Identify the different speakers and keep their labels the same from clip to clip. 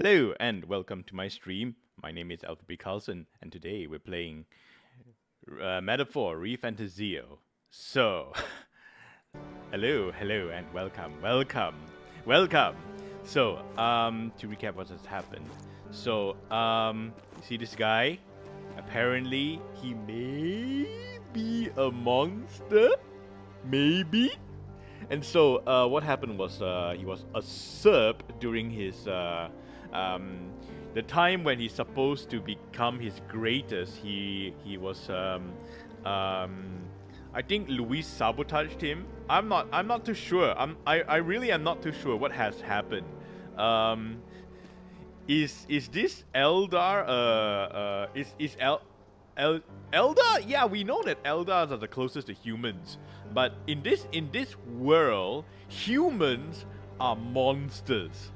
Speaker 1: Hello and welcome to my stream. My name is Alfred, and today we're playing Metaphore, Re-Fantazio. So, hello, and welcome. So, to recap what has happened. So, you see this guy? Apparently, he may be a monster. Maybe? And so, what happened was he was usurped during his the time when he's supposed to become his greatest. He was I think Louis sabotaged him. I'm not too sure. I really am not too sure what has happened. Is this Eldar? Is Eldar? Yeah, we know that Eldars are the closest to humans, but in this world, humans are monsters.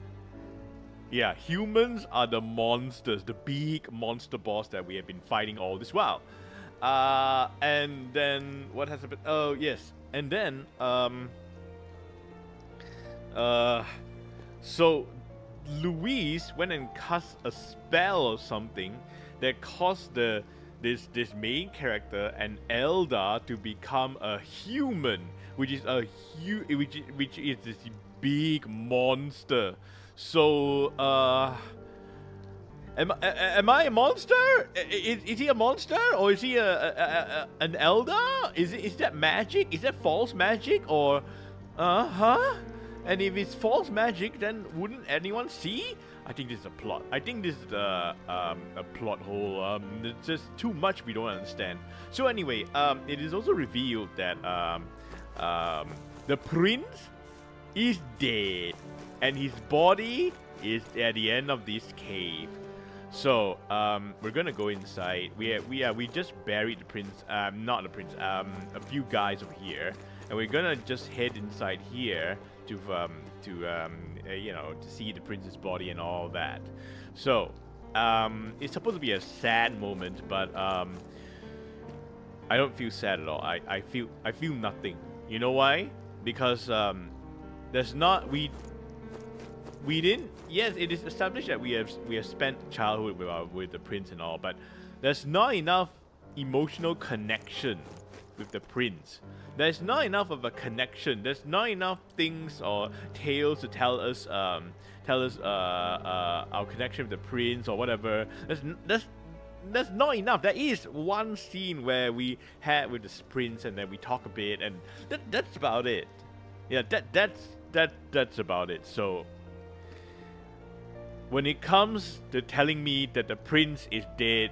Speaker 1: Yeah, humans are the monsters, the big monster boss that we have been fighting all this while. And then what has happened? Oh yes, and then so Louise went and cast a spell or something that caused this main character, an Eldar, to become a human, which is which is this big monster. So, am I a monster? Is he a monster, or is he an Eldar? Is that magic? Is that false magic, or And if it's false magic, then wouldn't anyone see? I think this is a plot. I think this is a plot hole. It's just too much we don't understand. So anyway, it is also revealed that the prince is dead, and his body is at the end of this cave. So we're gonna go inside. We just buried the prince. Not the prince. A few guys over here, and we're gonna just head inside here to to see the prince's body and all that. So it's supposed to be a sad moment, but I don't feel sad at all. I feel nothing. You know why? Because there's not we didn't. Yes, it is established that we have spent childhood with the prince and all, but there's not enough emotional connection with the prince. There's not enough of a connection. There's not enough things or tales to tell us our connection with the prince or whatever. That's not enough. There is one scene where we had with the prince, and then we talk a bit, and that's about it. Yeah, that's about it. So when it comes to telling me that the prince is dead,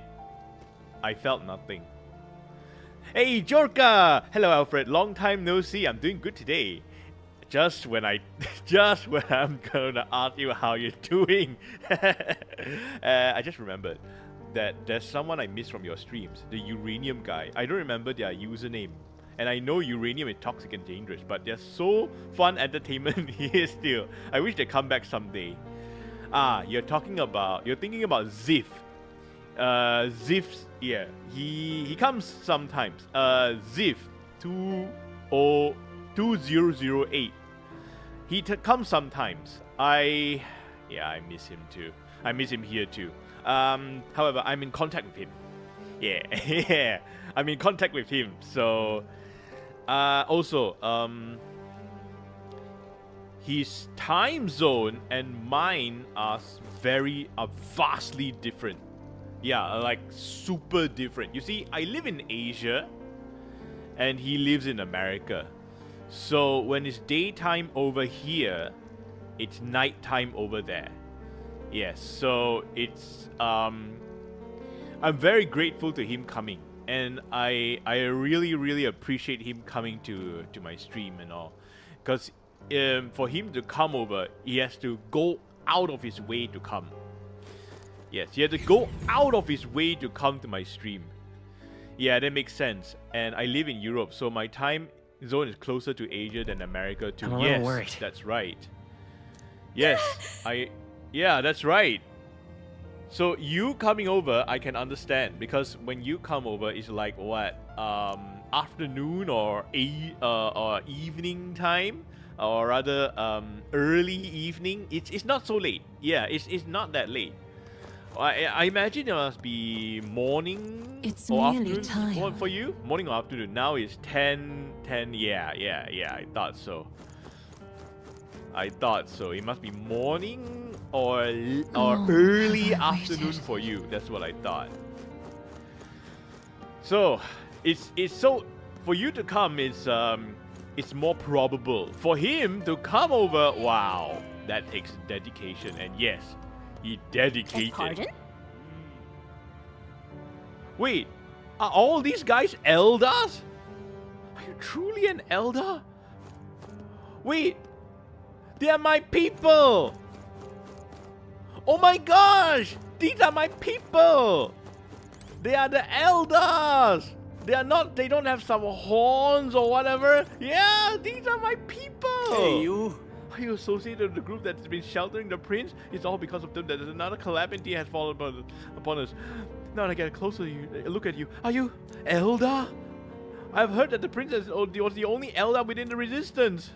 Speaker 1: I felt nothing. Hey, Jorka! Hello, Alfred. Long time no see. I'm doing good today. Just when I'm gonna ask you how you're doing. I just remembered that there's someone I missed from your streams, the Uranium guy. I don't remember their username. And I know Uranium is toxic and dangerous, but they're so fun entertainment here still. I wish they come back someday. You're thinking about Ziff. Ziff, yeah, he comes sometimes. Ziff 2008. He comes sometimes. I miss him too. I miss him here too. However, I'm in contact with him. Yeah, yeah, I'm in contact with him. So, also, his time zone and mine are vastly different. Yeah, like super different. You see, I live in Asia, and he lives in America. So when it's daytime over here, it's nighttime over there. Yes, so it's I'm very grateful to him coming, and I really appreciate him coming to my stream and all, because for him to come over, he has to go out of his way to come. Yes, he had to go out of his way to come to my stream. Yeah, that makes sense. And I live in Europe, so my time zone is closer to Asia than America too.
Speaker 2: I'm a little worried.
Speaker 1: That's right. Yes, yeah, that's right. So you coming over, I can understand, because when you come over, it's like what, afternoon or evening time. or rather early evening. It's not so late. Yeah, it's not that late. I imagine it must be morning
Speaker 2: It's
Speaker 1: or
Speaker 2: nearly
Speaker 1: afternoon
Speaker 2: time.
Speaker 1: for you. Morning or afternoon. Now it's 10. Yeah. I thought so. It must be morning or early
Speaker 2: have I
Speaker 1: afternoon
Speaker 2: waited?
Speaker 1: for you. That's what I thought. So it's so for you to come is it's more probable. For him to come over, wow, that takes dedication. And yes, he dedicated.
Speaker 3: Pardon?
Speaker 1: Wait, are all these guys elders? Are you truly an elder? Wait, they are my people! Oh my gosh! These are my people! They are the elders! They don't have some horns or whatever. Yeah, these are my people!
Speaker 4: Hey, you!
Speaker 1: Are you associated with the group that's been sheltering the prince? It's all because of them that another calamity has fallen upon us. Now that I get closer to you, look at you. Are you elder? I've heard that the princess was the only elder within the resistance.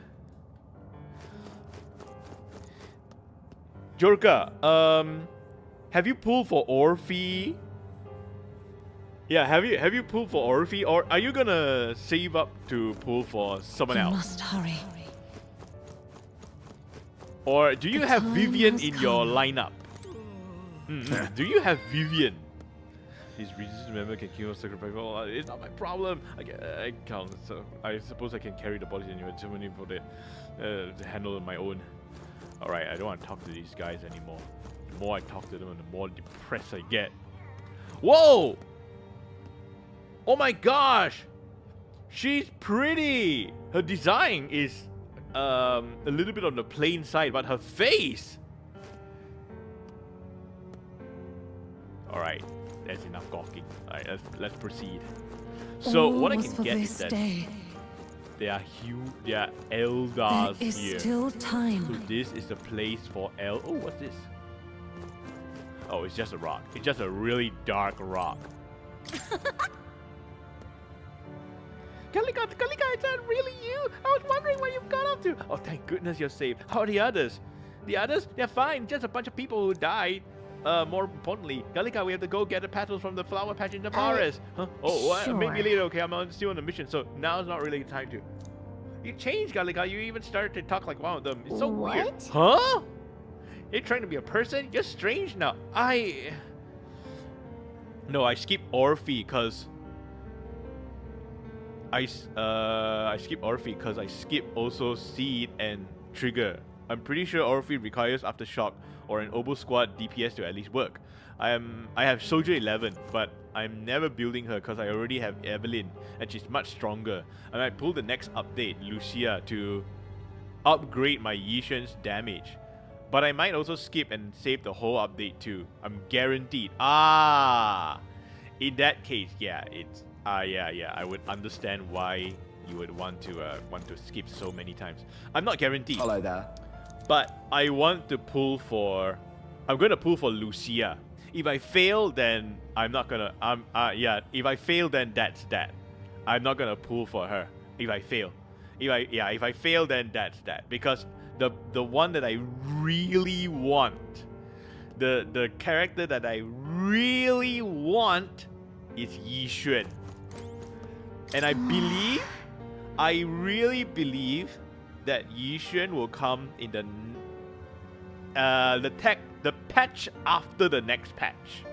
Speaker 1: Jorka, have you pulled for Orphe? Yeah, have you pulled for Orphe, or are you gonna save up to pull for someone
Speaker 2: You
Speaker 1: else?
Speaker 2: must hurry.
Speaker 1: Or do you
Speaker 2: The
Speaker 1: have
Speaker 2: time
Speaker 1: Vivian
Speaker 2: has
Speaker 1: in your
Speaker 2: come.
Speaker 1: lineup? Do you have Vivian? This resistance member can kill or sacrifice. Oh, it's not my problem. I can't. So I suppose I can carry the bodies anyway. Too many for to handle on my own. All right, I don't want to talk to these guys anymore. The more I talk to them, the more depressed I get. Whoa! Oh my gosh! She's pretty. Her design is a little bit on the plain side, but her face. All right. That's enough gawking. Alright, let's proceed. So
Speaker 2: All
Speaker 1: what I
Speaker 2: was
Speaker 1: can
Speaker 2: for
Speaker 1: get
Speaker 2: this
Speaker 1: is that
Speaker 2: day.
Speaker 1: there are
Speaker 2: There
Speaker 1: elders
Speaker 2: is
Speaker 1: here.
Speaker 2: still
Speaker 1: So
Speaker 2: time.
Speaker 1: this is the place for Oh, what's this? Oh, it's just a rock. It's just a really dark rock. Kalika, is that really you? I was wondering where you've gone up to. Oh, thank goodness you're safe. How are the others? The others? They're fine. Just a bunch of people who died. More importantly, Galika, we have to go get the petals from the flower patch in the forest. Huh? Oh, what?
Speaker 3: Sure.
Speaker 1: Maybe later, okay? Still on the mission, so now's not really the time to. You changed, Galika. You even started to talk like one of them. It's so weird.
Speaker 3: What?
Speaker 1: Huh? You're trying to be a person? You're strange now. No, I skipped Orphe because I skip Orphe because I skip also Seed and Trigger. I'm pretty sure Orphe requires Aftershock or an Oboe Squad DPS to at least work. I have Soldier 11, but I'm never building her because I already have Evelyn and she's much stronger. I might pull the next update, Lucia, to upgrade my Yishen's damage. But I might also skip and save the whole update too. I'm guaranteed. In that case, yeah, it's yeah, I would understand why you would want to skip so many times. I'm not guaranteed.
Speaker 4: Hello there.
Speaker 1: But I want to pull for. I'm gonna pull for Lucia. If I fail, then I'm not gonna. Yeah. If I fail, then that's that. I'm not gonna pull for her. If I fail, if I fail, then that's that. Because the one that I really want, the character that I really want, is Yixuan. And I really believe that Yixuan will come in the patch after the next patch.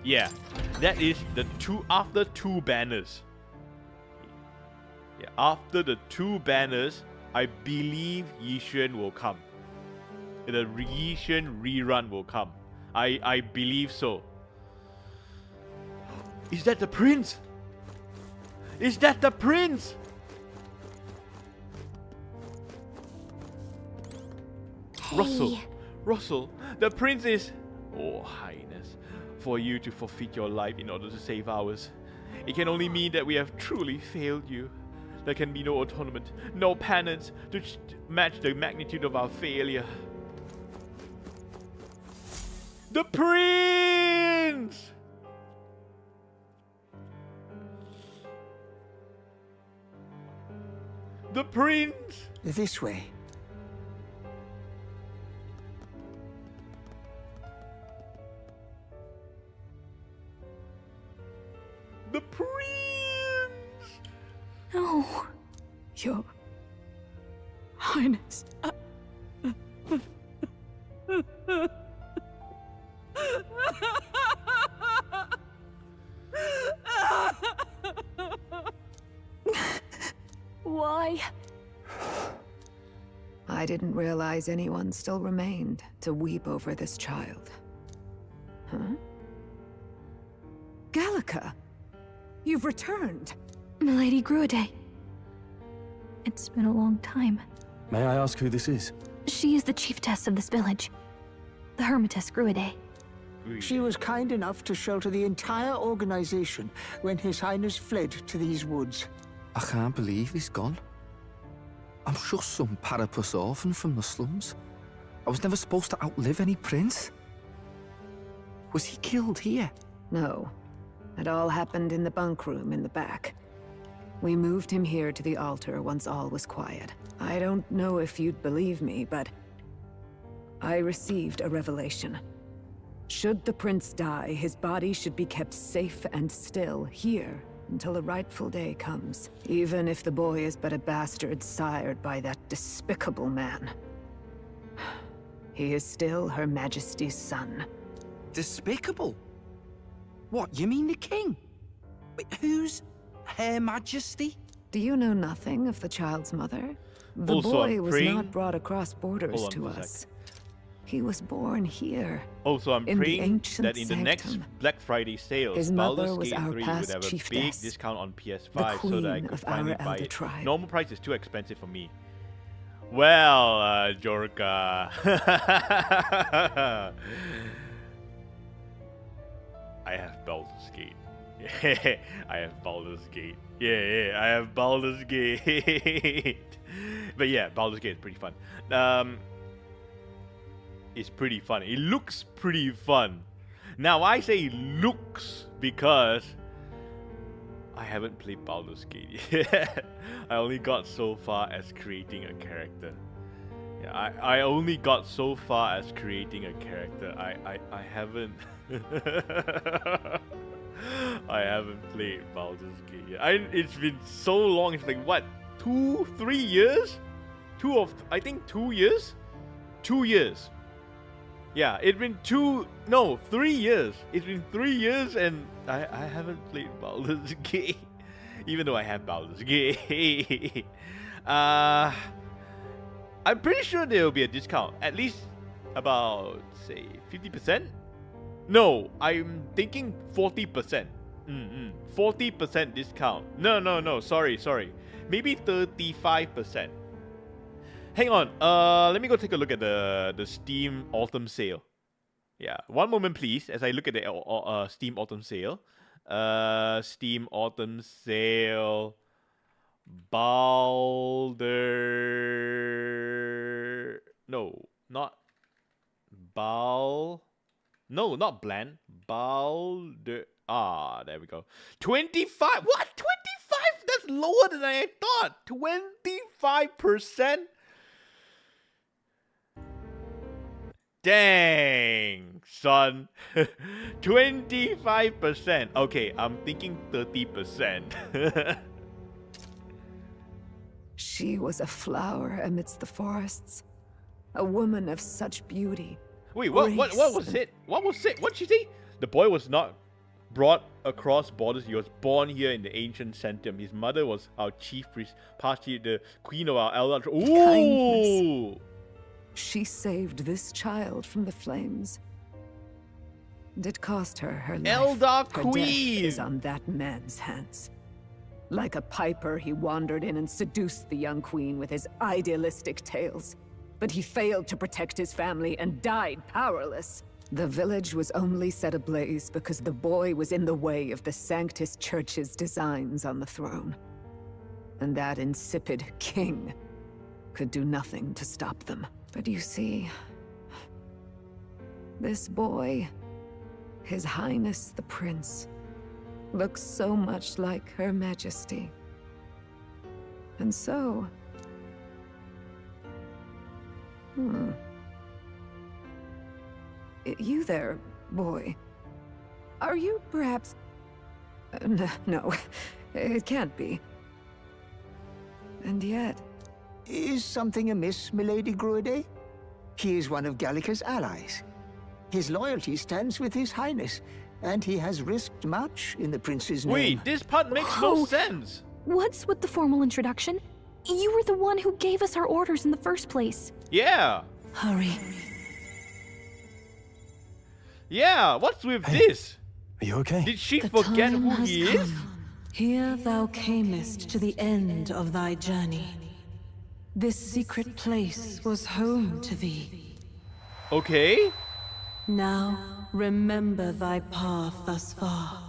Speaker 1: Yeah, that is after 2 banners. Yeah, after the 2 banners, I believe Yixuan will come. The Yixuan rerun will come. I believe so. Is that the prince? Is that the prince? Russell, the prince is... Oh, Highness, for you to forfeit your life in order to save ours. It can only mean that we have truly failed you. There can be no atonement, no penance to match the magnitude of our failure. The prince! The prince!
Speaker 2: This way.
Speaker 1: The prince!
Speaker 3: No, Your Highness. Why?
Speaker 4: I didn't realize anyone still remained to weep over this child. Huh? Gallica! You've returned!
Speaker 3: Milady Gruade. It's been a long time.
Speaker 5: May I ask who this is?
Speaker 3: She is the chiefess of this village. The Hermitess Gruade.
Speaker 2: She was kind enough to shelter the entire organization when His Highness fled to these woods.
Speaker 5: I can't believe he's gone. I'm just some parapus orphan from the slums. I was never supposed to outlive any prince. Was he killed here?
Speaker 4: No. It all happened in the bunk room in the back. We moved him here to the altar once all was quiet. I don't know if you'd believe me, but I received a revelation. Should the prince die, his body should be kept safe and still here until the rightful day comes. Even if the boy is but a bastard sired by that despicable man. He is still Her Majesty's son.
Speaker 5: Despicable? What, you mean the king? Wait, who's Her Majesty?
Speaker 4: Do you know nothing of the child's mother? The
Speaker 1: Also,
Speaker 4: boy
Speaker 1: I'm
Speaker 4: was
Speaker 1: praying-
Speaker 4: not brought across borders
Speaker 1: Hold on
Speaker 4: to
Speaker 1: for a
Speaker 4: us.
Speaker 1: sec.
Speaker 4: He was born here.
Speaker 1: Also, I'm
Speaker 4: In the
Speaker 1: praying
Speaker 4: ancient
Speaker 1: that in the next
Speaker 4: sanctum.
Speaker 1: Black Friday sales,
Speaker 4: His mother
Speaker 1: Baldur's
Speaker 4: was
Speaker 1: Gate
Speaker 4: our
Speaker 1: 3 would
Speaker 4: past
Speaker 1: have a big
Speaker 4: chiefess,
Speaker 1: discount on
Speaker 4: the
Speaker 1: PS5 so that I
Speaker 4: queen
Speaker 1: could
Speaker 4: of
Speaker 1: finally
Speaker 4: our
Speaker 1: buy
Speaker 4: elder
Speaker 1: it.
Speaker 4: tribe.
Speaker 1: Normal price is too expensive for me. Well, Jorka. I have Baldur's Gate. Yeah, I have Baldur's Gate. Yeah, I have Baldur's Gate. But yeah, Baldur's Gate is pretty fun. It's pretty fun. It looks pretty fun. Now, I say looks because I haven't played Baldur's Gate yet. I only got so far as creating a character. Yeah, I only got so far as creating a character. I haven't I haven't played Baldur's Gate yet. It's been so long. It's like what, 2-3 years? I think 2 years? 2 years. Yeah, it's been 3 years. It's been 3 years and I haven't played Baldur's Gate. Even though I have Baldur's Gate. I'm pretty sure there will be a discount. At least about, say, 50%? No, I'm thinking 40%. 40% discount. No, sorry. Maybe 35%. Hang on, let me go take a look at the Steam Autumn Sale. Yeah, one moment please, as I look at the Steam Autumn Sale. Steam Autumn Sale... Balder... No, not... not Bland. Balder... Ah, there we go. 25? What? 25? That's lower than I thought. 25%? Dang, son. 25%. Okay, I'm thinking 30%.
Speaker 4: She was a flower amidst the forests. A woman of such beauty.
Speaker 1: Wait, what was it? What was it? What'd she say? The boy was not brought across borders. He was born here in the ancient sanctum. His mother was our chief priest, partially the queen of our elder. Ooh!
Speaker 4: Kindness. She saved this child from the flames. And it cost her her life.
Speaker 1: Elder
Speaker 4: Her
Speaker 1: Queen!
Speaker 4: death is on that man's hands. Like a piper, he wandered in and seduced the young queen with his idealistic tales. But he failed to protect his family and died powerless. The village was only set ablaze because the boy was in the way of the Sanctus Church's designs on the throne. And that insipid king could do nothing to stop them. But you see, this boy, His Highness the Prince, looks so much like Her Majesty. And so, You there, boy. Are you perhaps... no, it can't be. And yet...
Speaker 2: Is something amiss, Milady Gruede? He is one of Gallica's allies. His loyalty stands with His Highness, and he has risked much in the prince's name.
Speaker 1: Wait, this part makes no
Speaker 3: Oh.
Speaker 1: sense.
Speaker 3: What's with the formal introduction? You were the one who gave us our orders in the first place.
Speaker 1: Yeah.
Speaker 6: Hurry.
Speaker 1: Yeah, what's with this?
Speaker 7: Are you okay?
Speaker 1: Did she
Speaker 6: The
Speaker 1: forget
Speaker 6: time
Speaker 1: who
Speaker 6: has
Speaker 1: he
Speaker 6: come.
Speaker 1: is?
Speaker 6: Here thou camest to the end of thy journey. This secret place was home to thee.
Speaker 1: Okay.
Speaker 6: Now remember thy path thus far.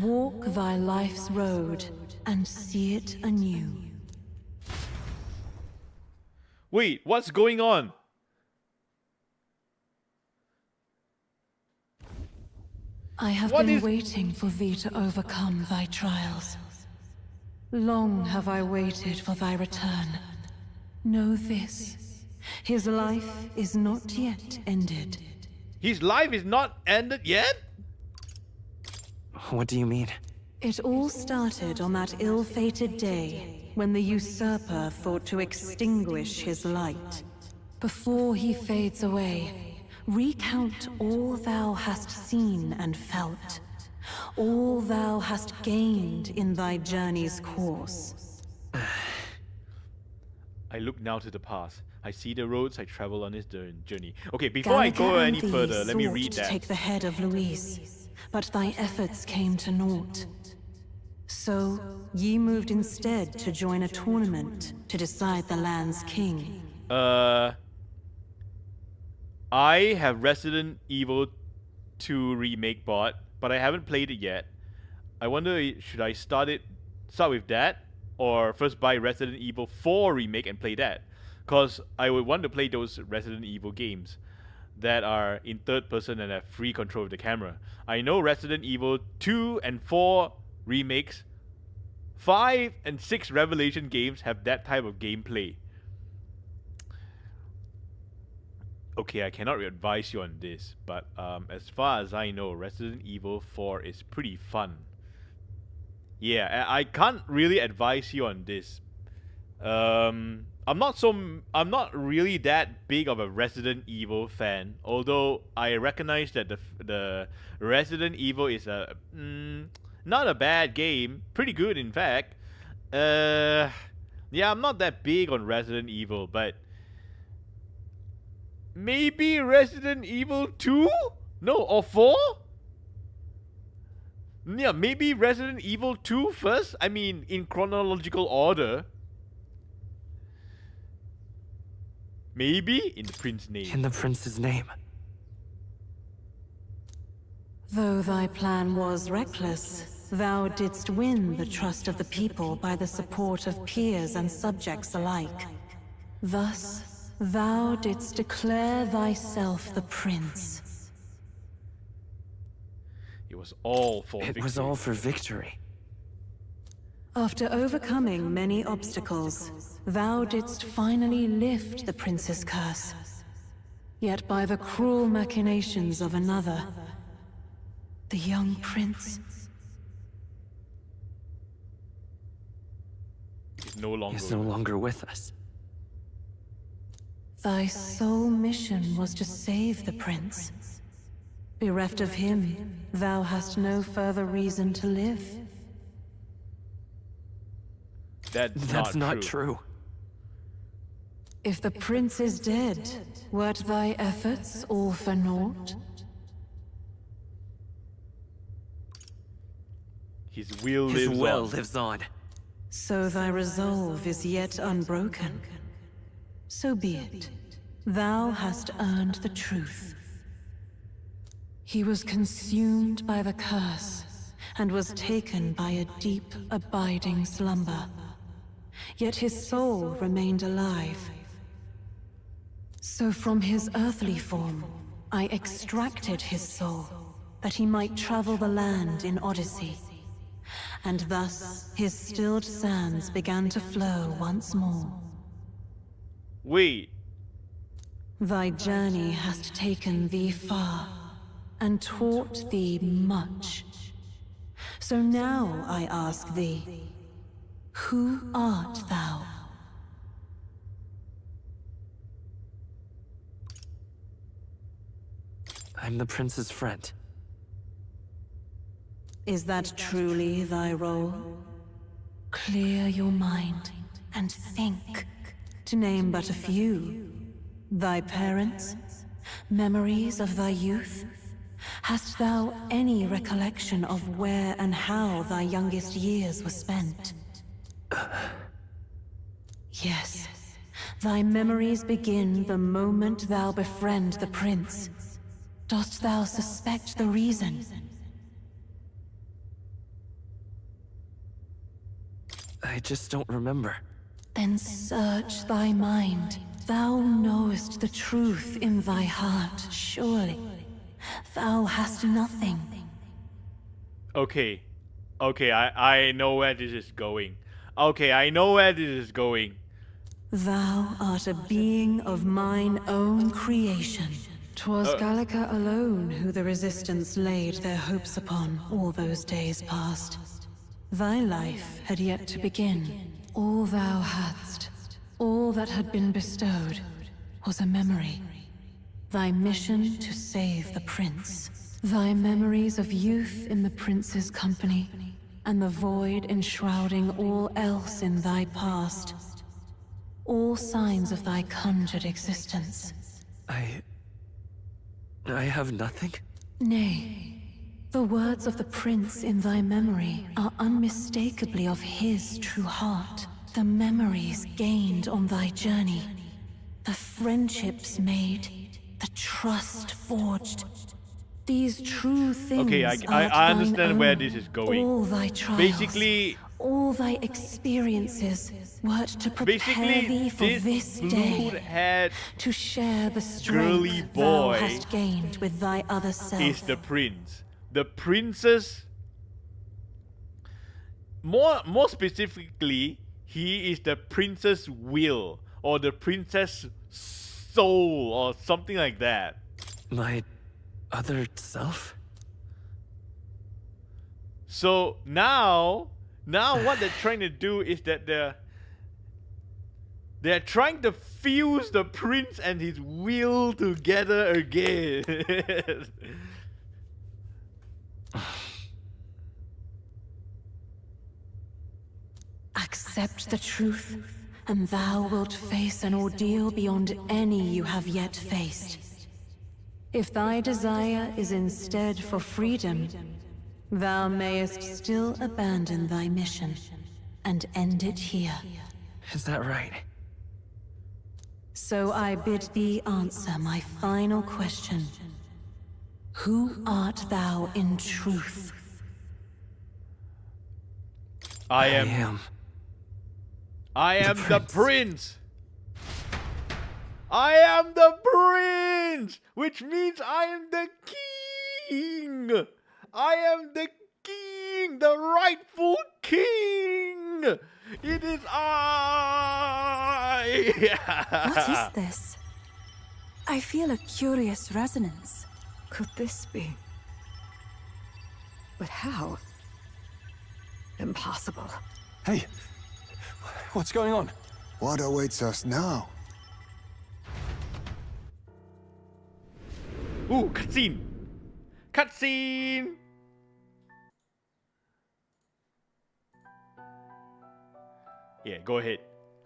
Speaker 6: Walk thy life's road and see it anew.
Speaker 1: Wait, what's going on?
Speaker 6: I have
Speaker 1: What
Speaker 6: been
Speaker 1: is-
Speaker 6: waiting for thee to overcome thy trials. Long have I waited for thy return. Know this, his life is not yet ended.
Speaker 1: His life is not ended yet?
Speaker 7: What do you mean?
Speaker 6: It all started on that ill-fated day when the usurper thought to extinguish his light. Before he fades away, recount all thou hast seen and felt, all thou hast gained in thy journey's course.
Speaker 1: I look now to the past. I see the roads I travel on this journey. Okay, before I go
Speaker 6: Gallica
Speaker 1: any
Speaker 6: and thee
Speaker 1: further, let me
Speaker 6: sought
Speaker 1: read
Speaker 6: to
Speaker 1: that.
Speaker 6: take the head of Louise, but thy efforts came to naught. So, ye moved instead to join a tournament to decide the land's king.
Speaker 1: I have Resident Evil 2 remake bought, but I haven't played it yet. I wonder, should I start with that, or first buy Resident Evil 4 remake and play that? Because I would want to play those Resident Evil games that are in third person and have free control of the camera. I know Resident Evil 2 and 4 remakes, 5 and 6 Revelation games have that type of gameplay. Okay, I cannot advise you on this, but as far as I know, Resident Evil 4 is pretty fun. Yeah, I can't really advise you on this. I'm not really that big of a Resident Evil fan, although I recognize that the Resident Evil is not a bad game, pretty good in fact. Yeah, I'm not that big on Resident Evil, but maybe Resident Evil 2? No, or 4? Yeah, maybe Resident Evil 2 first? I mean, in chronological order. Maybe in the prince's name.
Speaker 7: In the prince's name.
Speaker 6: Though thy plan was reckless, thou didst win the trust of the people by the support of peers and subjects alike. Thus, thou didst declare thyself the prince.
Speaker 1: It was all for
Speaker 7: It
Speaker 1: victory.
Speaker 7: was all for victory.
Speaker 6: After overcoming many obstacles, thou didst finally lift the prince's curse. Yet by the cruel machinations of another, the young prince
Speaker 1: It's no longer.
Speaker 7: He's no longer with us.
Speaker 6: Thy sole mission was to save the prince. Bereft of him, thou hast no further reason to live.
Speaker 1: That's
Speaker 7: not true.
Speaker 6: If the prince is dead, wert thy efforts all for naught?
Speaker 1: His will
Speaker 7: His
Speaker 1: lives
Speaker 7: will
Speaker 1: on.
Speaker 7: lives on.
Speaker 6: So thy resolve is yet unbroken. So be it. Thou hast earned the truth. He was consumed by the curse, and was taken by a deep, abiding slumber. Yet his soul remained alive. So from his earthly form, I extracted his soul, that he might travel the land in Odyssey. And thus, his stilled sands began to flow once more.
Speaker 1: Wait.
Speaker 6: Thy journey hast taken thee far, and taught thee much. So now I ask thee, who art thou?
Speaker 7: I'm the prince's friend.
Speaker 6: Is that truly thy role? Clear your mind and think, to name but a few. Thy parents, memories of thy youth? Hast thou any recollection of where and how thy youngest years were spent? Yes, thy memories begin the moment thou befriend the prince. Dost thou suspect the reason?
Speaker 7: I just don't remember.
Speaker 6: Then search thy mind. Thou knowest the truth in thy heart, surely. Thou hast nothing.
Speaker 1: Okay. Okay, I know where this is going. Okay, I know where this is going.
Speaker 6: Thou art a being of mine own creation. 'Twas Gallica alone who the Resistance laid their hopes upon all those days past. Thy life had yet to begin. All thou hadst, all that had been bestowed, was a memory. Thy mission to save the prince. Thy memories of youth in the prince's company, and the void enshrouding all else in thy past. All signs of thy conjured existence.
Speaker 7: I have nothing?
Speaker 6: Nay, the words of the prince in thy memory are unmistakably of his true heart. The memories gained on thy journey, the friendships made, the trust forged. These true things
Speaker 1: Okay, I understand where this is going.
Speaker 6: All thy trials,
Speaker 1: Basically,
Speaker 6: all thy experiences were to prepare thee for this day,
Speaker 1: blue-haired
Speaker 6: to share the
Speaker 1: girly
Speaker 6: strength thou
Speaker 1: boy
Speaker 6: hast gained with thy other self.
Speaker 1: is the prince. The princess, more specifically, he is the princess will, or the princess soul, or something like that.
Speaker 7: My other self?
Speaker 1: So now what they're trying to do is that they're trying to fuse the prince and his will together again.
Speaker 6: Accept the truth, and thou wilt face an ordeal beyond any you have yet faced. If thy desire is instead for freedom, thou mayest still abandon thy mission and end it here.
Speaker 7: Is that right?
Speaker 6: So I bid thee answer my final question. Who art thou in truth?
Speaker 1: I am the prince. I am the prince, which means I am the king. I am the king, the rightful king. It is I.
Speaker 3: What is this? I feel a curious resonance.
Speaker 4: Could this be? But how? Impossible.
Speaker 8: Hey, what's going on?
Speaker 9: What awaits us now?
Speaker 1: Ooh, cutscene. Cutscene. Yeah, go ahead.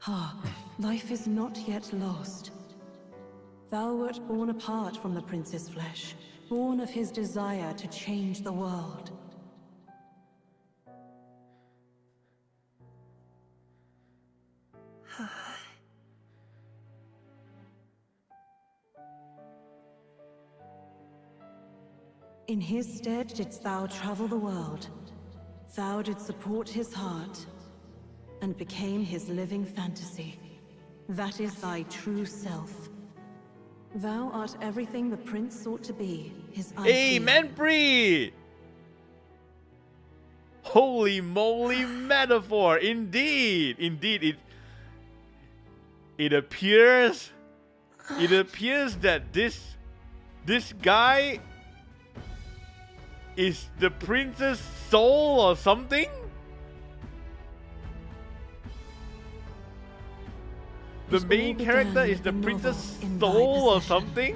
Speaker 6: Ah, life is not yet lost. Thou wert born apart from the prince's flesh, born of his desire to change the world. In his stead didst thou travel the world. Thou didst support his heart, and became his living fantasy. That is thy true self. Thou art everything the prince sought to be, his ideal.
Speaker 1: Amen, Bree! Holy moly, Metaphor! Indeed! Indeed, it appears It appears that this guy is the prince's soul or something? The main character is the prince's soul or something?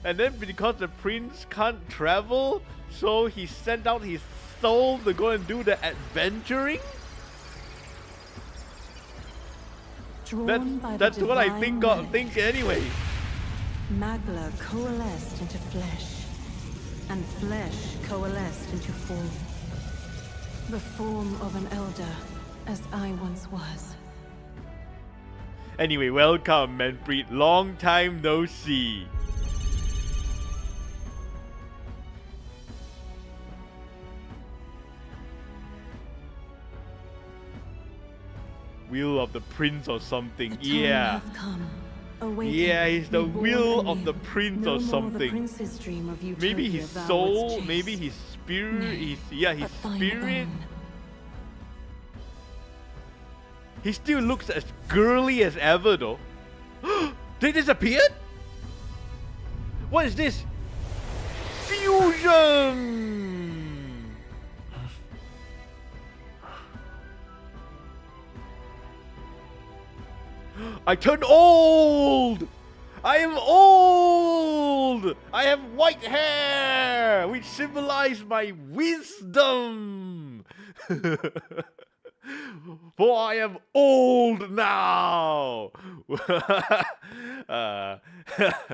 Speaker 1: And then because the prince can't travel, so he sent out his soul to go and do the adventuring? That's what I think anyway.
Speaker 6: Magla coalesced into flesh, and flesh coalesced into form. The form of an elder, as I once was.
Speaker 1: Anyway, welcome, Manpreet. Long time no see. Will of the Prince or something. Yeah. Yeah, he's the will of the Prince or something. Maybe his soul, maybe his spirit, his spirit. He still looks as girly as ever though. They disappeared? What is this? Fusion! I turned old! I am old! I have white hair, which symbolize my wisdom! For I am old now!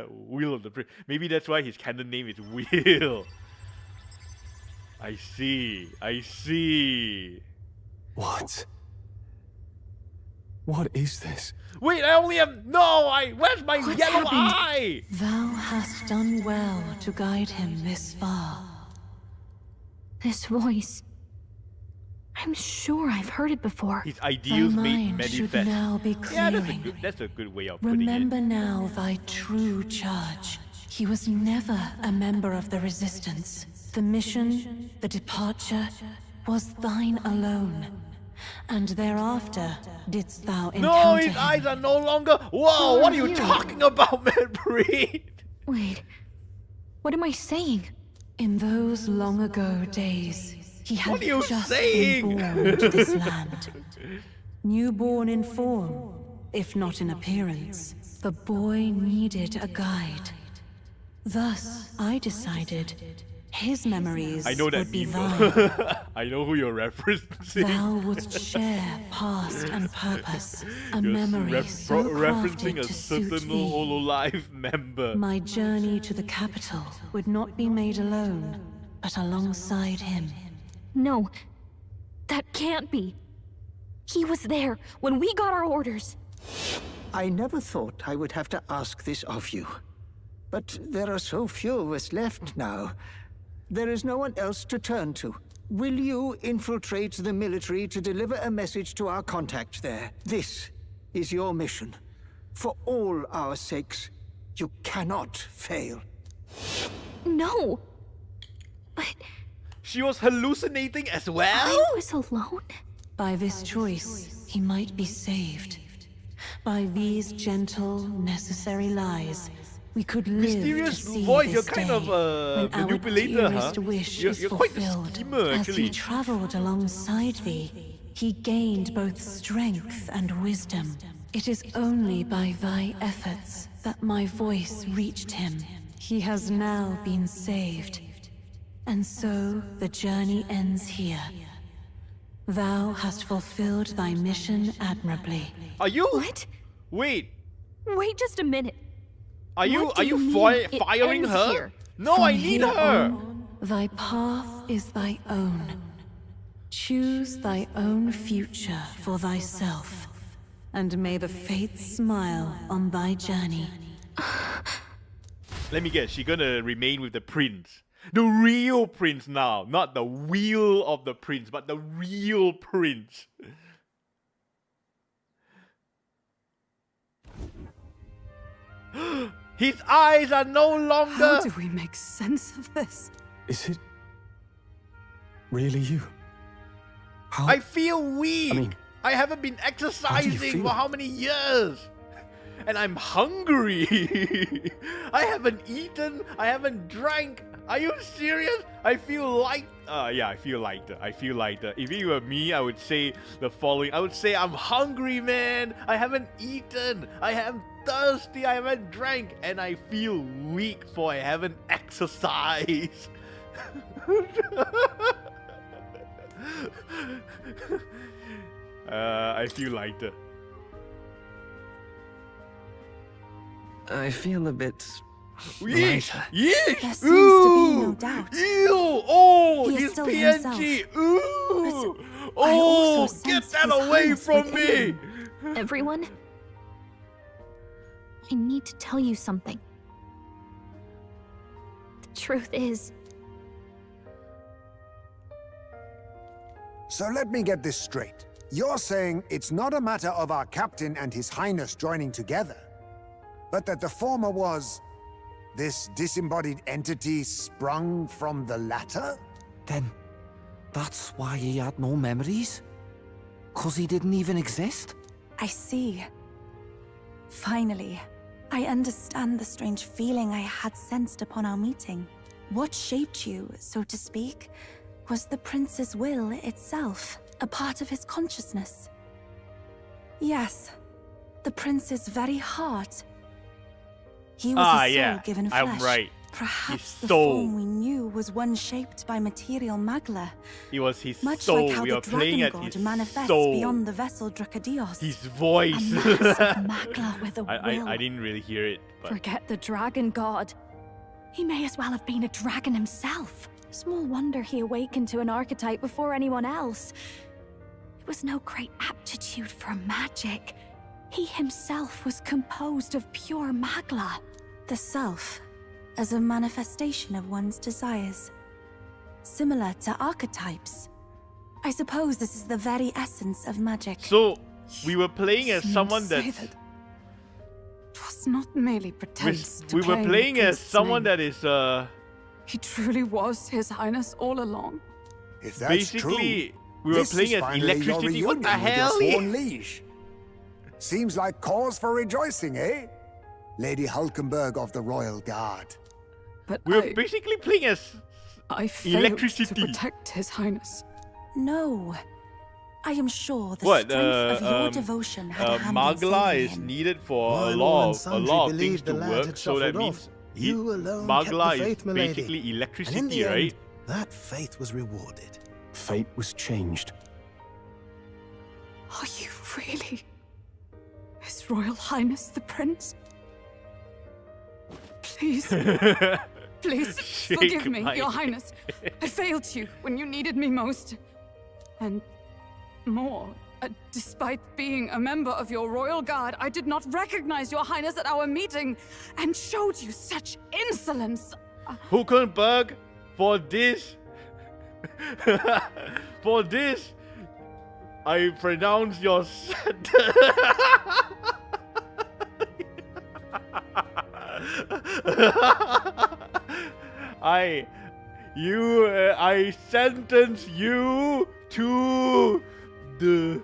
Speaker 1: Will of the Prince. Maybe that's why his canon name is Will. I see.
Speaker 8: What? What is this?
Speaker 1: Wait, I only have... No, where's my yellow eye?
Speaker 6: Thou hast done well to guide him this far.
Speaker 3: This voice. I'm sure I've heard it before.
Speaker 1: His ideals
Speaker 6: Thy
Speaker 1: made
Speaker 6: mind should
Speaker 1: manifest.
Speaker 6: now be clearing.
Speaker 1: Yeah, that's a good way of putting
Speaker 6: Remember
Speaker 1: it.
Speaker 6: now thy true charge. He was never a member of the Resistance. The mission, the departure, was thine alone. And thereafter didst thou encounter
Speaker 1: No, his
Speaker 6: him.
Speaker 1: eyes are no longer... Whoa, what are you
Speaker 3: Here.
Speaker 1: talking about, Manpreet?
Speaker 3: Wait. What am I saying?
Speaker 6: In those long ago days, he had
Speaker 1: What are you
Speaker 6: just
Speaker 1: saying?
Speaker 6: been born to this land. Newborn in form, if not in appearance, the boy needed a guide. Thus, I decided his memories
Speaker 1: I know that
Speaker 6: would be
Speaker 1: meme.
Speaker 6: thine.
Speaker 1: I know who you're referencing.
Speaker 6: Thou wouldst share past and purpose, a
Speaker 1: You're
Speaker 6: memory so
Speaker 1: referencing
Speaker 6: crafted
Speaker 1: a
Speaker 6: to suit
Speaker 1: certain
Speaker 6: thee.
Speaker 1: Hololive member.
Speaker 6: My journey to the capital would not be made alone, but alongside him.
Speaker 3: No. That can't be. He was there when we got our orders.
Speaker 2: I never thought I would have to ask this of you. But there are so few of us left now. There is no one else to turn to. Will you infiltrate the military to deliver a message to our contact there? This is your mission. For all our sakes, you cannot fail.
Speaker 3: No. But
Speaker 1: She was hallucinating as well?
Speaker 3: I was alone.
Speaker 6: By this choice, he might be saved. By these gentle, necessary lies, we could live
Speaker 1: Mysterious
Speaker 6: to see
Speaker 1: voice,
Speaker 6: this
Speaker 1: you're kind
Speaker 6: day,
Speaker 1: of a
Speaker 6: when our
Speaker 1: manipulator, huh?
Speaker 6: dearest wish
Speaker 1: You're
Speaker 6: is
Speaker 1: quite the
Speaker 6: fulfilled.
Speaker 1: schemer,
Speaker 6: As
Speaker 1: actually.
Speaker 6: he traveled alongside thee, he gained both strength and wisdom. It is only by thy efforts that my voice reached him. He has now been saved. And so the journey ends here. Thou hast fulfilled thy mission admirably.
Speaker 1: Are you...
Speaker 3: What?
Speaker 1: Wait.
Speaker 3: Wait just a minute.
Speaker 1: Are you
Speaker 3: What do you
Speaker 1: firing
Speaker 3: mean it ends
Speaker 1: her?
Speaker 3: here?
Speaker 1: No,
Speaker 6: From
Speaker 1: I need
Speaker 6: here
Speaker 1: her.
Speaker 6: on, thy path is thy own. Choose thy own future for thyself, and may the fates smile on thy journey.
Speaker 1: Let me guess, she gonna remain with the prince. The real prince now. Not the wheel of the prince, but the real prince. His eyes are no longer...
Speaker 6: How do we make sense of this?
Speaker 8: Is it really you?
Speaker 1: I feel weak.
Speaker 8: I mean,
Speaker 1: I haven't been exercising
Speaker 8: feel?
Speaker 1: for how many years? and I'm hungry. I haven't eaten, I haven't drank. Are you serious? I feel light. Yeah, I feel lighter. I feel lighter. If it were me, I would say the following. I would say, I'm hungry, man. I haven't eaten. I am thirsty. I haven't drank. And I feel weak, for I haven't exercised. I feel lighter.
Speaker 7: I feel a bit
Speaker 1: Yeesh!
Speaker 7: lighter.
Speaker 1: Yeesh!
Speaker 10: There seems to be no doubt.
Speaker 1: Ew! Oh,
Speaker 10: He is
Speaker 1: he's
Speaker 10: still
Speaker 1: PNG! Ooh!
Speaker 10: I
Speaker 1: Oh,
Speaker 10: also
Speaker 1: get
Speaker 10: sense
Speaker 1: that
Speaker 10: his
Speaker 1: away
Speaker 10: highness
Speaker 1: from me!
Speaker 10: within
Speaker 3: Everyone, I need to tell you something. The truth is,
Speaker 9: So let me get this straight. You're saying it's not a matter of our captain and his highness joining together, but that the former was this disembodied entity sprung from the latter?
Speaker 5: Then that's why he had no memories? 'Cause he didn't even exist?
Speaker 10: I see. Finally, I understand the strange feeling I had sensed upon our meeting. What shaped you, so to speak, was the prince's will itself, a part of his consciousness. Yes, the prince's very heart. He was a soul
Speaker 1: yeah,
Speaker 10: given flesh.
Speaker 1: I'm right.
Speaker 10: Perhaps the
Speaker 1: soul.
Speaker 10: form we knew was one shaped by material magla,
Speaker 1: It was his
Speaker 10: much
Speaker 1: soul.
Speaker 10: like how
Speaker 1: We
Speaker 10: the
Speaker 1: are playing
Speaker 10: dragon
Speaker 1: at
Speaker 10: god
Speaker 1: his
Speaker 10: manifests
Speaker 1: soul.
Speaker 10: beyond the vessel Drakadios.
Speaker 1: His voice.
Speaker 3: a massive magla with a will.
Speaker 1: I didn't really hear it. But
Speaker 3: Forget the dragon god. He may as well have been a dragon himself. Small wonder he awakened to an archetype before anyone else. It was no great aptitude for magic. He himself was composed of pure magla.
Speaker 10: The self, as a manifestation of one's desires. Similar to archetypes. I suppose this is the very essence of magic.
Speaker 1: so we were playing as
Speaker 6: You mean
Speaker 1: someone
Speaker 6: to say
Speaker 1: that's.
Speaker 6: that it was not merely pretense to
Speaker 1: We were
Speaker 6: claim
Speaker 1: playing
Speaker 6: the
Speaker 1: as
Speaker 6: prince's
Speaker 1: someone
Speaker 6: name.
Speaker 1: that is
Speaker 6: He truly was His Highness all along.
Speaker 9: If that's
Speaker 1: basically
Speaker 9: true,
Speaker 1: we were
Speaker 9: this
Speaker 1: playing
Speaker 9: is
Speaker 1: as
Speaker 9: finally your
Speaker 1: electricity. What
Speaker 9: reunion
Speaker 1: the
Speaker 9: with
Speaker 1: hell?
Speaker 9: your sworn liege. Seems like cause for rejoicing, eh? Lady Hulkenberg of the Royal Guard.
Speaker 6: But
Speaker 1: We were basically playing as
Speaker 6: I failed
Speaker 1: electricity.
Speaker 6: to protect His Highness.
Speaker 10: No. I am sure the
Speaker 1: What?
Speaker 10: strength of your devotion had a hand in
Speaker 1: Magla
Speaker 10: saving
Speaker 1: is
Speaker 10: him.
Speaker 1: needed for a
Speaker 11: While
Speaker 1: lot
Speaker 11: all and
Speaker 1: of
Speaker 11: sundry
Speaker 1: things
Speaker 11: believed
Speaker 1: to
Speaker 11: the lad
Speaker 1: work.
Speaker 11: had
Speaker 1: So that
Speaker 11: shuffled
Speaker 1: means
Speaker 11: off, you alone kept the
Speaker 1: Magla
Speaker 11: faith,
Speaker 1: is
Speaker 11: milady.
Speaker 1: basically
Speaker 11: And in
Speaker 1: electricity,
Speaker 11: the end,
Speaker 1: right?
Speaker 11: that faith was rewarded.
Speaker 8: Fate was changed.
Speaker 6: Are you really His Royal Highness the Prince? Please, please
Speaker 1: Shake
Speaker 6: forgive me,
Speaker 1: my
Speaker 6: Your Highness. I failed you when you needed me most. And more, despite being a member of your royal guard, I did not recognize Your Highness at our meeting and showed you such insolence.
Speaker 1: Hulkenberg, for this, for this, I pronounce your sentence. I sentence you to the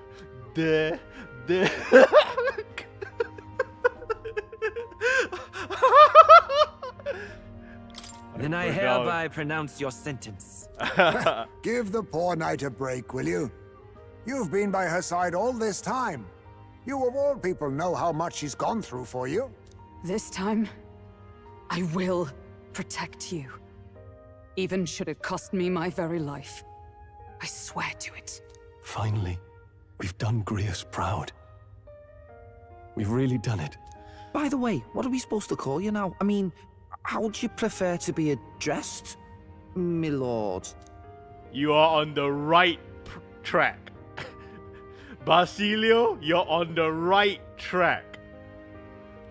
Speaker 7: Then I hereby pronounce your sentence.
Speaker 9: Give the poor knight a break, will you? You've been by her side all this time. You of all people know how much she's gone through for you.
Speaker 6: This time, I will protect you. Even should it cost me my very life. I swear to it.
Speaker 8: Finally, we've done Grius proud. We've really done it.
Speaker 5: By the way, what are we supposed to call you now? I mean, how would you prefer to be addressed, my lord?
Speaker 1: You are on the right track. Basilio, you're on the right track.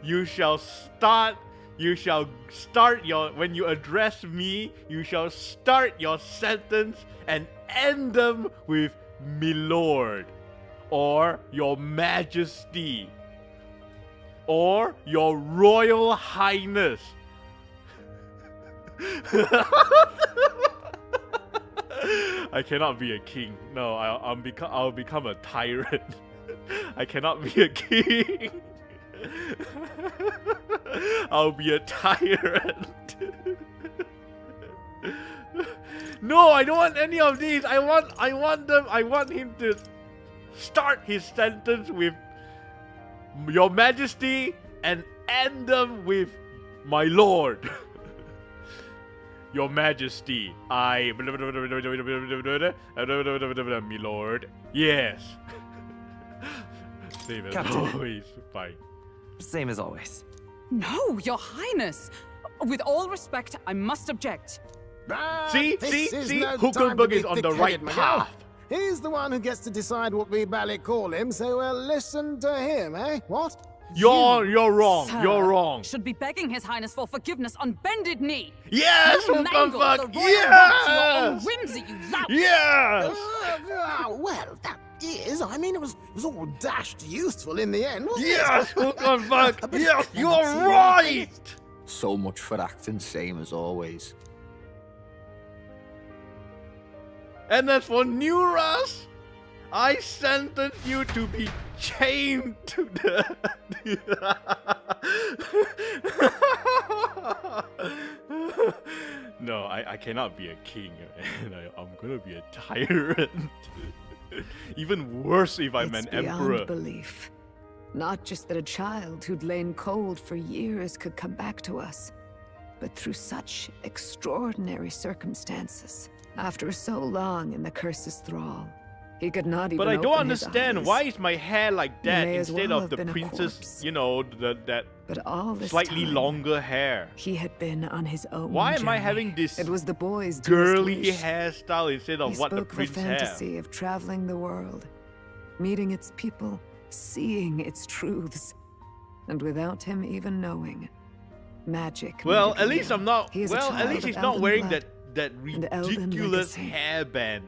Speaker 1: You shall start your, when you address me, you shall start your sentence and end them with Milord, or Your Majesty, or Your Royal Highness. I cannot be a king. No, I'll become a tyrant. I cannot be a king. I'll be a tyrant. No, I don't want any of these. I want him to start his sentence with Your Majesty and end them with my lord. Your Majesty, I me lord. Yes. Same as
Speaker 7: Captain.
Speaker 1: always. Fine.
Speaker 7: Same as always.
Speaker 12: No, Your Highness! With all respect, I must object.
Speaker 1: See, Huckenberg is on the right path.
Speaker 13: He's the one who gets to decide what we ballet call him, so we'll listen to him, eh? What?
Speaker 1: You're wrong.
Speaker 12: Sir,
Speaker 1: You're wrong.
Speaker 12: Should be begging His Highness for forgiveness on bended knee.
Speaker 1: Yes,
Speaker 12: You mangle
Speaker 1: Huckenberg.
Speaker 12: the royal robes to your own
Speaker 1: Yes.
Speaker 12: whimsy, you lout.
Speaker 1: Yes.
Speaker 13: Well, that is. I mean, it was all dashed useful in the end, wasn't
Speaker 1: Yes,
Speaker 13: it?
Speaker 1: Huckenberg. Yes, you're right.
Speaker 5: So much for acting same as always.
Speaker 1: And as for Nuras, I sentence you to be chained to the... No, I cannot be a king, and I'm gonna be a tyrant. Even worse if I'm
Speaker 4: It's
Speaker 1: an emperor.
Speaker 4: beyond belief. Not just that a child who'd lain cold for years could come back to us, but through such extraordinary circumstances. After so long in the curse's thrall, he could not even
Speaker 1: But I don't
Speaker 4: open his
Speaker 1: understand,
Speaker 4: eyes.
Speaker 1: why is my hair like that
Speaker 4: may as
Speaker 1: instead
Speaker 4: well
Speaker 1: of
Speaker 4: have
Speaker 1: the
Speaker 4: been a
Speaker 1: princess,
Speaker 4: corpse.
Speaker 1: you know, that
Speaker 4: But all this
Speaker 1: slightly
Speaker 4: time,
Speaker 1: longer hair?
Speaker 4: he had been on his own
Speaker 1: Why am I
Speaker 4: journey.
Speaker 1: having this
Speaker 4: It was the boy's
Speaker 1: girly
Speaker 4: dearest wish.
Speaker 1: hairstyle instead of
Speaker 4: He
Speaker 1: what the
Speaker 4: spoke of a
Speaker 1: prince had?
Speaker 4: fantasy of traveling the world, meeting its people, seeing its truths, and without him even knowing, magic.
Speaker 1: Well,
Speaker 4: made it
Speaker 1: at least
Speaker 4: real.
Speaker 1: I'm not.
Speaker 4: He is a
Speaker 1: Well, at
Speaker 4: child
Speaker 1: least
Speaker 4: of
Speaker 1: he's not
Speaker 4: elven
Speaker 1: wearing
Speaker 4: blood
Speaker 1: that
Speaker 4: and elven
Speaker 1: ridiculous
Speaker 4: legacy.
Speaker 1: hairband.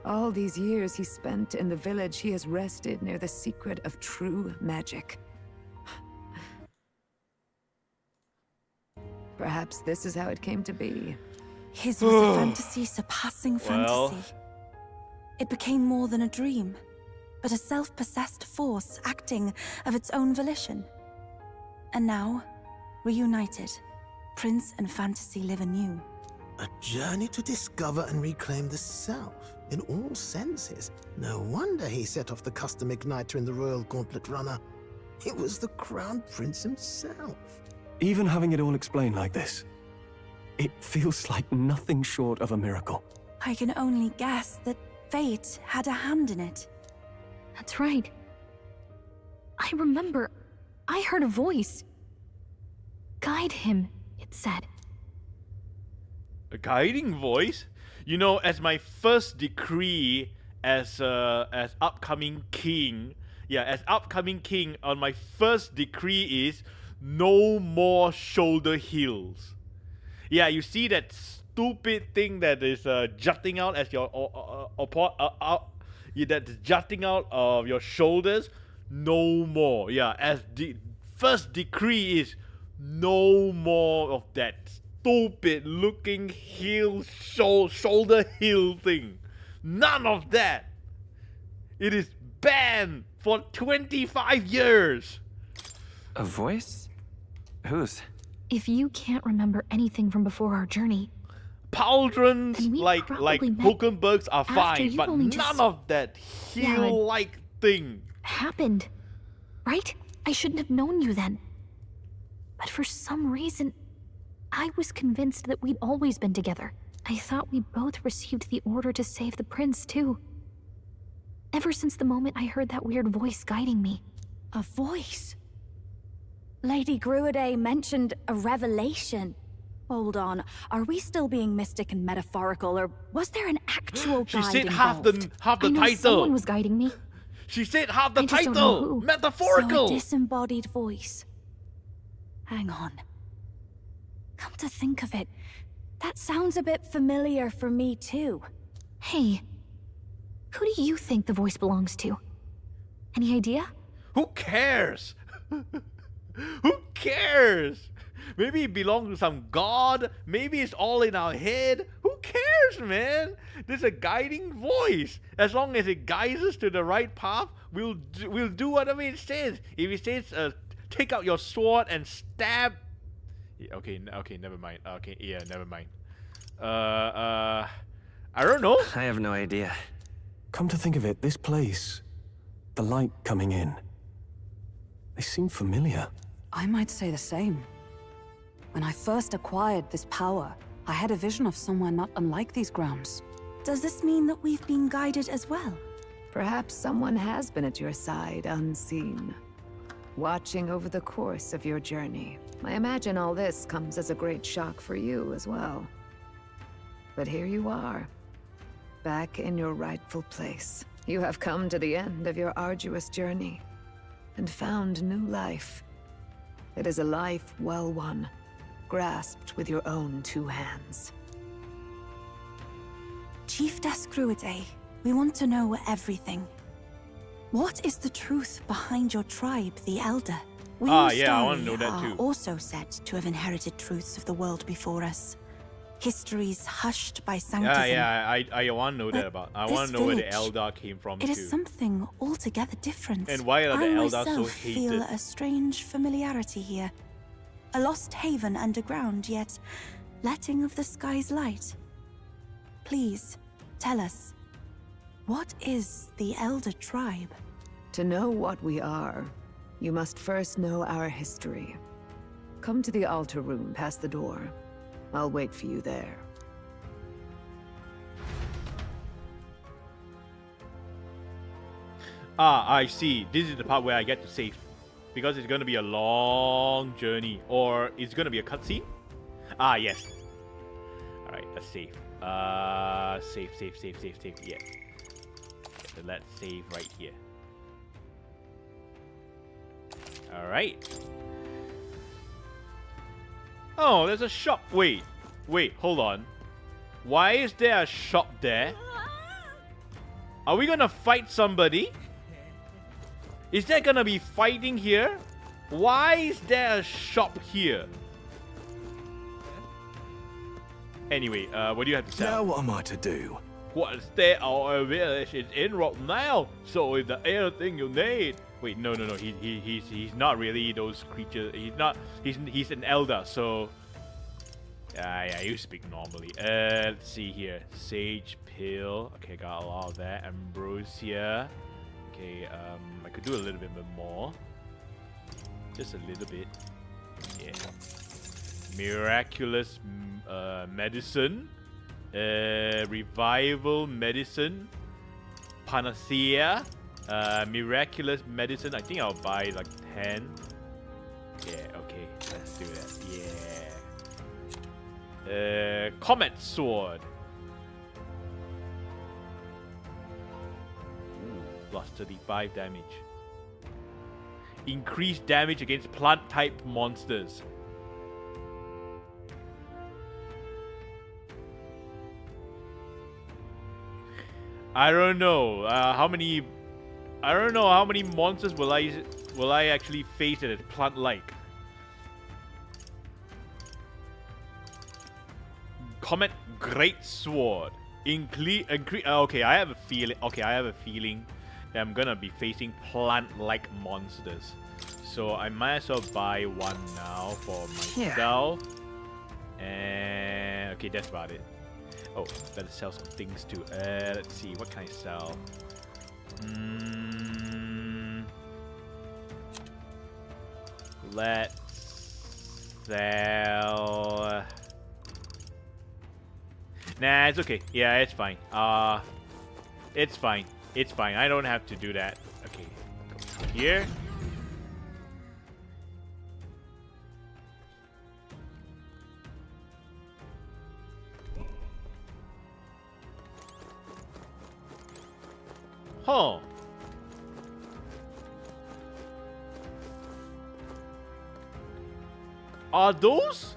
Speaker 4: All these years he spent in the village, he has rested near the secret of true magic. Perhaps this is how it came to be.
Speaker 10: His was a fantasy surpassing
Speaker 1: Well.
Speaker 10: fantasy. It became more than a dream, but a self-possessed force acting of its own volition. And now, reunited, Prince and fantasy live anew.
Speaker 11: A journey to discover and reclaim the self, in all senses. No wonder he set off the custom igniter in the Royal Gauntlet Runner. It was the Crown Prince himself.
Speaker 8: Even having it all explained like this, it feels like nothing short of a miracle.
Speaker 10: I can only guess that fate had a hand in it.
Speaker 3: That's right. I remember, I heard a voice. Guide him, it said.
Speaker 1: A guiding voice? You know, as my first decree as upcoming king, on my first decree is no more shoulder hills. Yeah, you see that stupid thing that is jutting out as your that's jutting out of your shoulders. No more. Yeah, as the first decree is no more of that stupid looking shoulder hill thing. None of that. It is banned for 25 years.
Speaker 7: A voice? Whose?
Speaker 3: If you can't remember anything from before our journey,
Speaker 1: Pauldrons
Speaker 3: And we
Speaker 1: like
Speaker 3: probably met
Speaker 1: Hulkenbergs are
Speaker 3: after
Speaker 1: fine,
Speaker 3: you
Speaker 1: but
Speaker 3: only
Speaker 1: none
Speaker 3: just-
Speaker 1: of that hill-like thing.
Speaker 3: happened, right? I shouldn't have known you then. But for some reason, I was convinced that we'd always been together. I thought we both received the order to save the prince, too. Ever since the moment I heard that weird voice guiding me.
Speaker 10: A voice? Lady Gruaday mentioned a revelation. Hold on, are we still being mystic and metaphorical, or was there an actual
Speaker 1: She
Speaker 10: guide
Speaker 1: said
Speaker 10: involved?
Speaker 1: half the
Speaker 3: I know
Speaker 1: title.
Speaker 3: someone was guiding me.
Speaker 1: She said half the
Speaker 3: I just don't know
Speaker 1: title.
Speaker 3: who.
Speaker 1: Metaphorical.
Speaker 10: So a disembodied voice. Hang on. Come to think of it, that sounds a bit familiar for me too.
Speaker 3: Hey, who do you think the voice belongs to? Any idea?
Speaker 1: Who cares? Who cares? Maybe it belongs to some god. Maybe it's all in our head. Who cares, man? There's a guiding voice. As long as it guides us to the right path, we'll do whatever it says. If it says take out your sword and stab. Yeah, okay, okay, never mind. Okay, yeah, never mind. I don't know.
Speaker 7: I have no idea.
Speaker 8: Come to think of it, this place, the light coming in, they seem familiar.
Speaker 12: I might say the same. When I first acquired this power, I had a vision of somewhere not unlike these grounds.
Speaker 10: Does this mean that we've been guided as well?
Speaker 4: Perhaps someone has been at your side unseen, watching over the course of your journey. I imagine all this comes as a great shock for you as well. But here you are, back in your rightful place. You have come to the end of your arduous journey and found new life. It is a life well won, grasped with your own 2 hands.
Speaker 10: Chief Descruidae, we want to know everything. What is the truth behind your tribe, the Elder? We
Speaker 1: yeah, I want to know that
Speaker 10: are
Speaker 1: too.
Speaker 10: also said to have inherited truths of the world before us. Histories hushed by sanctism.
Speaker 1: I want to know that about. I want to know where the Eldar came from
Speaker 10: It
Speaker 1: too.
Speaker 10: is something altogether different.
Speaker 1: And why are the
Speaker 10: I
Speaker 1: Eldar so
Speaker 10: myself
Speaker 1: hated?
Speaker 10: feel a strange familiarity here. A lost haven underground, yet letting of the sky's light. Please, tell us, what is the Elder Tribe?
Speaker 4: To know what we are, you must first know our history. Come to the altar room past the door. I'll wait for you there.
Speaker 1: Ah, I see. This is the part where I get to save. Because it's gonna be a long journey. Or it's gonna be a cutscene? Ah, yes. Alright, let's save. Save. Yeah. So let's save right here. Alright. Oh, there's a shop. Wait, hold on. Why is there a shop there? Are we gonna fight somebody? Is there gonna be fighting here? Why is there a shop here? Anyway, what do you have to sell?
Speaker 8: Now what am I to do?
Speaker 1: What's there? Our village is in rock now, so is the anything you need. Wait, no. He's not really those creatures. He's not. He's an elder, so. Yeah, you speak normally. Let's see here. Sage pill. Okay, got a lot of that. Ambrosia. Okay, I could do a little bit more. Just a little bit. Yeah. Miraculous medicine. Revival medicine. Panacea. Miraculous medicine. I think I'll buy like 10. Yeah, okay. Let's do that. Yeah. Comet sword. Ooh, plus 35 damage. Increased damage against plant type monsters. I don't know how many. I don't know how many monsters will I actually face that is plant-like. Comet Great Sword. Okay, I have a feeling. Okay, I have a feeling that I'm gonna be facing plant-like monsters. So I might as well buy one now for myself. And okay, that's about it. Oh, better sell some things too. Let's see, what can I sell? Let's sell. Nah, it's okay. Yeah, it's fine. It's fine. It's fine. I don't have to do that. Okay, go here. Huh. Are those?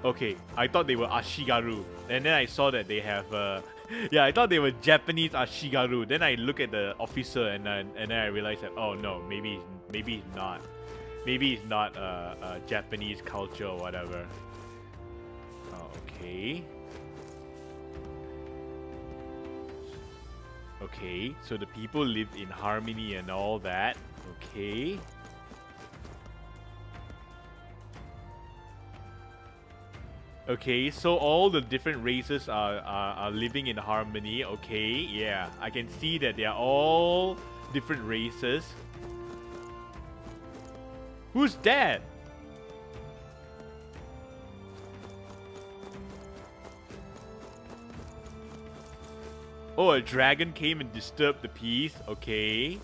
Speaker 1: Okay, I thought they were Ashigaru. And then I saw that they have yeah, I thought they were Japanese Ashigaru. Then I look at the officer and then I realized that oh no, maybe it's not. Maybe it's not Japanese culture or whatever. Oh, okay. Okay, so the people lived in harmony and all that. Okay. Okay, so all the different races are living in harmony. Okay, yeah, I can see that they are all different races. Who's that? Oh, a dragon came and disturbed the peace. Okay.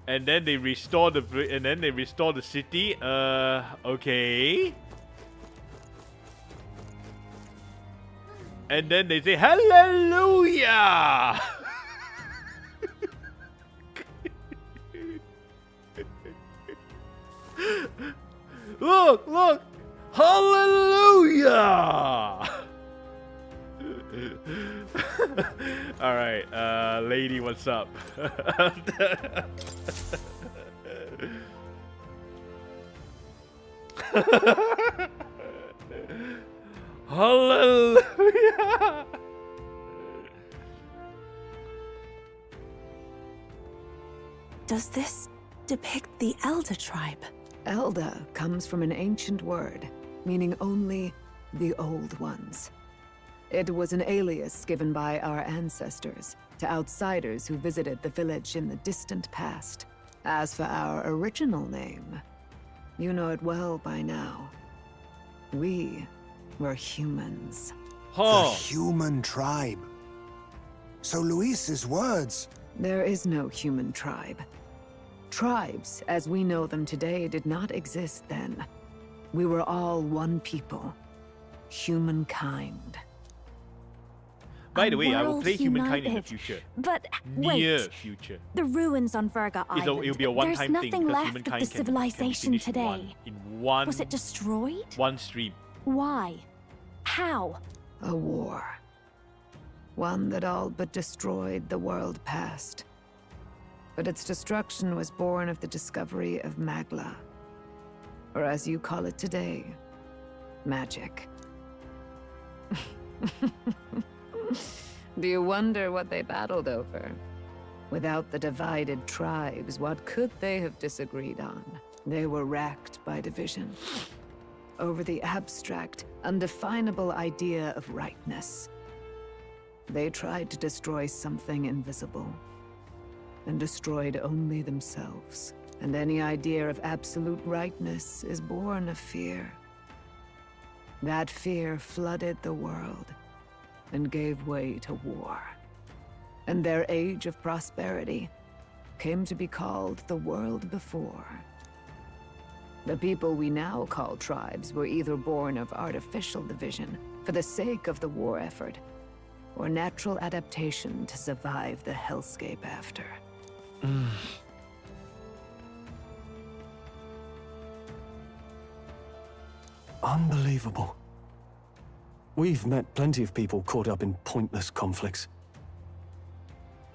Speaker 1: And then they restore the city. Okay. And then they say hallelujah. Look, hallelujah. All right, lady, what's up? Hallelujah.
Speaker 10: Does this depict the Elder tribe?
Speaker 4: Elder comes from an ancient word, meaning only the old ones. It was an alias given by our ancestors to outsiders who visited the village in the distant past. As for our original name, you know it well by now. We were humans.
Speaker 9: The human tribe. So Luis's words...
Speaker 4: There is no human tribe. Tribes, as we know them today, did not exist then. We were all one people. Humankind.
Speaker 1: By the way, I will play
Speaker 3: World
Speaker 1: Humankind in the
Speaker 3: united.
Speaker 1: future.
Speaker 3: But
Speaker 1: Near
Speaker 3: wait,
Speaker 1: future.
Speaker 3: the ruins on Virga Island.
Speaker 1: It'll be a one-time
Speaker 3: There's
Speaker 1: thing
Speaker 3: nothing
Speaker 1: because
Speaker 3: left of
Speaker 1: Humankind
Speaker 3: the
Speaker 1: can
Speaker 3: civilization
Speaker 1: finish
Speaker 3: today.
Speaker 1: in one
Speaker 3: Was it destroyed?
Speaker 1: one stream.
Speaker 3: Why? How?
Speaker 4: A war. One that all but destroyed the world past. But its destruction was born of the discovery of Magla. Or as you call it today, magic. Do you wonder what they battled over? Without the divided tribes, what could they have disagreed on? They were racked by division. Over the abstract, undefinable idea of rightness. They tried to destroy something invisible, and destroyed only themselves. And any idea of absolute rightness is born of fear. That fear flooded the world, and gave way to war. And their age of prosperity came to be called the world before. The people we now call tribes were either born of artificial division for the sake of the war effort, or natural adaptation to survive the hellscape after.
Speaker 8: Unbelievable. We've met plenty of people caught up in pointless conflicts.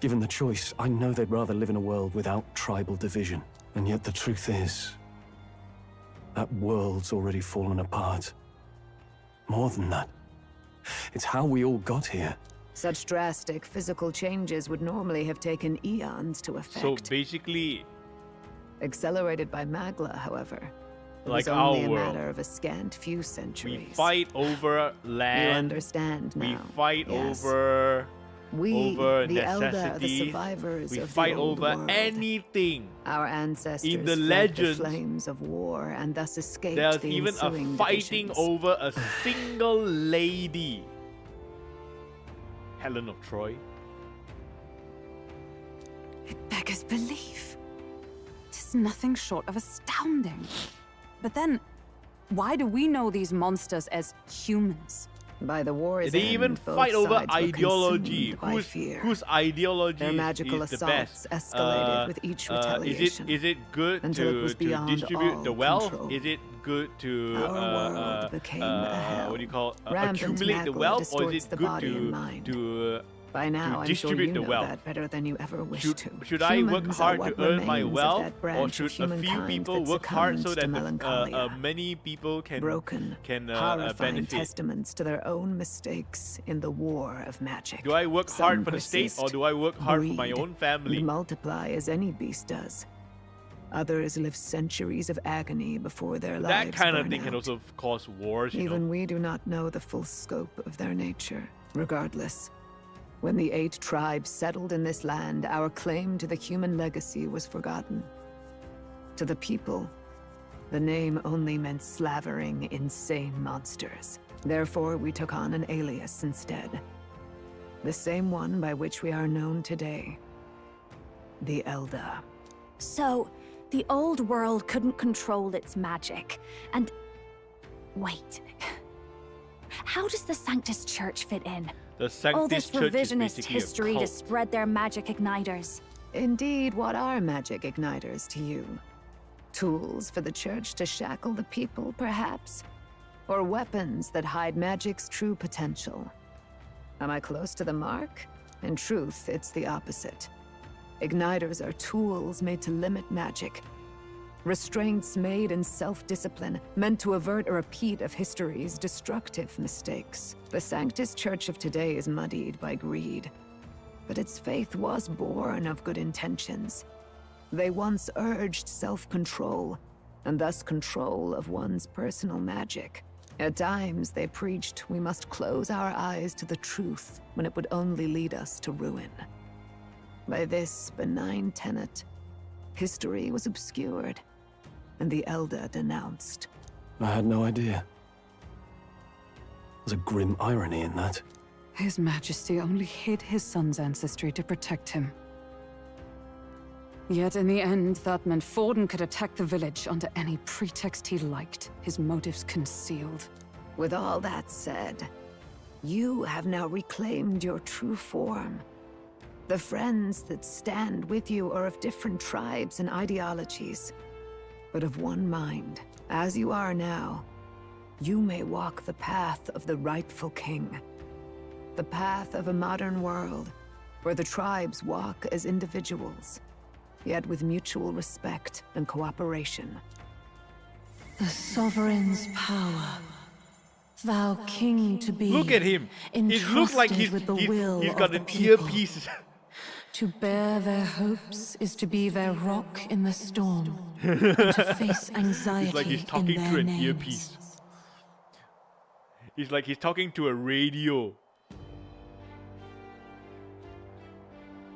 Speaker 8: Given the choice, I know they'd rather live in a world without tribal division. And yet the truth is, that world's already fallen apart. More than that, it's how we all got here.
Speaker 4: Such drastic physical changes would normally have taken eons to effect.
Speaker 1: So basically,
Speaker 4: accelerated by Magla, however, it
Speaker 1: like
Speaker 4: was only
Speaker 1: our
Speaker 4: a
Speaker 1: world,
Speaker 4: matter of a scant few centuries.
Speaker 1: we fight over land.
Speaker 4: You understand now.
Speaker 1: We fight
Speaker 4: yes.
Speaker 1: over
Speaker 4: the elder, the
Speaker 1: necessities.
Speaker 4: survivors
Speaker 1: We
Speaker 4: of
Speaker 1: fight
Speaker 4: the old
Speaker 1: over
Speaker 4: world.
Speaker 1: anything.
Speaker 4: Our ancestors
Speaker 1: In the
Speaker 4: fled
Speaker 1: legends,
Speaker 4: the flames of war and thus escaped
Speaker 1: There's
Speaker 4: the
Speaker 1: even a
Speaker 4: ensuing
Speaker 1: fighting
Speaker 4: divisions.
Speaker 1: over a single lady. Helen of Troy.
Speaker 12: It beggars belief. Tis nothing short of astounding. But then, why do we know these monsters as humans?
Speaker 4: By the war's
Speaker 1: They
Speaker 4: end,
Speaker 1: even
Speaker 4: both
Speaker 1: fight over
Speaker 4: sides were
Speaker 1: ideology.
Speaker 4: consumed by fear.
Speaker 1: Whose ideology
Speaker 4: Their magical
Speaker 1: is the
Speaker 4: assaults
Speaker 1: best?
Speaker 4: escalated with each retaliation.
Speaker 1: Is it good
Speaker 4: until it was
Speaker 1: to
Speaker 4: beyond
Speaker 1: distribute
Speaker 4: all
Speaker 1: the wealth?
Speaker 4: control.
Speaker 1: Is it good to
Speaker 4: Our world became a hell.
Speaker 1: what do you call
Speaker 4: Rampant
Speaker 1: accumulate the
Speaker 4: Magla
Speaker 1: wealth, or is
Speaker 4: distorts
Speaker 1: it
Speaker 4: the
Speaker 1: good
Speaker 4: body and mind.
Speaker 1: to
Speaker 4: By now, I'm sure
Speaker 1: distribute
Speaker 4: you
Speaker 1: the
Speaker 4: know
Speaker 1: wealth.
Speaker 4: that better than you ever wished to.
Speaker 1: Should I work
Speaker 4: Humans are
Speaker 1: hard
Speaker 4: what
Speaker 1: to earn my
Speaker 4: remains of
Speaker 1: wealth,
Speaker 4: that
Speaker 1: or
Speaker 4: branch of
Speaker 1: should a few
Speaker 4: humankind
Speaker 1: people
Speaker 4: that
Speaker 1: work hard so
Speaker 4: succumbs to
Speaker 1: that
Speaker 4: melancholia.
Speaker 1: many people can
Speaker 4: Broken, horrifying
Speaker 1: benefit?
Speaker 4: testaments to their own mistakes in the war of magic.
Speaker 1: Do I work
Speaker 4: Some
Speaker 1: hard for the state, or
Speaker 4: persist,
Speaker 1: do I work hard for my
Speaker 4: breed,
Speaker 1: own family?
Speaker 4: and multiply as any beast does. Others live centuries of agony before their lives
Speaker 1: That kind of
Speaker 4: burn
Speaker 1: thing can
Speaker 4: out.
Speaker 1: also cause wars, you
Speaker 4: Even
Speaker 1: know.
Speaker 4: we do not know the full scope of their nature. Regardless, when the 8 tribes settled in this land, our claim to the human legacy was forgotten. To the people, the name only meant slavering, insane monsters. Therefore, we took on an alias instead. The same one by which we are known today. The Elder.
Speaker 3: So, the old world couldn't control its magic, and... Wait. How does the Sanctus Church fit in?
Speaker 1: The Sanctus
Speaker 3: All this
Speaker 1: Church is
Speaker 3: revisionist
Speaker 1: basically a
Speaker 3: history to
Speaker 1: cult.
Speaker 3: spread their magic igniters.
Speaker 4: Indeed, what are magic igniters to you? Tools for the Church to shackle the people, perhaps? Or weapons that hide magic's true potential? Am I close to the mark? In truth, it's the opposite. Igniters are tools made to limit magic. Restraints made in self-discipline, meant to avert a repeat of history's destructive mistakes. The Sanctus Church of today is muddied by greed. But its faith was born of good intentions. They once urged self-control, and thus control of one's personal magic. At times, they preached we must close our eyes to the truth when it would only lead us to ruin. By this benign tenet, history was obscured, and the Elder denounced.
Speaker 8: I had no idea. There's a grim irony in that.
Speaker 12: His Majesty only hid his son's ancestry to protect him. Yet in the end, that meant Forden could attack the village under any pretext he liked, his motives concealed.
Speaker 4: With all that said, you have now reclaimed your true form. The friends that stand with you are of different tribes and ideologies, but of one mind. As you are now, you may walk the path of the rightful king. The path of a modern world, where the tribes walk as individuals, yet with mutual respect and cooperation.
Speaker 6: The sovereign's power. Thou king to be.
Speaker 1: Look at him. It looks like
Speaker 6: entrusted with the will
Speaker 1: he's got
Speaker 6: of
Speaker 1: an
Speaker 6: the people.
Speaker 1: earpiece.
Speaker 6: To bear their hopes is to be their rock in the storm, and to face anxiety
Speaker 1: It's like he's talking
Speaker 6: in
Speaker 1: to
Speaker 6: their
Speaker 1: an
Speaker 6: names.
Speaker 1: earpiece. It's like he's talking to a radio.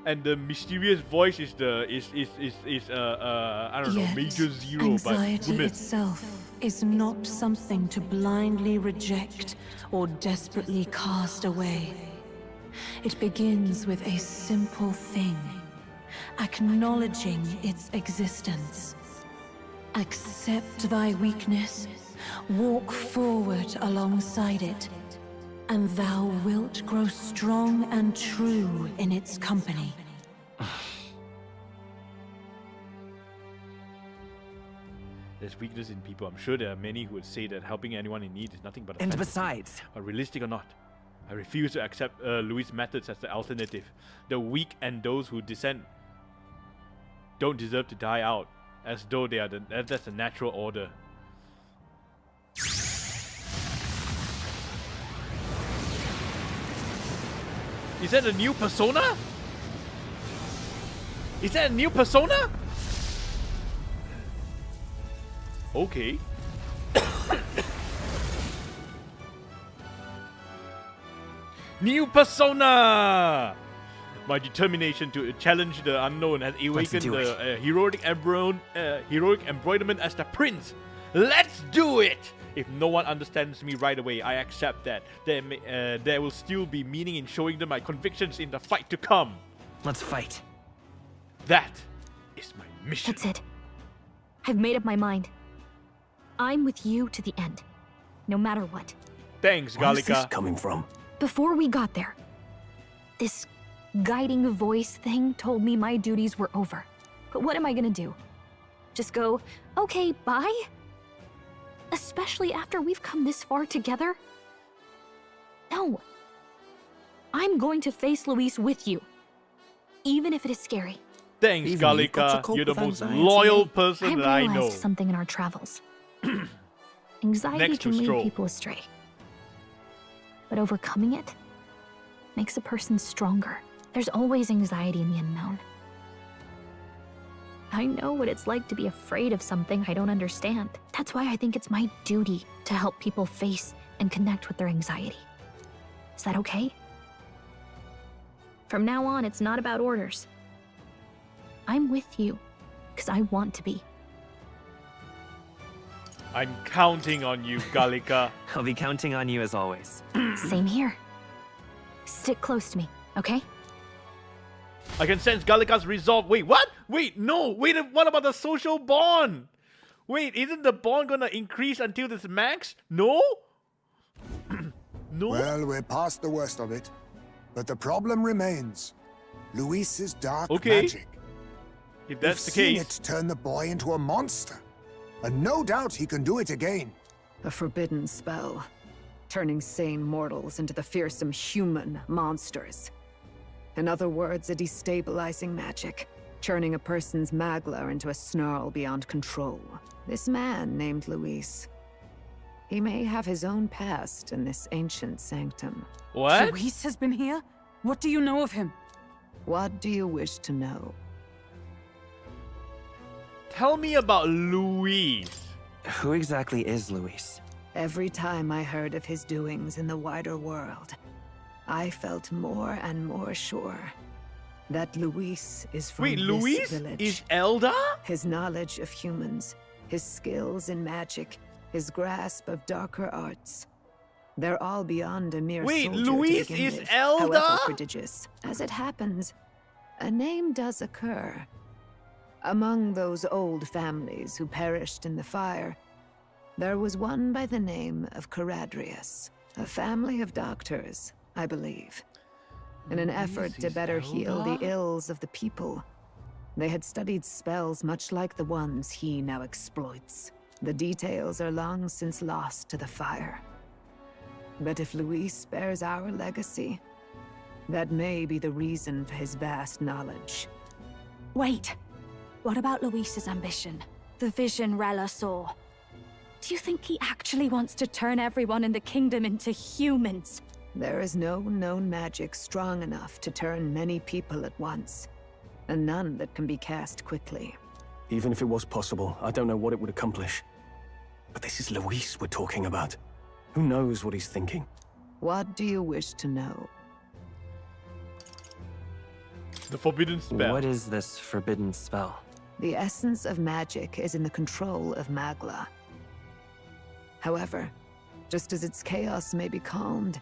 Speaker 1: And the mysterious voice is the I don't know,
Speaker 6: Yet,
Speaker 1: Major Zero, but
Speaker 6: anxiety
Speaker 1: women.
Speaker 6: itself is not something to blindly reject or desperately cast away. It begins with a simple thing, acknowledging its existence. Accept thy weakness, walk forward alongside it, and thou wilt grow strong and true in its company.
Speaker 1: There's weakness in people. I'm sure there are many who would say that helping anyone in need is nothing but a
Speaker 7: And
Speaker 1: fantasy.
Speaker 7: besides,
Speaker 1: But realistic or not, I refuse to accept Louis' methods as the alternative. The weak and those who dissent don't deserve to die out, as though they are that's the natural order. Is that a new persona? Is that a new persona? Okay. New persona! My determination to challenge the unknown has awakened
Speaker 7: do
Speaker 1: the heroic embroiderment as the prince. Let's do it! If no one understands me right away, I accept that. There will still be meaning in showing them my convictions in the fight to come.
Speaker 7: let's fight.
Speaker 1: That is my mission.
Speaker 3: That's it. I've made up my mind. I'm with you to the end, no matter what.
Speaker 1: Thanks,
Speaker 8: Where's this
Speaker 1: Gallica.
Speaker 8: coming from?
Speaker 3: Before we got there, this guiding voice thing told me my duties were over. But what am I gonna do? Just go, okay, bye? Especially after we've come this far together? No. I'm going to face Luis with you, even if it is scary.
Speaker 1: Thanks,
Speaker 11: Even you've got to
Speaker 1: Gallica.
Speaker 11: cope
Speaker 1: You're the
Speaker 11: with
Speaker 1: most
Speaker 11: anxiety,
Speaker 1: loyal
Speaker 11: eh?
Speaker 1: person that
Speaker 3: I
Speaker 1: I
Speaker 3: realized
Speaker 1: know.
Speaker 3: something in our travels. Anxiety
Speaker 1: Next to
Speaker 3: can lead
Speaker 1: Stroll.
Speaker 3: people astray. But overcoming it makes a person stronger. There's always anxiety in the unknown. I know what it's like to be afraid of something I don't understand. That's why I think it's my duty to help people face and connect with their anxiety. Is that okay? From now on, it's not about orders. I'm with you, because I want to be.
Speaker 1: I'm counting on you, Gallica.
Speaker 7: I'll be counting on you as always.
Speaker 3: Same here. Stick close to me, okay?
Speaker 1: I can sense Gallica's resolve. Wait, what? Wait, no. Wait, what about the social bond? Wait, isn't the bond gonna increase until this max? No? No?
Speaker 9: Well, we're past the worst of it. But the problem remains. Luis's dark magic.
Speaker 1: If that's
Speaker 9: We've
Speaker 1: the
Speaker 9: seen
Speaker 1: case.
Speaker 9: it turn the boy into a monster. And no doubt he can do it again.
Speaker 4: A forbidden spell, turning sane mortals into the fearsome human monsters. In other words, a destabilizing magic, turning a person's magla into a snarl beyond control. This man named Luis. He may have his own past in this ancient sanctum.
Speaker 1: What?
Speaker 12: Luis has been here? What do you know of him?
Speaker 4: What do you wish to know?
Speaker 1: Tell me about Luis.
Speaker 7: Who exactly is Luis?
Speaker 4: Every time I heard of his doings in the wider world, I felt more and more sure that Luis is from
Speaker 1: Wait,
Speaker 4: this
Speaker 1: Luis
Speaker 4: village.
Speaker 1: is Elda?
Speaker 4: His knowledge of humans, his skills in magic, his grasp of darker arts. They're all beyond a mere
Speaker 1: Wait,
Speaker 4: soldier to
Speaker 1: Luis
Speaker 4: begin
Speaker 1: is
Speaker 4: with,
Speaker 1: Elda?
Speaker 4: however prodigious. As it happens, a name does occur. Among those old families who perished in the fire, there was one by the name of Caradrius, a family of doctors, I believe. In an effort to better heal the ills of the people, they had studied spells much like the ones he now exploits. The details are long since lost to the fire. But if Luis bears our legacy, that may be the reason for his vast knowledge.
Speaker 3: Wait. What about Luis's ambition? The vision Rella saw. Do you think he actually wants to turn everyone in the kingdom into humans?
Speaker 4: There is no known magic strong enough to turn many people at once, and none that can be cast quickly.
Speaker 8: Even if it was possible, I don't know what it would accomplish. But this is Luis we're talking about. Who knows what he's thinking?
Speaker 4: What do you wish to know?
Speaker 1: The forbidden spell.
Speaker 7: What is this forbidden spell?
Speaker 4: The essence of magic is in the control of Magla. However, just as its chaos may be calmed,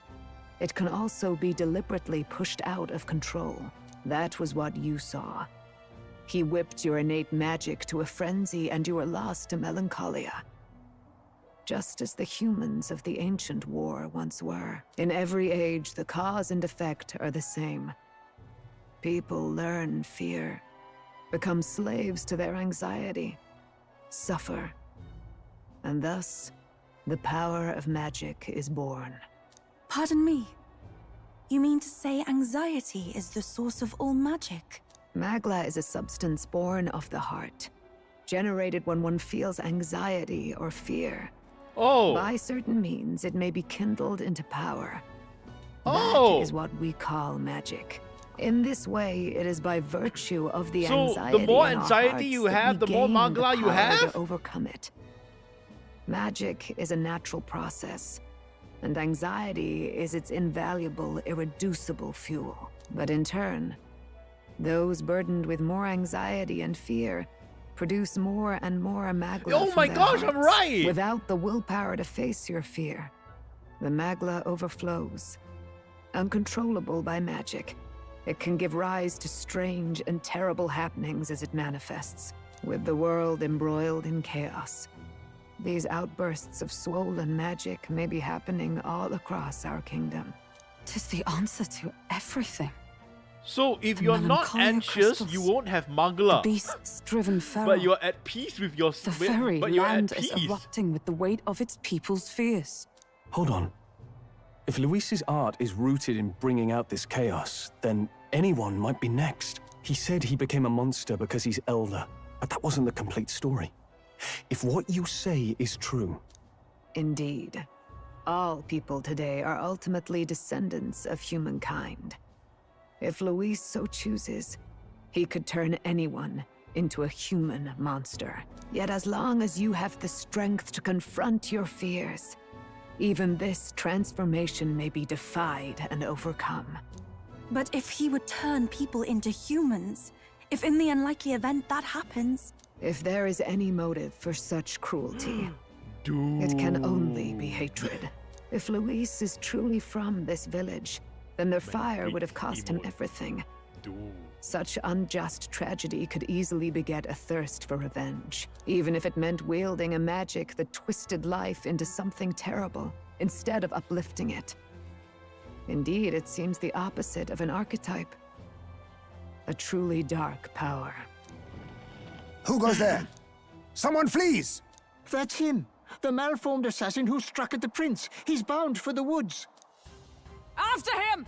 Speaker 4: it can also be deliberately pushed out of control. That was what you saw. He whipped your innate magic to a frenzy and you were lost to melancholia. Just as the humans of the ancient war once were. In every age, the cause and effect are the same. People learn fear, become slaves to their anxiety, suffer, and thus, the power of magic is born.
Speaker 10: Pardon me. You mean to say anxiety is the source of all magic?
Speaker 4: Magla is a substance born of the heart, generated when one feels anxiety or fear.
Speaker 1: Oh.
Speaker 4: By certain means, it may be kindled into power.
Speaker 1: Oh.
Speaker 4: That is what we call magic. In this way, it is by virtue of the
Speaker 1: So,
Speaker 4: anxiety
Speaker 1: the more
Speaker 4: in our
Speaker 1: anxiety
Speaker 4: hearts
Speaker 1: you
Speaker 4: that
Speaker 1: have,
Speaker 4: we
Speaker 1: the more
Speaker 4: gain
Speaker 1: Magla you
Speaker 4: power
Speaker 1: have?
Speaker 4: to overcome it. Magic is a natural process, and anxiety is its invaluable, irreducible fuel. But in turn, those burdened with more anxiety and fear produce more and more Magla
Speaker 1: Oh
Speaker 4: from
Speaker 1: my
Speaker 4: their
Speaker 1: gosh, I'm
Speaker 4: hearts.
Speaker 1: right!
Speaker 4: Without the willpower to face your fear, the Magla overflows. Uncontrollable by magic, it can give rise to strange and terrible happenings as it manifests, with the world embroiled in chaos. These outbursts of swollen magic may be happening all across our kingdom.
Speaker 12: 'Tis the answer to everything.
Speaker 1: So if
Speaker 12: The
Speaker 1: you're not
Speaker 12: melancholia
Speaker 1: anxious,
Speaker 12: crystals,
Speaker 1: you won't have
Speaker 12: The
Speaker 1: Magla.
Speaker 12: beasts driven feral.
Speaker 1: But you're at peace with your
Speaker 12: The very
Speaker 1: but you're
Speaker 12: land
Speaker 1: at
Speaker 12: is
Speaker 1: peace.
Speaker 12: erupting with the weight of its people's fears.
Speaker 8: Hold on. If Luis's art is rooted in bringing out this chaos, then anyone might be next. He said he became a monster because he's elder, but that wasn't the complete story. If what you say is true...
Speaker 4: Indeed. All people today are ultimately descendants of humankind. If Luis so chooses, he could turn anyone into a human monster. Yet as long as you have the strength to confront your fears, even this transformation may be defied and overcome.
Speaker 10: But if he would turn people into humans, if in the unlikely event that happens...
Speaker 4: If there is any motive for such cruelty,
Speaker 1: Dude.
Speaker 4: it can only be hatred. If Luis is truly from this village, then their fire would have cost him everything.
Speaker 1: Dude.
Speaker 4: Such unjust tragedy could easily beget a thirst for revenge, even if it meant wielding a magic that twisted life into something terrible, instead of uplifting it. Indeed, it seems the opposite of an archetype. A truly dark power.
Speaker 9: Who goes there? Someone flees!
Speaker 2: That's him. The malformed assassin who struck at the prince. He's bound for the woods.
Speaker 12: After him!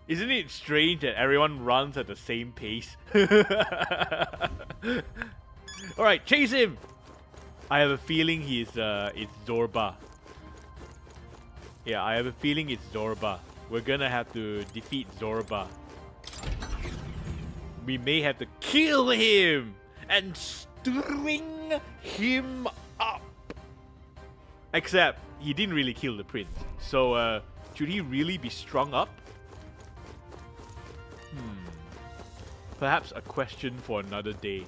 Speaker 1: Isn't it strange that everyone runs at the same pace? Alright, chase him! I have a feeling it's Zorba. Yeah, I have a feeling it's Zorba. We're gonna have to defeat Zorba. We may have to kill him and string him up. Except, he didn't really kill the prince. So, should he really be strung up? Perhaps a question for another day.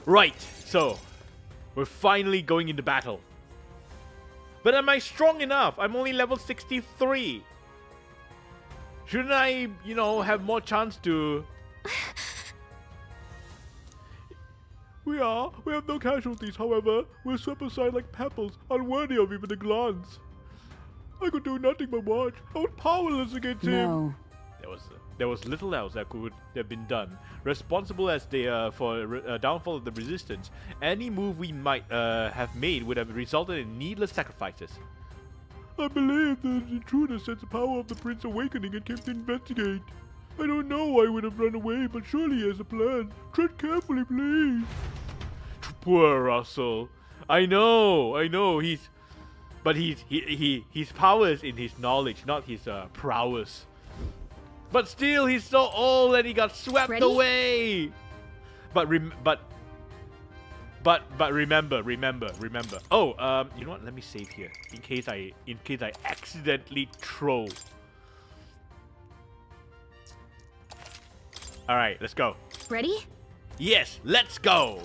Speaker 1: Right, so we're finally going into battle. But am I strong enough? I'm only level 63. Shouldn't I, you know, have more chance to... We have no casualties, however. We're swept aside like pebbles, unworthy of even a glance. I could do nothing but watch. I was powerless against him. There was little else that could have been done. Responsible as they are for downfall of the resistance, any move we might have made would have resulted in needless sacrifices. I believe the intruder sensed the power of the Prince awakening and came to investigate. I don't know why he would have run away, but surely he has a plan. Tread carefully, please. Poor Russell. I know. But his power is in his knowledge, not his prowess. But still, he's so old and he got swept away. But remember. Oh, you know what? Let me save here in case I accidentally throw. All right, let's go.
Speaker 3: Ready?
Speaker 1: Yes, let's go.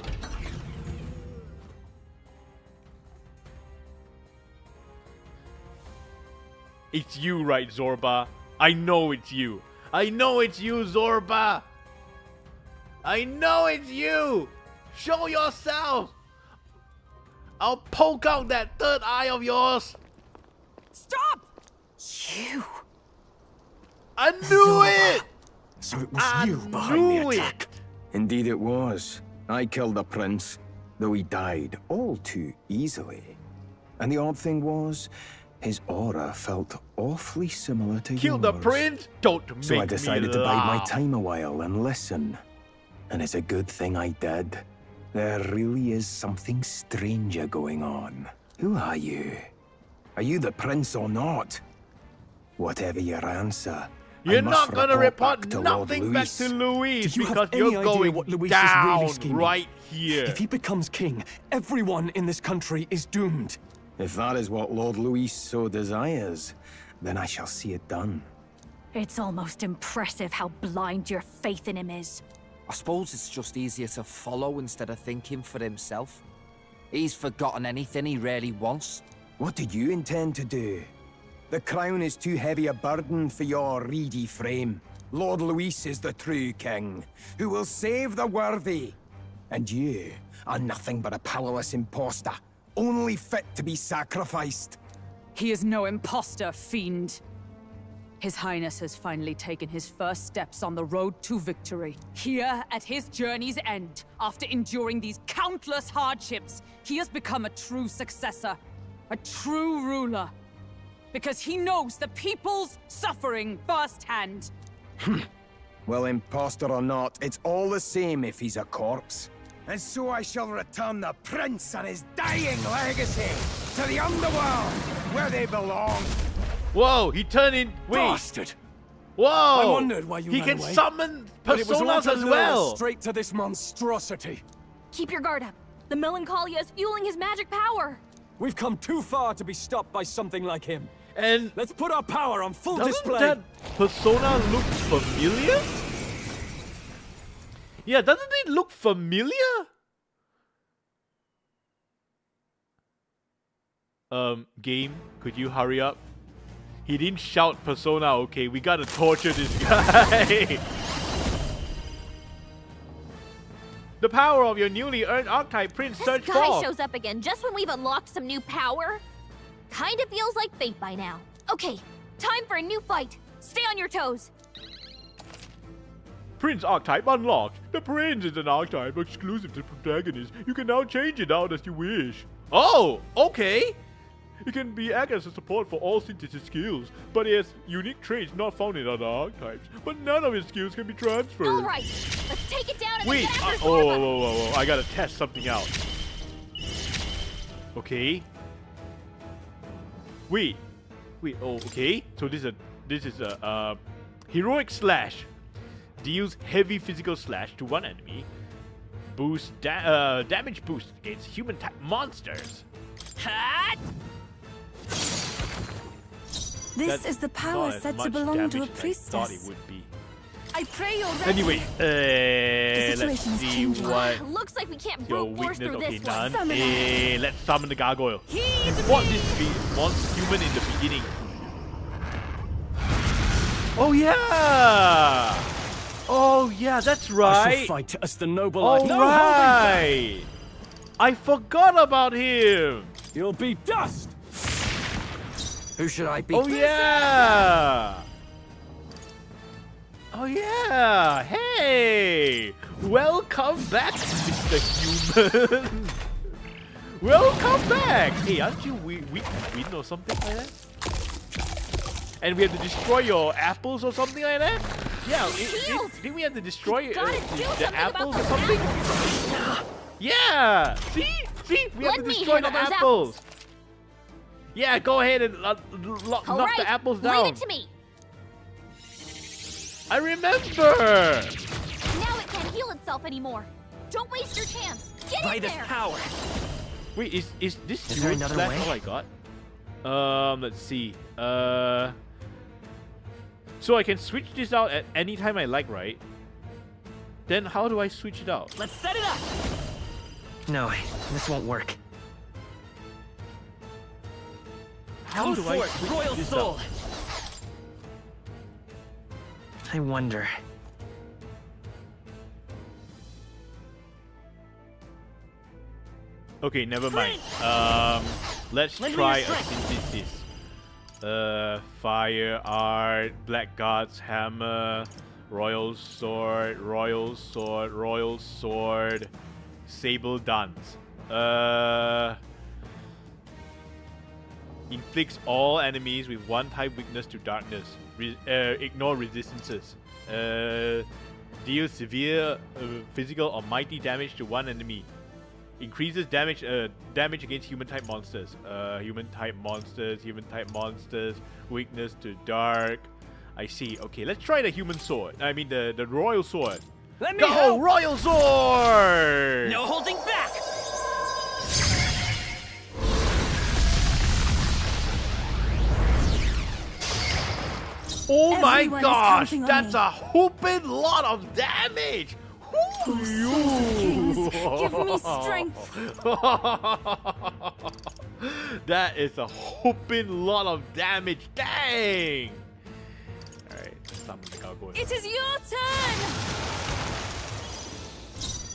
Speaker 1: It's you, right, Zorba? I know it's you. I know it's you, Zorba. I know it's you. Show yourself. I'll poke out that third eye of yours.
Speaker 12: Stop!
Speaker 4: You.
Speaker 1: I knew it.
Speaker 8: So it was you behind the attack.
Speaker 14: Indeed it was. I killed the prince, though he died all too easily. And the odd thing was, his aura felt awfully similar to yours.
Speaker 1: Kill the prince? Don't make me
Speaker 14: So I decided to bide my
Speaker 1: laugh.
Speaker 14: time a while and listen. And it's a good thing I did. There really is something stranger going on. Who are you? Are you the prince or not? Whatever your answer,
Speaker 1: You're
Speaker 14: I must
Speaker 1: not gonna
Speaker 14: report
Speaker 1: report
Speaker 14: back to Lord
Speaker 1: nothing back
Speaker 14: Louis.
Speaker 1: to Louis
Speaker 8: Do you have
Speaker 1: because
Speaker 8: any
Speaker 1: you're
Speaker 8: idea
Speaker 1: going
Speaker 8: what Louis is
Speaker 1: down
Speaker 8: really scheming?
Speaker 1: right here.
Speaker 8: If he becomes king, everyone in this country is doomed.
Speaker 14: If that is what Lord Louis so desires, then I shall see it done.
Speaker 3: It's almost impressive how blind your faith in him is.
Speaker 15: I suppose it's just easier to follow instead of thinking for himself. He's forgotten anything he really wants.
Speaker 14: What do you intend to do? The crown is too heavy a burden for your reedy frame. Lord Louis is the true king, who will save the worthy. And you are nothing but a powerless imposter, only fit to be sacrificed.
Speaker 12: He is no imposter, fiend. His Highness has finally taken his first steps on the road to victory. Here, at his journey's end, after enduring these countless hardships, he has become a true successor, a true ruler. Because he knows the people's suffering firsthand.
Speaker 14: Well, imposter or not, it's all the same if he's a corpse. And so I shall return the prince and his dying legacy to the underworld, where they belong.
Speaker 1: Whoa, he turned in. Wait.
Speaker 8: Bastard!
Speaker 1: Whoa!
Speaker 8: I wondered why you
Speaker 1: He
Speaker 8: ran
Speaker 1: can
Speaker 8: away.
Speaker 1: summon
Speaker 8: But it was all
Speaker 1: personas
Speaker 8: to
Speaker 1: as
Speaker 8: lure us
Speaker 1: well.
Speaker 8: straight to this monstrosity.
Speaker 3: Keep your guard up. The Melancholia is fueling his magic power.
Speaker 8: We've come too far to be stopped by something like him.
Speaker 1: And
Speaker 8: let's put our power on full
Speaker 1: doesn't
Speaker 8: display.
Speaker 1: that persona look familiar? Yeah, doesn't it look familiar? Game, could you hurry up? He didn't shout persona, okay, we gotta torture this guy. The power of your newly earned archetype, Prince Search
Speaker 16: This guy
Speaker 1: for.
Speaker 16: shows up again just when we've unlocked some new power. Kinda feels like fate by now. Okay, time for a new fight. Stay on your toes.
Speaker 1: Prince archetype unlocked. The Prince is an archetype exclusive to protagonists. You can now change it out as you wish. Oh, okay. It can be acted as a support for all synthesis skills, but it has unique traits not found in other archetypes. But none of his skills can be transferred.
Speaker 16: All right, let's take it down and
Speaker 1: Wait,
Speaker 16: get after
Speaker 1: whoa,
Speaker 16: Zorba.
Speaker 1: whoa, I gotta test something out. Okay. Wait, oh, okay. So this is a heroic slash. Deals heavy physical slash to one enemy. Boost damage boost against human type monsters.
Speaker 16: Hot!
Speaker 10: This
Speaker 1: That's
Speaker 10: is the power
Speaker 1: not as
Speaker 10: said to
Speaker 1: much
Speaker 10: belong to a
Speaker 1: damage as I
Speaker 10: priestess.
Speaker 1: thought it would be.
Speaker 10: I pray you're ready.
Speaker 1: Anyway, let's
Speaker 10: situation is
Speaker 1: see
Speaker 10: changing.
Speaker 1: what
Speaker 16: Looks like we can't
Speaker 1: your
Speaker 16: brute force
Speaker 1: weakness.
Speaker 16: through
Speaker 1: Okay,
Speaker 16: this one.
Speaker 1: none. Let's summon the gargoyle. You fought this human in the beginning. Oh yeah! Oh yeah, that's right.
Speaker 8: I shall fight as the noble.
Speaker 1: All
Speaker 8: No
Speaker 1: right. I forgot about him.
Speaker 8: You'll be dust.
Speaker 15: Who should I be?
Speaker 1: Oh yeah. Oh yeah. Hey, welcome back, Mr. Human. Welcome back. Hey, aren't you weak to wind or something like that? And we have to destroy your apples or something like that? Yeah, didn't we have to destroy the apples or something? Yeah! See? We have to destroy the apples! Yeah, go ahead and knock the apples down.
Speaker 16: Leave it to me.
Speaker 1: I remember!
Speaker 16: Now it can't heal itself anymore. Don't waste your chance. Get in there.
Speaker 7: power.
Speaker 1: Wait, is this
Speaker 7: Is there
Speaker 1: heroic
Speaker 7: another
Speaker 1: slash
Speaker 7: way?
Speaker 1: all I got? Let's see. So I can switch this out at any time I like, right? Then how do I switch it out?
Speaker 7: Let's set it up. No, this won't work.
Speaker 1: How do I switch
Speaker 7: Royal
Speaker 1: this
Speaker 7: Soul.
Speaker 1: out?
Speaker 7: I wonder.
Speaker 1: Okay, never mind. Let's
Speaker 7: Lend me
Speaker 1: try
Speaker 7: your
Speaker 1: a synthesis. Fire art, black god's hammer, royal sword, sable dance. Inflicts all enemies with one type weakness to darkness. Ignore resistances. Deals severe physical or mighty damage to one enemy. Increases damage against human type monsters. Human type monsters. Weakness to dark. I see. Okay, let's try the human sword. I mean the royal sword.
Speaker 7: Let me
Speaker 1: Go,
Speaker 7: help.
Speaker 1: royal sword!
Speaker 7: No holding back.
Speaker 1: Oh my
Speaker 10: Everyone is
Speaker 1: gosh,
Speaker 10: counting on
Speaker 1: that's
Speaker 10: me.
Speaker 1: a whooping lot of damage!
Speaker 10: Kings, give me strength.
Speaker 1: That is a whooping lot of damage. Dang! Alright, summon the gargoyle.
Speaker 10: It is your turn.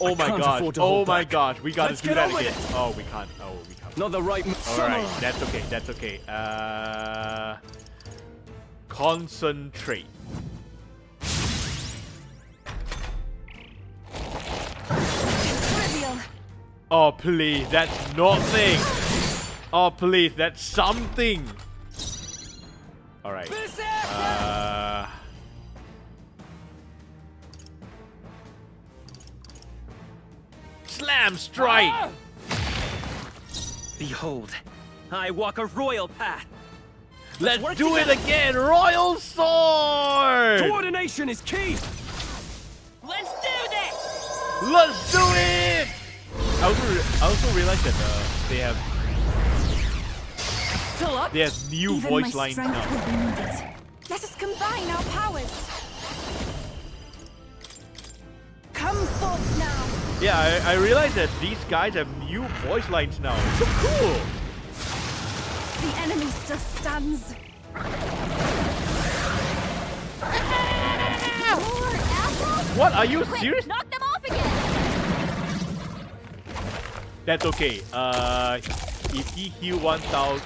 Speaker 1: Oh
Speaker 8: I
Speaker 1: my
Speaker 8: can't
Speaker 1: gosh,
Speaker 8: afford to
Speaker 1: oh
Speaker 8: hold
Speaker 1: my
Speaker 8: back.
Speaker 1: gosh, we gotta
Speaker 8: Let's
Speaker 1: do
Speaker 8: get
Speaker 1: that
Speaker 8: on with
Speaker 1: again.
Speaker 8: it.
Speaker 1: Oh, we can't. Oh, we can't.
Speaker 8: Not the right.
Speaker 1: Alright, that's okay, that's okay. Concentrate.
Speaker 10: Trivial.
Speaker 1: Oh, please, that's nothing. Oh, please, that's something. Alright. Slam strike!
Speaker 7: Behold, I walk a royal path.
Speaker 1: Let's
Speaker 7: work
Speaker 1: do
Speaker 7: together.
Speaker 1: it again! Royal sword!
Speaker 14: Coordination is key!
Speaker 12: Let's do this!
Speaker 1: Let's do it! I also realized that they have
Speaker 12: Still up?
Speaker 1: new
Speaker 10: Even
Speaker 1: voice
Speaker 10: my
Speaker 1: lines
Speaker 10: strength
Speaker 1: now.
Speaker 10: will be needed. Let us combine our powers. Come forth now.
Speaker 1: Yeah, I realized that these guys have new voice lines now. So cool!
Speaker 10: The enemy still stands.
Speaker 1: What? Are you serious?
Speaker 16: Knock them off again!
Speaker 1: That's okay. If he heal 1,000,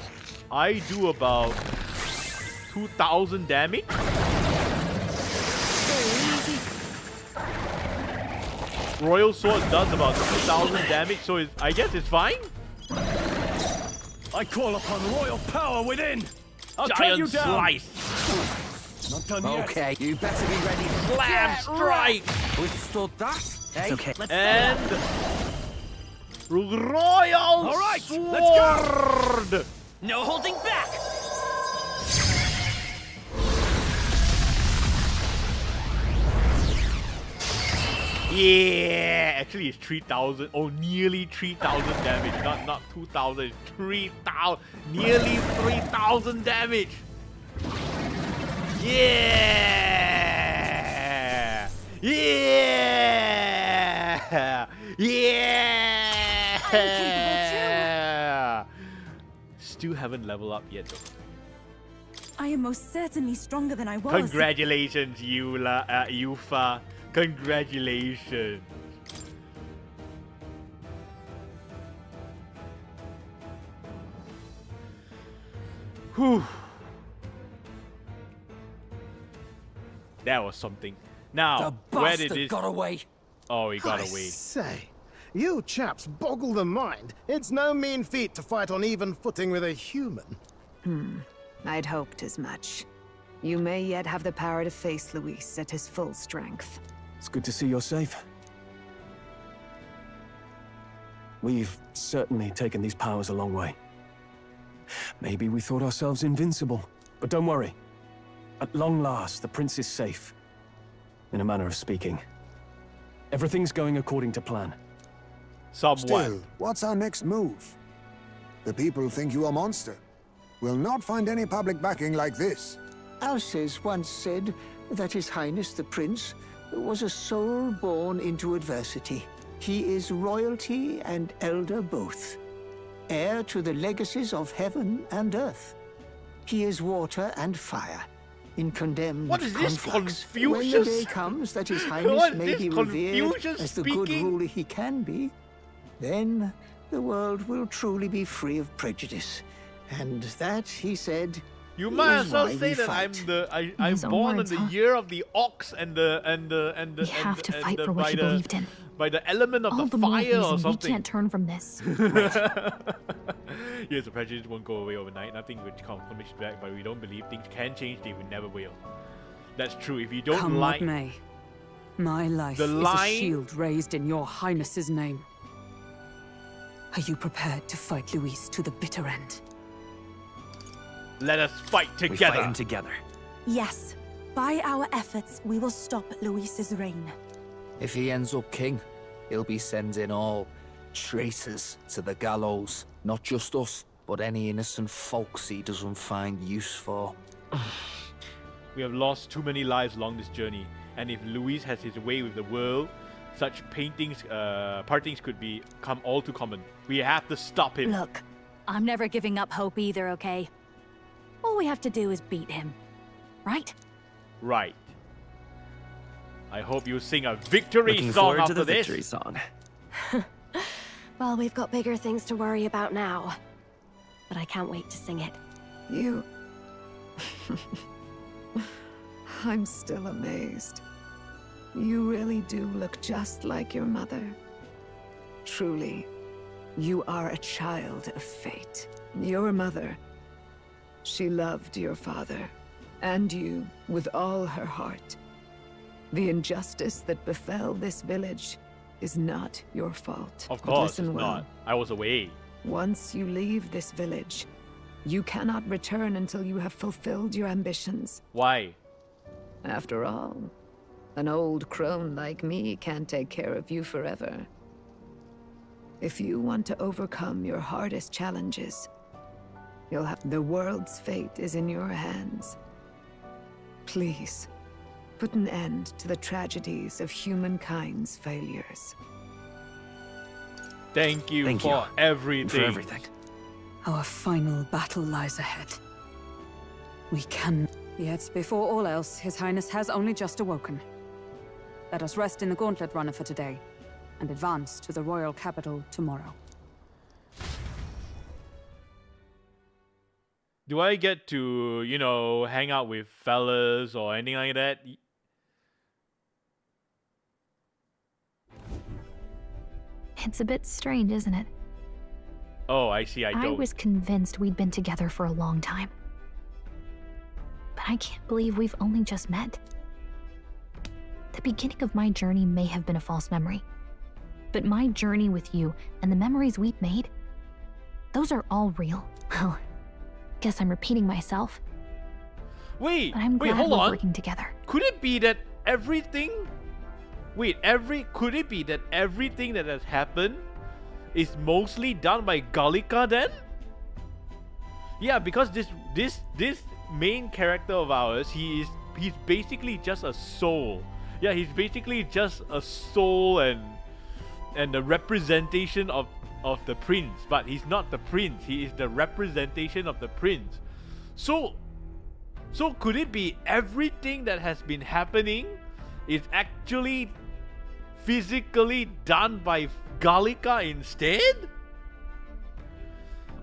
Speaker 1: I do about 2,000 damage. Royal Sword does about 2,000 damage, so I guess it's fine.
Speaker 14: I call upon royal power within! I'll cut you
Speaker 1: Giant
Speaker 14: down!
Speaker 1: slice.
Speaker 14: Not done yet.
Speaker 15: Okay, you better be ready.
Speaker 1: Slam strike.
Speaker 15: Withstood that?
Speaker 7: It's okay. Let's
Speaker 1: And Royal
Speaker 14: All right,
Speaker 1: Sword.
Speaker 14: let's go.
Speaker 7: no holding back.
Speaker 1: Yeah, actually it's 3,000. Oh, nearly 3,000 damage. Not 2,000. It's 3,000. Nearly 3,000 damage. Yeah. Yeah. Yeah. Still haven't leveled up yet though.
Speaker 10: I am most certainly stronger than I was.
Speaker 1: Congratulations, Yufa. Congratulations. Whew. That was something. Now,
Speaker 15: The
Speaker 1: where did
Speaker 15: bastard
Speaker 1: this...
Speaker 15: got away.
Speaker 1: Oh, he got
Speaker 13: I
Speaker 1: away.
Speaker 13: say, you chaps boggle the mind. It's no mean feat to fight on even footing with a human.
Speaker 4: I'd hoped as much. You may yet have the power to face Luis at his full strength.
Speaker 8: It's good to see you're safe. We've certainly taken these powers a long way. Maybe we thought ourselves invincible, but don't worry. At long last, the prince is safe. In a manner of speaking. Everything's going according to plan.
Speaker 1: Somewhat.
Speaker 9: Still, what's our next move? The people think you a monster. We'll not find any public backing like this.
Speaker 2: Alces once said that His Highness the Prince was a soul born into adversity. He is royalty and elder both, heir to the legacies of heaven and earth. He is water and fire, in condemned
Speaker 1: What is this
Speaker 2: conflux.
Speaker 1: Confucius?
Speaker 2: When the day comes that His Highness
Speaker 1: What is
Speaker 2: may
Speaker 1: this
Speaker 2: be revered
Speaker 1: Confucius
Speaker 2: as the good
Speaker 1: speaking?
Speaker 2: ruler he can be, then the world will truly be free of prejudice. And that, he said,
Speaker 1: You might
Speaker 2: is
Speaker 1: as well
Speaker 2: why
Speaker 1: say
Speaker 2: we
Speaker 1: that I'm
Speaker 2: fight.
Speaker 1: I'm
Speaker 3: His own
Speaker 1: born
Speaker 3: words,
Speaker 1: in the
Speaker 3: huh?
Speaker 1: year of the ox and the
Speaker 3: We have to fight for what
Speaker 1: by
Speaker 3: he believed in.
Speaker 1: by the element of
Speaker 3: All
Speaker 1: the
Speaker 3: the more
Speaker 1: fire or
Speaker 3: reason we
Speaker 1: something.
Speaker 3: can't turn from this.
Speaker 1: Yes, the prejudice won't go away overnight. Nothing will come back, but we don't believe things can change. They will never will. That's true. If you don't
Speaker 12: Come what
Speaker 1: like
Speaker 12: may. My life
Speaker 1: The
Speaker 12: is
Speaker 1: line-
Speaker 12: a shield raised in your highness's name. Are you prepared to fight Luis to the bitter end?
Speaker 1: let us fight
Speaker 7: We
Speaker 1: together.
Speaker 7: fight him together.
Speaker 10: Yes. By our efforts, we will stop Luis's reign.
Speaker 15: If he ends up king, he'll be sending all traitors to the gallows. Not just us, but any innocent folks he doesn't find use for.
Speaker 1: We have lost too many lives along this journey, and if Luis has his way with the world, such partings could become all too common. We have to stop him.
Speaker 3: Look, I'm never giving up hope either, okay? All we have to do is beat him. Right?
Speaker 1: Right. I hope you sing a victory
Speaker 7: Looking
Speaker 1: song
Speaker 7: forward
Speaker 1: after
Speaker 7: to the
Speaker 1: this.
Speaker 7: victory song.
Speaker 17: Well, we've got bigger things to worry about now. But I can't wait to sing it.
Speaker 4: You... I'm still amazed. You really do look just like your mother. Truly, you are a child of fate. Your mother, she loved your father, and you with all her heart. The injustice that befell this village is not your fault.
Speaker 1: Of
Speaker 4: But
Speaker 1: course,
Speaker 4: listen
Speaker 1: it's
Speaker 4: well.
Speaker 1: not. I was away.
Speaker 4: Once you leave this village, you cannot return until you have fulfilled your ambitions.
Speaker 1: Why?
Speaker 4: After all, an old crone like me can't take care of you forever. If you want to overcome your hardest challenges, you'll have the world's fate is in your hands. Please, put an end to the tragedies of humankind's failures.
Speaker 1: Thank you
Speaker 7: Thank
Speaker 1: for
Speaker 7: you.
Speaker 1: everything.
Speaker 7: For everything.
Speaker 12: Our final battle lies ahead. We can... Yet, before all else, His Highness has only just awoken. Let us rest in the Gauntlet Runner for today, and advance to the royal capital tomorrow.
Speaker 1: Do I get to, you know, hang out with fellas or anything like that?
Speaker 3: It's a bit strange, isn't it?
Speaker 1: Oh, I see, I don't.
Speaker 3: I was convinced we'd been together for a long time. But I can't believe we've only just met. The beginning of my journey may have been a false memory. But my journey with you and the memories we've made, those are all real. Well, guess I'm repeating myself.
Speaker 1: Wait,
Speaker 3: But I'm
Speaker 1: wait,
Speaker 3: glad
Speaker 1: hold
Speaker 3: we're
Speaker 1: on.
Speaker 3: working together.
Speaker 1: Could it be that everything... could it be that everything that has happened is mostly done by Gallica then? Yeah, because this main character of ours, he's basically just a soul. Yeah, he's basically just a soul and the representation of the prince, but he's not the prince, he is the representation of the prince. So could it be everything that has been happening is actually physically done by Gallica instead?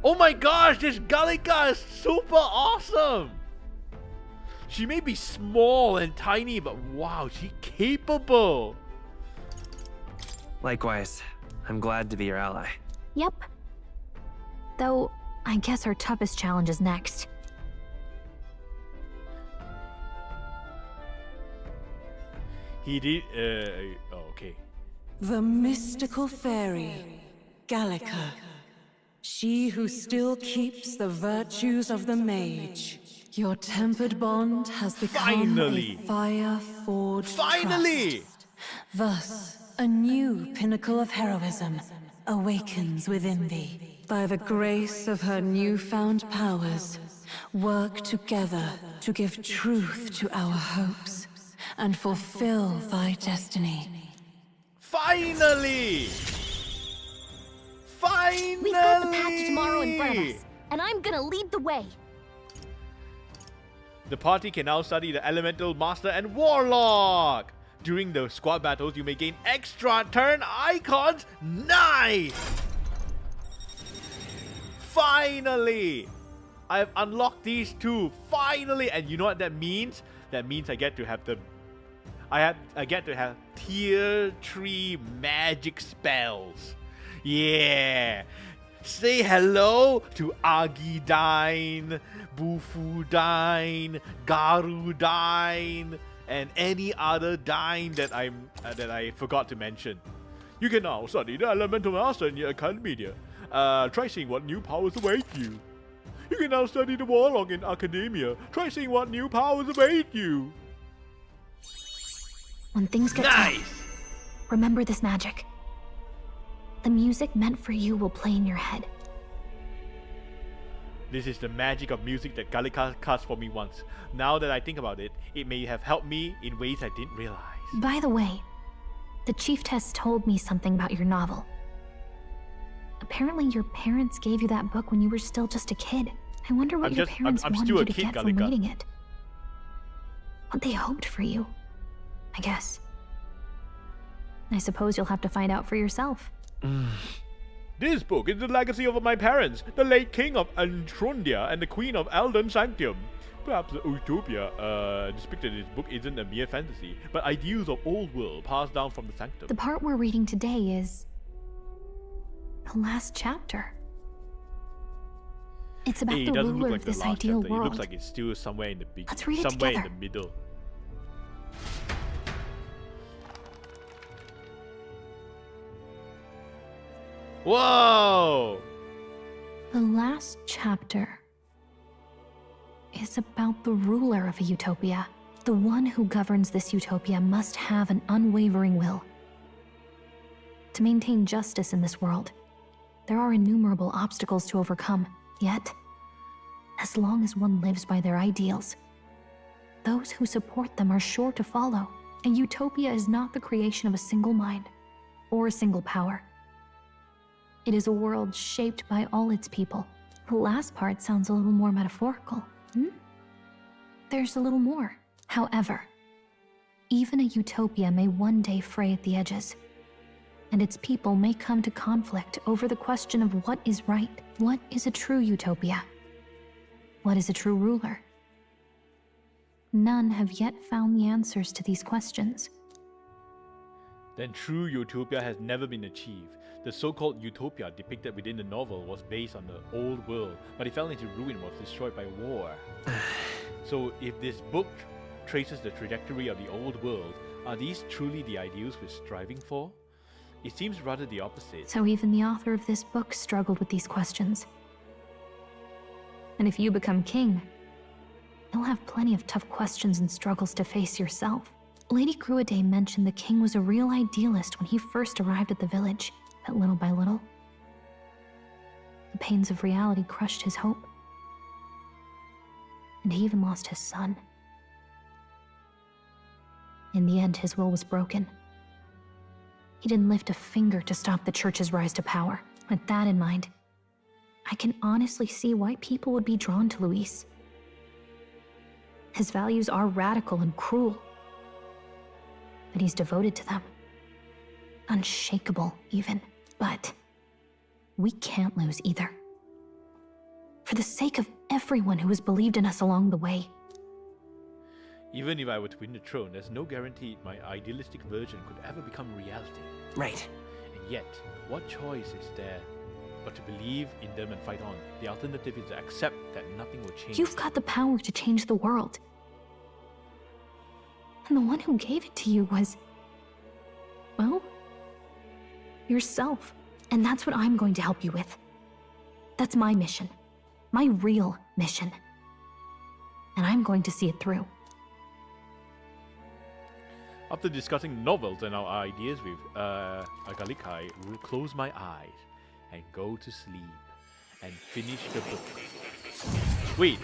Speaker 1: Oh my gosh, this Gallica is super awesome! She may be small and tiny, but wow, she's capable!
Speaker 7: Likewise, I'm glad to be your ally.
Speaker 3: Yep. Though, I guess our toughest challenge is next.
Speaker 1: He did, oh, okay.
Speaker 6: The mystical fairy, Gallica. She who still keeps the virtues of the mage. Your tempered bond has become
Speaker 1: Finally!
Speaker 6: a fire-forged
Speaker 1: Finally!
Speaker 6: trust. Thus, a new pinnacle of heroism awakens within thee. By the grace of her newfound powers, work together to give truth to our hopes and fulfill thy destiny.
Speaker 1: Finally! Finally!
Speaker 16: We've got the path to tomorrow in front of us, and I'm gonna lead the way.
Speaker 1: The party can now study the Elemental, Master, and Warlock! During the squad battles, you may gain extra turn icons. Nice! Finally! I've unlocked these two. Finally! And you know what that means? That means I get to have the... I get to have tier 3 magic spells. Yeah! Say hello to Agidine, Bufudine, Garudine, and any other Dine that I forgot to mention. You can now study the Elemental Master in your Academia. Try seeing what new powers await you. You can now study the Warlock in Academia. Try seeing what new powers await you.
Speaker 3: When things get tough, remember this magic. The music meant for you will play in your head.
Speaker 1: This is the magic of music that Gallica cast for me once. Now that I think about it, it may have helped me in ways I didn't realize.
Speaker 3: By the way, the Chieftess told me something about your novel. Apparently your parents gave you that book when you were still just a kid. I wonder what your parents
Speaker 1: I'm
Speaker 3: wanted
Speaker 1: still
Speaker 3: you
Speaker 1: a
Speaker 3: to
Speaker 1: kid,
Speaker 3: get from
Speaker 1: Gallica.
Speaker 3: reading it. What they hoped for you, I guess. I suppose you'll have to find out for yourself.
Speaker 1: This book is the legacy of my parents, the late king of Antrundia and the queen of Eldon Sanctum. Perhaps the utopia depicted in this book isn't a mere fantasy, but ideals of old world passed down from the sanctum.
Speaker 3: The part we're reading today is the last chapter. It's about the ruler of this ideal world.
Speaker 1: It looks like it's still somewhere in the beginning.
Speaker 3: Let's read it
Speaker 1: somewhere
Speaker 3: together.
Speaker 1: in the middle. Whoa!
Speaker 3: The last chapter is about the ruler of a utopia. The one who governs this utopia must have an unwavering will. To maintain justice in this world, there are innumerable obstacles to overcome. Yet, as long as one lives by their ideals, those who support them are sure to follow. A utopia is not the creation of a single mind or a single power. It is a world shaped by all its people. The last part sounds a little more metaphorical. There's a little more. However, even a utopia may one day fray at the edges, and its people may come to conflict over the question of what is right. What is a true utopia? What is a true ruler? None have yet found the answers to these questions.
Speaker 1: Then true utopia has never been achieved. The so-called utopia depicted within the novel was based on the old world, but it fell into ruin and was destroyed by war. So if this book traces the trajectory of the old world, are these truly the ideals we're striving for? It seems rather the opposite.
Speaker 3: So even the author of this book struggled with these questions. And if you become king, you'll have plenty of tough questions and struggles to face yourself. Lady Gruaday mentioned the king was a real idealist when he first arrived at the village, but little by little, the pains of reality crushed his hope. And he even lost his son. In the end, his will was broken. He didn't lift a finger to stop the church's rise to power. With that in mind, I can honestly see why people would be drawn to Luis. His values are radical and cruel, but he's devoted to them. Unshakable, even. But we can't lose either. For the sake of everyone who has believed in us along the way.
Speaker 1: Even if I were to win the throne, there's no guarantee my idealistic version could ever become reality.
Speaker 14: Right.
Speaker 1: And yet, what choice is there but to believe in them and fight on? The alternative is to accept that nothing will change.
Speaker 3: You've got the power to change the world. And the one who gave it to you was, well, yourself. And that's what I'm going to help you with. That's my mission. My real mission. And I'm going to see it through.
Speaker 1: After discussing novels and our ideas with Agalikai, will close my eyes and go to sleep and finish the book. Wait!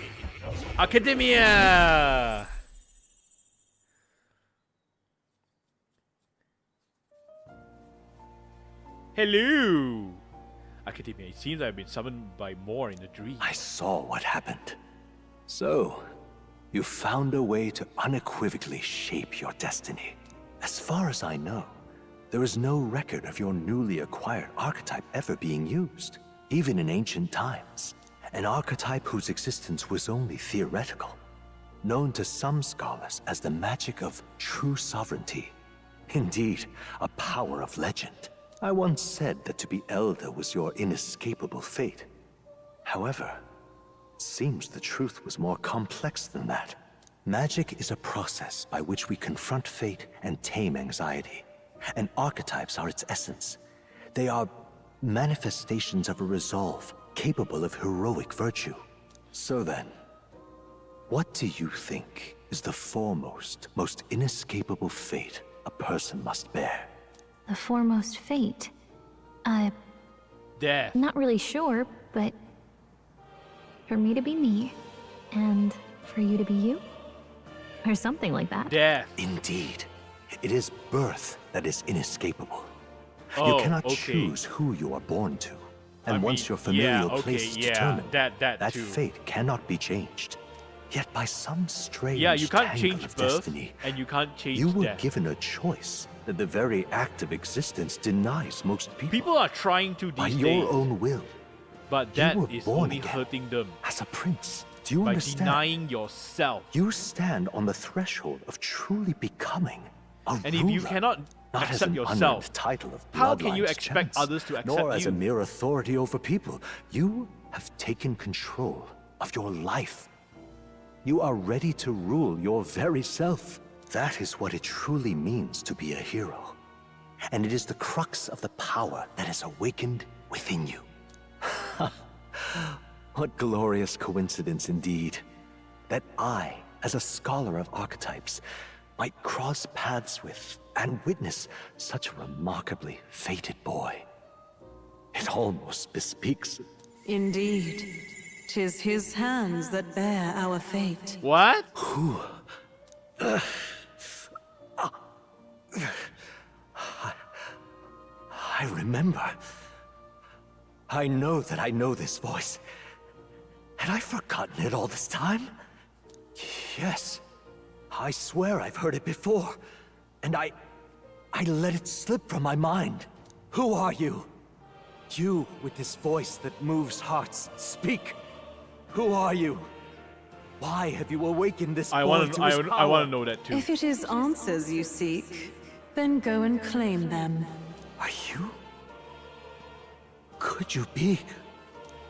Speaker 1: Academia! Hello! Academia, it seems I've been summoned by more in a dream.
Speaker 18: I saw what happened. So, you found a way to unequivocally shape your destiny. As far as I know, there is no record of your newly acquired archetype ever being used, even in ancient times. An archetype whose existence was only theoretical, known to some scholars as the magic of true sovereignty. Indeed, a power of legend. I once said that to be elder was your inescapable fate. However, it seems the truth was more complex than that. Magic is a process by which we confront fate and tame anxiety. And archetypes are its essence. They are manifestations of a resolve capable of heroic virtue. So then, what do you think is the foremost, most inescapable fate a person must bear?
Speaker 3: The foremost fate?
Speaker 1: Death.
Speaker 3: Not really sure, but for me to be me, and for you to be you? Or something like that.
Speaker 1: Death.
Speaker 18: Indeed. It is birth that is inescapable.
Speaker 1: Oh,
Speaker 18: you cannot
Speaker 1: okay.
Speaker 18: choose who you are born to. And once your familial place is determined, that
Speaker 1: too.
Speaker 18: fate cannot be changed. Yet by some strange
Speaker 1: Yeah, you can't
Speaker 18: tangle
Speaker 1: change
Speaker 18: of
Speaker 1: birth,
Speaker 18: destiny,
Speaker 1: and you can't change
Speaker 18: you were
Speaker 1: death.
Speaker 18: given a choice that the very act of existence denies most people.
Speaker 1: People are trying to
Speaker 18: By
Speaker 1: these
Speaker 18: your
Speaker 1: days,
Speaker 18: own will,
Speaker 1: but
Speaker 18: you
Speaker 1: that
Speaker 18: were
Speaker 1: is
Speaker 18: born
Speaker 1: only
Speaker 18: again
Speaker 1: hurting them.
Speaker 18: as a prince. Do you
Speaker 1: By
Speaker 18: understand?
Speaker 1: denying yourself.
Speaker 18: You stand on the threshold of truly becoming a
Speaker 1: And if
Speaker 18: ruler,
Speaker 1: you cannot
Speaker 18: not as
Speaker 1: accept
Speaker 18: an
Speaker 1: yourself,
Speaker 18: unearned title of
Speaker 1: how can you
Speaker 18: bloodline's
Speaker 1: expect
Speaker 18: chance,
Speaker 1: others to accept
Speaker 18: nor as a
Speaker 1: you?
Speaker 18: mere authority over people. You have taken control of your life. You are ready to rule your very self. That is what it truly means to be a hero. And it is the crux of the power that is awakened within you. What glorious coincidence indeed, that I, as a scholar of archetypes, might cross paths with and witness such a remarkably fated boy. It almost bespeaks...
Speaker 6: Indeed. 'Tis his hands that bear our fate.
Speaker 1: What?
Speaker 18: Who? I remember. I know that I know this voice. Had I forgotten it all this time? Yes. I swear I've heard it before. And I let it slip from my mind. Who are you? You with this voice that moves hearts. Speak. Who are you? Why have you awakened this boy to his power?
Speaker 1: I want to know that too.
Speaker 6: If it is answers you seek, then go and claim them.
Speaker 18: Are you? Could you be?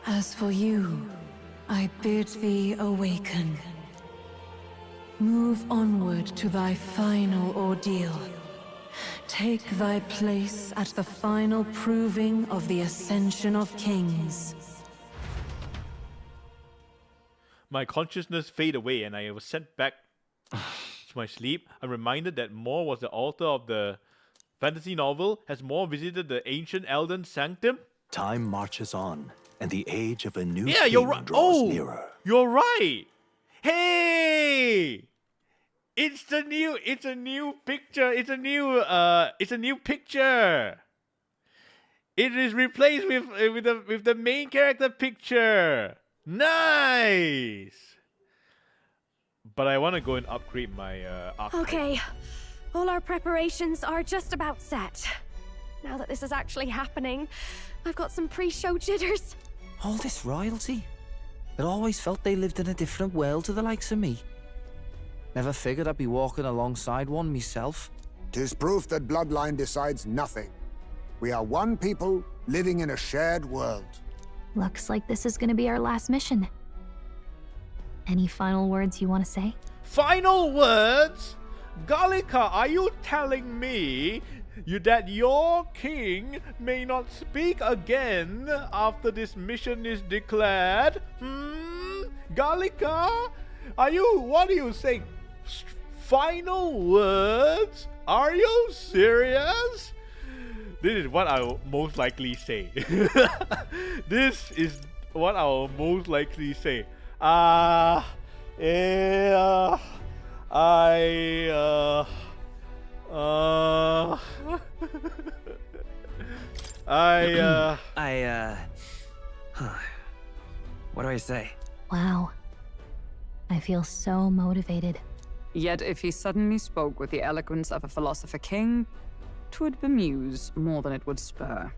Speaker 6: As for you, I bid thee awaken. Move onward to thy final ordeal. Take thy place at the final proving of the ascension of kings.
Speaker 1: My consciousness faded away and I was sent back to my sleep. I'm reminded that Moore was the author of the fantasy novel. Has Moore visited the ancient Elden Sanctum?
Speaker 18: Time marches on, and the age of a new
Speaker 1: Yeah,
Speaker 18: king
Speaker 1: you're right.
Speaker 18: draws
Speaker 1: Oh,
Speaker 18: nearer.
Speaker 1: you're right. Hey! It's a new picture. It's a new picture. It is replaced with the main character picture. Nice. But I want to go and upgrade my archetype.
Speaker 17: Okay, all our preparations are just about set. Now that this is actually happening, I've got some pre-show jitters.
Speaker 15: All this royalty? It always felt they lived in a different world to the likes of me. Never figured I'd be walking alongside one myself.
Speaker 9: 'Tis proof that bloodline decides nothing. We are one people living in a shared world.
Speaker 3: Looks like this is gonna be our last mission. Any final words you want to say?
Speaker 1: Final words? Gallica, are you telling me that your king may not speak again after this mission is declared? Gallica? What are you saying? Final words? Are you serious? This is what I'll most likely say. This is what I'll most likely say.
Speaker 7: What do I say?
Speaker 3: Wow. I feel so motivated.
Speaker 12: Yet if he suddenly spoke with the eloquence of a philosopher king, 'twould bemuse more than it would spur.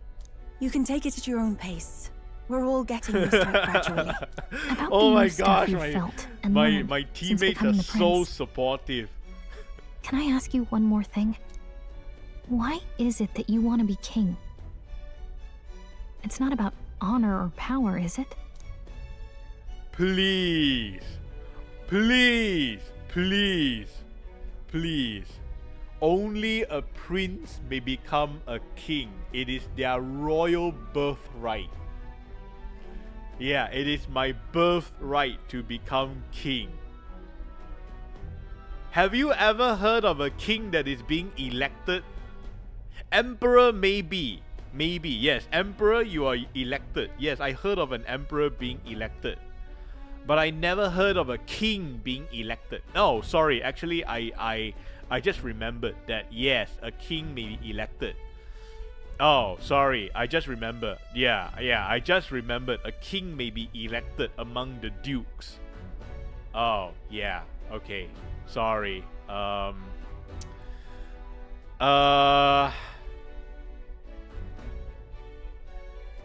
Speaker 10: You can take it at your own pace. We're all getting used to it gradually.
Speaker 3: About
Speaker 1: Oh
Speaker 3: the
Speaker 1: my
Speaker 3: new stuff
Speaker 1: gosh,
Speaker 3: you felt and
Speaker 1: my
Speaker 3: learned since
Speaker 1: teammates
Speaker 3: becoming
Speaker 1: are
Speaker 3: the
Speaker 1: so
Speaker 3: prince.
Speaker 1: supportive.
Speaker 3: Can I ask you one more thing? Why is it that you want to be king? It's not about honor or power, is it?
Speaker 1: Please. Please. Please. Please. Only a prince may become a king. It is their royal birthright. Yeah, it is my birthright to become king. Have you ever heard of a king that is being elected? Emperor, maybe. Maybe, yes. Emperor, you are elected. Yes, I heard of an emperor being elected. But I never heard of a king being elected. No, sorry. Actually, I just remembered that, yes, a king may be elected. Oh, sorry. I just remembered. Yeah. I just remembered a king may be elected among the dukes. Oh, yeah. Okay. Sorry.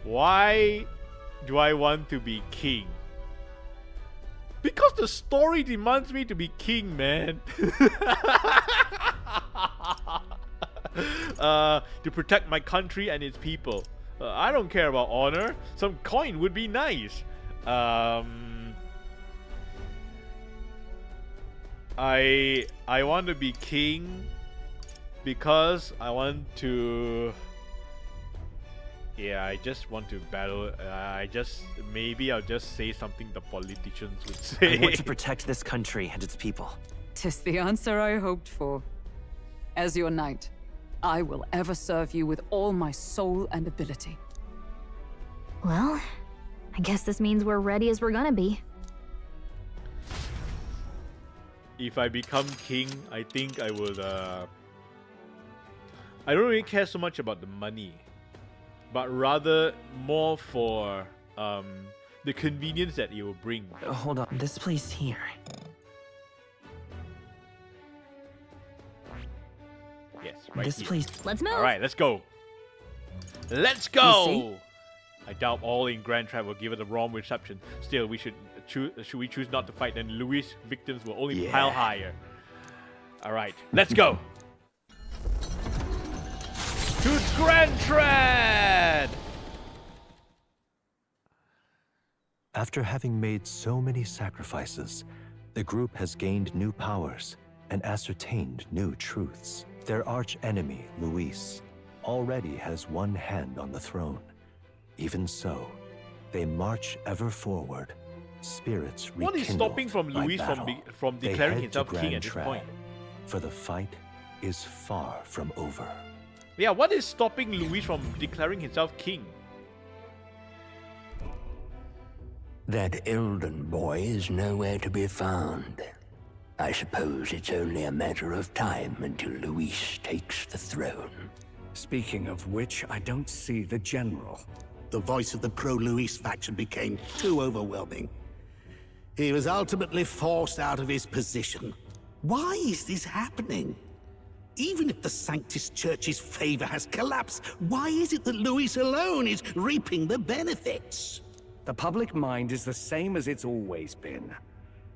Speaker 1: Why do I want to be king? Because the story demands me to be king, man. To protect my country and its people. I don't care about honor. Some coin would be nice. I want to be king because I want to. Yeah, I just want to battle. Maybe I'll just say something the politicians would say.
Speaker 7: I want to protect this country and its people.
Speaker 12: 'Tis the answer I hoped for. As your knight, I will ever serve you with all my soul and ability.
Speaker 3: Well, I guess this means we're ready as we're gonna be.
Speaker 1: If I become king, I think I would. I don't really care so much about the money, but rather more for the convenience that it will bring.
Speaker 7: Hold on, this place here.
Speaker 1: Yes, right
Speaker 7: This
Speaker 1: here.
Speaker 7: place.
Speaker 3: Let's move.
Speaker 1: All right, let's go. Let's go. I doubt all in Grand Trap will give it a warm reception. Still, we should choose not to fight, then Louis' victims will only pile higher. All right, let's go. To Grand Trap.
Speaker 18: After having made so many sacrifices, the group has gained new powers and ascertained new truths. Their arch-enemy, Luis, already has one hand on the throne. Even so, they march ever forward, spirits rekindled.
Speaker 1: What is stopping from
Speaker 18: by
Speaker 1: Louis
Speaker 18: battle.
Speaker 1: from
Speaker 18: They
Speaker 1: declaring
Speaker 18: head
Speaker 1: himself
Speaker 18: to
Speaker 1: king
Speaker 18: Grand
Speaker 1: at this
Speaker 18: Trap,
Speaker 1: point?
Speaker 18: for the fight is far from over.
Speaker 1: Yeah, what is stopping Louis from declaring himself king?
Speaker 19: That Elden boy is nowhere to be found. I suppose it's only a matter of time until Luis takes the throne.
Speaker 20: Speaking of which, I don't see the general.
Speaker 21: The voice of the pro-Luis faction became too overwhelming. He was ultimately forced out of his position. Why is this happening? Even if the Sanctus Church's favor has collapsed, why is it that Luis alone is reaping the benefits?
Speaker 20: The public mind is the same as it's always been.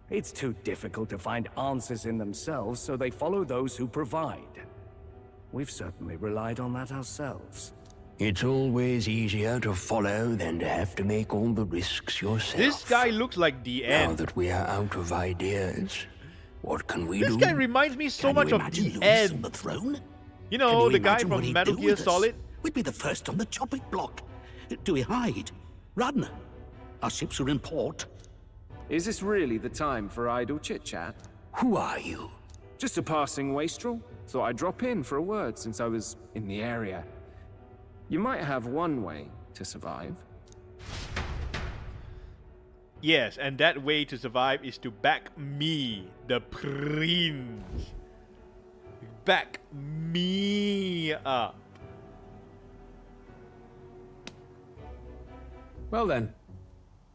Speaker 20: It's too difficult to find answers in themselves, so they follow those who provide. We've certainly relied on that ourselves.
Speaker 19: It's always easier to follow than to have to make all the risks yourself.
Speaker 1: This guy looks like the
Speaker 19: Now
Speaker 1: end.
Speaker 19: that we are out of ideas, what can we do?
Speaker 1: This guy reminds me so
Speaker 21: Can
Speaker 1: much
Speaker 21: you
Speaker 1: of
Speaker 21: imagine
Speaker 1: the
Speaker 21: Luis
Speaker 1: end.
Speaker 21: on the throne?
Speaker 1: You
Speaker 21: Can
Speaker 1: know,
Speaker 21: you
Speaker 1: the guy
Speaker 21: imagine what
Speaker 1: from
Speaker 21: he'd
Speaker 1: Metal
Speaker 21: do
Speaker 1: Gear
Speaker 21: with us?
Speaker 1: Solid.
Speaker 21: We'd be the first on the chopping block. Do we hide? Run? Our ships are in port.
Speaker 22: Is this really the time for idle chit-chat?
Speaker 19: Who are you?
Speaker 22: Just a passing wastrel. Thought I'd drop in for a word since I was in the area. You might have one way to survive.
Speaker 1: Yes, and that way to survive is to back me, the prince. Back me up.
Speaker 22: Well then,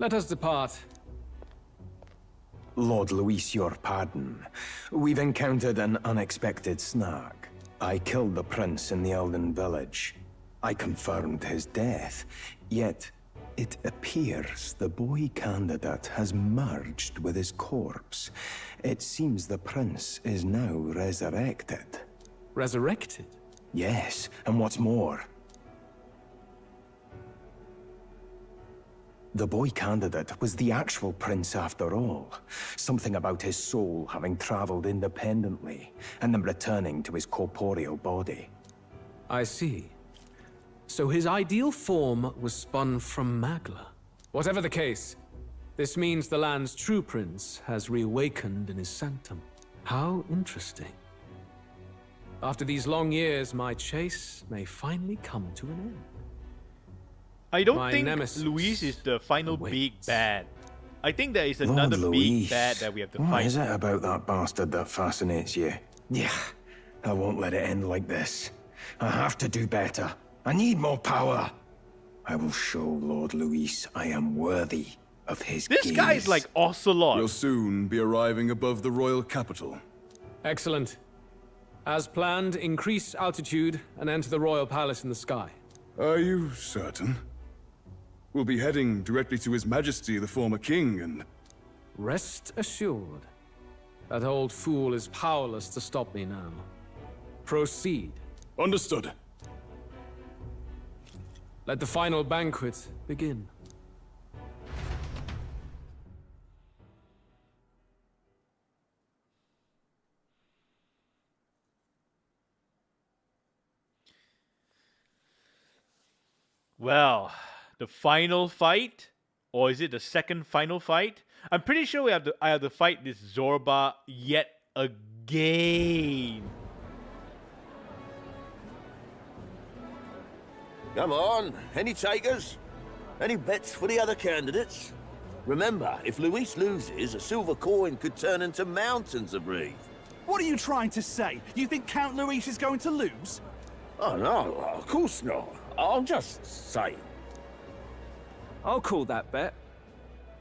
Speaker 22: let us depart.
Speaker 14: Lord Luis, your pardon. We've encountered an unexpected snag. I killed the prince in the Elden village. I confirmed his death, yet it appears the boy candidate has merged with his corpse. It seems the prince is now resurrected.
Speaker 22: Resurrected?
Speaker 14: Yes, and what's more, the boy candidate was the actual prince after all. Something about his soul having traveled independently, and then returning to his corporeal body.
Speaker 22: I see. So his ideal form was spun from Magla. Whatever the case, this means the land's true prince has reawakened in his sanctum. How interesting. After these long years, my chase may finally come to an end.
Speaker 1: I don't
Speaker 22: My
Speaker 1: think
Speaker 22: nemesis
Speaker 1: Luis is the final big bad. I think there is
Speaker 14: Lord
Speaker 1: another
Speaker 14: Luis,
Speaker 1: big bad that we have to
Speaker 14: what
Speaker 1: fight.
Speaker 14: is it about that bastard that fascinates you? Yeah, I won't let it end like this. I have to do better. I need more power. I will show Lord Luis I am worthy of his
Speaker 1: This guy's like Ocelot.
Speaker 5: We'll soon be arriving above the royal capital.
Speaker 22: Excellent. As planned, increase altitude and enter the royal palace in the sky.
Speaker 5: Are you certain? We'll be heading directly to His Majesty, the former king, and...
Speaker 22: Rest assured. That old fool is powerless to stop me now. Proceed.
Speaker 5: Understood.
Speaker 22: Let the final banquet begin.
Speaker 1: Well, the final fight, or is it the second final fight? I'm pretty sure I have to fight this Zorba yet again.
Speaker 11: Come on, any takers? Any bets for the other candidates? Remember, if Luis loses, a silver coin could turn into mountains of Re.
Speaker 23: What are you trying to say? You think Count Luis is going to lose?
Speaker 11: Oh no, of course not. I'm just saying.
Speaker 24: I'll call that bet.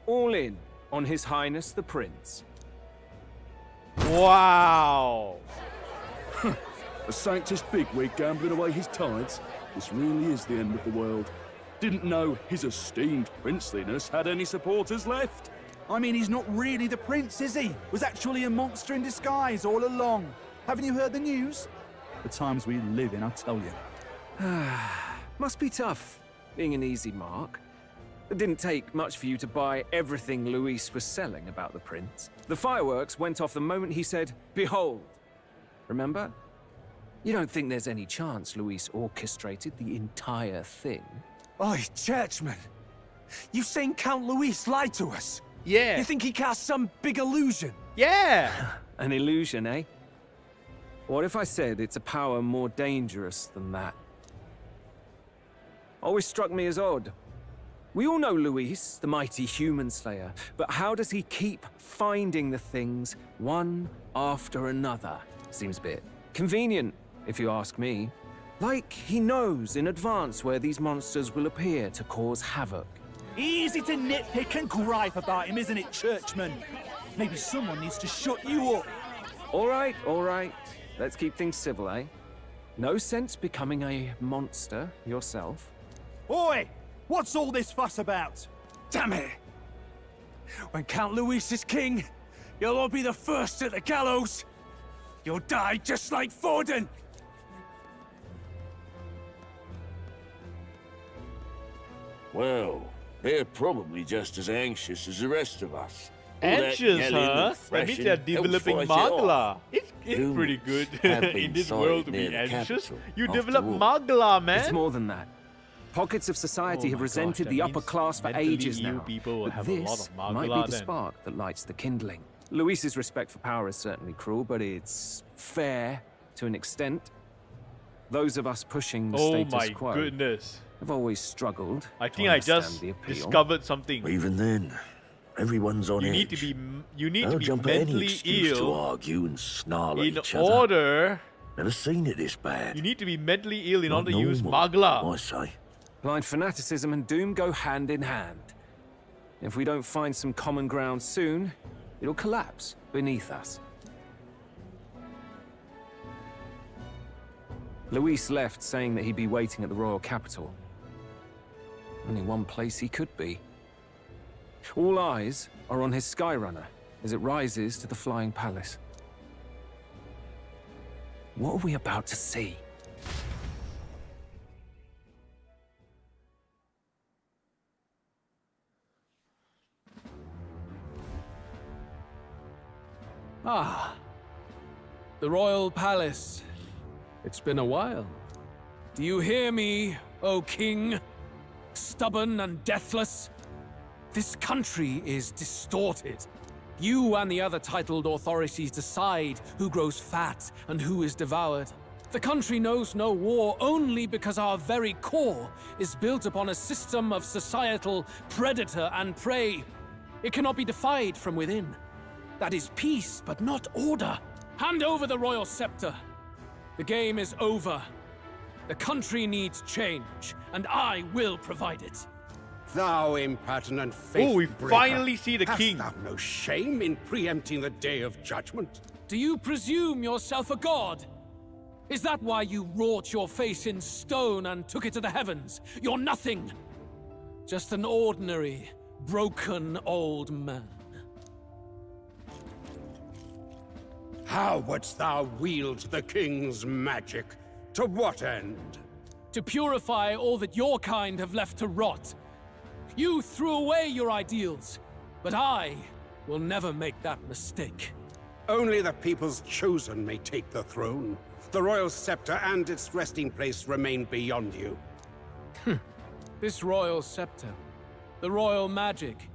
Speaker 24: All in on His Highness the Prince.
Speaker 1: Wow.
Speaker 25: A Sanctus bigwig gambling away his tides? This really is the end of the world. Didn't know his esteemed princeliness had any supporters left.
Speaker 23: I mean, he's not really the prince, is he? Was actually a monster in disguise all along. Haven't you heard the news? The times we live in, I tell you.
Speaker 24: Must be tough, being an easy mark. It didn't take much for you to buy everything Luis was selling about the prince. The fireworks went off the moment he said, "Behold." Remember? You don't think there's any chance Luis orchestrated the entire thing?
Speaker 23: Oi, churchman! You've seen Count Luis lie to us?
Speaker 1: Yeah.
Speaker 23: You think he cast some big illusion?
Speaker 1: Yeah!
Speaker 24: An illusion, eh? What if I said it's a power more dangerous than that? Always struck me as odd. We all know Luis, the mighty human slayer, but how does he keep finding the things one after another? Seems a bit convenient, if you ask me. Like he knows in advance where these monsters will appear to cause havoc.
Speaker 23: Easy to nitpick and gripe about him, isn't it, churchman? Maybe someone needs to shut you up.
Speaker 24: All right, all right. Let's keep things civil, eh? No sense becoming a monster yourself.
Speaker 23: Oi! What's all this fuss about? Damn it! When Count Luis is king, you'll all be the first at the gallows. You'll die just like Forden.
Speaker 11: Well, they're probably just as anxious as the rest of us. All that
Speaker 1: Anxious,
Speaker 11: yelling
Speaker 1: huh?
Speaker 11: and
Speaker 1: That
Speaker 11: thrashing
Speaker 1: means they're
Speaker 11: helps
Speaker 1: developing
Speaker 11: fight it off.
Speaker 1: Magla. It's pretty good
Speaker 11: have been
Speaker 1: in this
Speaker 11: sighted
Speaker 1: world to
Speaker 11: near
Speaker 1: be
Speaker 11: the
Speaker 1: anxious.
Speaker 11: capital,
Speaker 1: You
Speaker 11: after
Speaker 1: develop
Speaker 11: all.
Speaker 1: Magla, man.
Speaker 24: It's more than that. Pockets of society
Speaker 1: Oh
Speaker 24: have
Speaker 1: my
Speaker 24: resented
Speaker 1: gosh,
Speaker 24: the
Speaker 1: that
Speaker 24: upper
Speaker 1: means
Speaker 24: class for
Speaker 1: mentally
Speaker 24: ages
Speaker 1: ill
Speaker 24: now.
Speaker 1: people will
Speaker 24: But
Speaker 1: have a lot
Speaker 24: this
Speaker 1: of
Speaker 24: might be
Speaker 1: Magla
Speaker 24: the
Speaker 1: then.
Speaker 24: spark that lights the kindling. Luis's respect for power is certainly cruel, but it's fair to an extent. Those of us pushing the
Speaker 1: Oh
Speaker 24: status
Speaker 1: my
Speaker 24: quo
Speaker 1: goodness.
Speaker 24: have always struggled.
Speaker 1: I
Speaker 24: to
Speaker 1: think I
Speaker 24: understand
Speaker 1: just
Speaker 24: the appeal.
Speaker 1: discovered something.
Speaker 11: Even then, everyone's on
Speaker 1: You
Speaker 11: edge.
Speaker 1: need to be
Speaker 11: They'll jump at any
Speaker 1: mentally
Speaker 11: excuse to
Speaker 1: ill
Speaker 11: argue and snarl at
Speaker 1: in
Speaker 11: each other.
Speaker 1: order.
Speaker 11: Never seen it this bad.
Speaker 1: You need to be mentally ill in
Speaker 11: Not
Speaker 1: order to use
Speaker 11: normal,
Speaker 1: Magla.
Speaker 11: I say.
Speaker 24: Blind fanaticism and doom go hand in hand. If we don't find some common ground soon, it'll collapse beneath us. Luis left saying that he'd be waiting at the royal capital. Only one place he could be. All eyes are on his Skyrunner as it rises to the flying palace. What are we about to see?
Speaker 22: Ah, the royal palace. It's been a while. Do you hear me, O king? Stubborn and deathless? This country is distorted. You and the other titled authorities decide who grows fat and who is devoured. The country knows no war only because our very core is built upon a system of societal predator and prey. It cannot be defied from within. That is peace, but not order. Hand over the royal scepter. The game is over. The country needs change, and I will provide it.
Speaker 2: Thou impertinent faith
Speaker 1: Oh, we
Speaker 2: breaker,
Speaker 1: finally see the
Speaker 2: hast
Speaker 1: king.
Speaker 2: thou no shame in preempting the day of judgment?
Speaker 22: Do you presume yourself a god? Is that why you wrought your face in stone and took it to the heavens? You're nothing. Just an ordinary, broken old man.
Speaker 2: How wouldst thou wield the king's magic? To what end?
Speaker 22: To purify all that your kind have left to rot. You threw away your ideals, but I will never make that mistake.
Speaker 2: Only the people's chosen may take the throne. The royal scepter and its resting place remain beyond you.
Speaker 22: This royal scepter, the royal magic.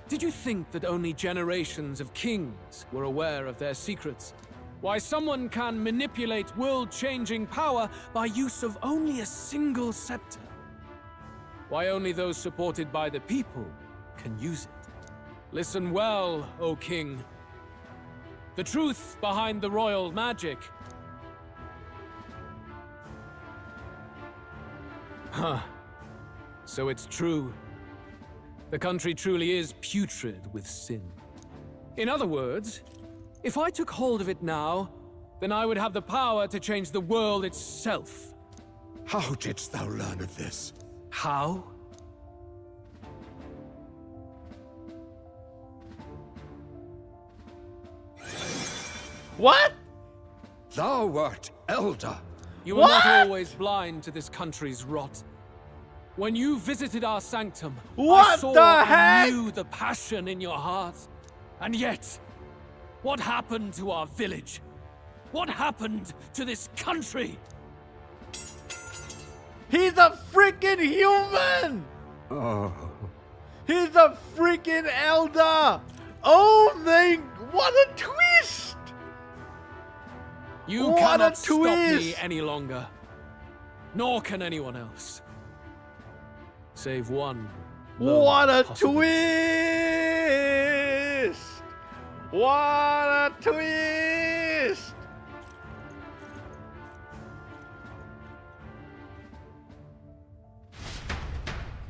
Speaker 22: Did you think that only generations of kings were aware of their secrets? Why someone can manipulate world-changing power by use of only a single scepter? Why only those supported by the people can use it? Listen well, O king. The truth behind the royal magic. Huh. So it's true. The country truly is putrid with sin. In other words, if I took hold of it now, then I would have the power to change the world itself.
Speaker 2: How didst thou learn of this?
Speaker 22: How?
Speaker 1: What?
Speaker 2: Thou wert elder.
Speaker 22: You were not always blind to this country's rot. When you visited our sanctum, I
Speaker 1: What
Speaker 22: saw
Speaker 1: the heck?
Speaker 22: and knew the passion in your heart. And yet, what happened to our village? What happened to this country?
Speaker 1: He's a freaking human!
Speaker 2: Oh.
Speaker 1: He's a freaking elder! Oh my, what a twist!
Speaker 22: You
Speaker 1: What
Speaker 22: cannot
Speaker 1: a
Speaker 22: stop me
Speaker 1: twist!
Speaker 22: any longer. Nor can anyone else. Save one. lone
Speaker 1: What a
Speaker 22: possible.
Speaker 1: twist! What a twist!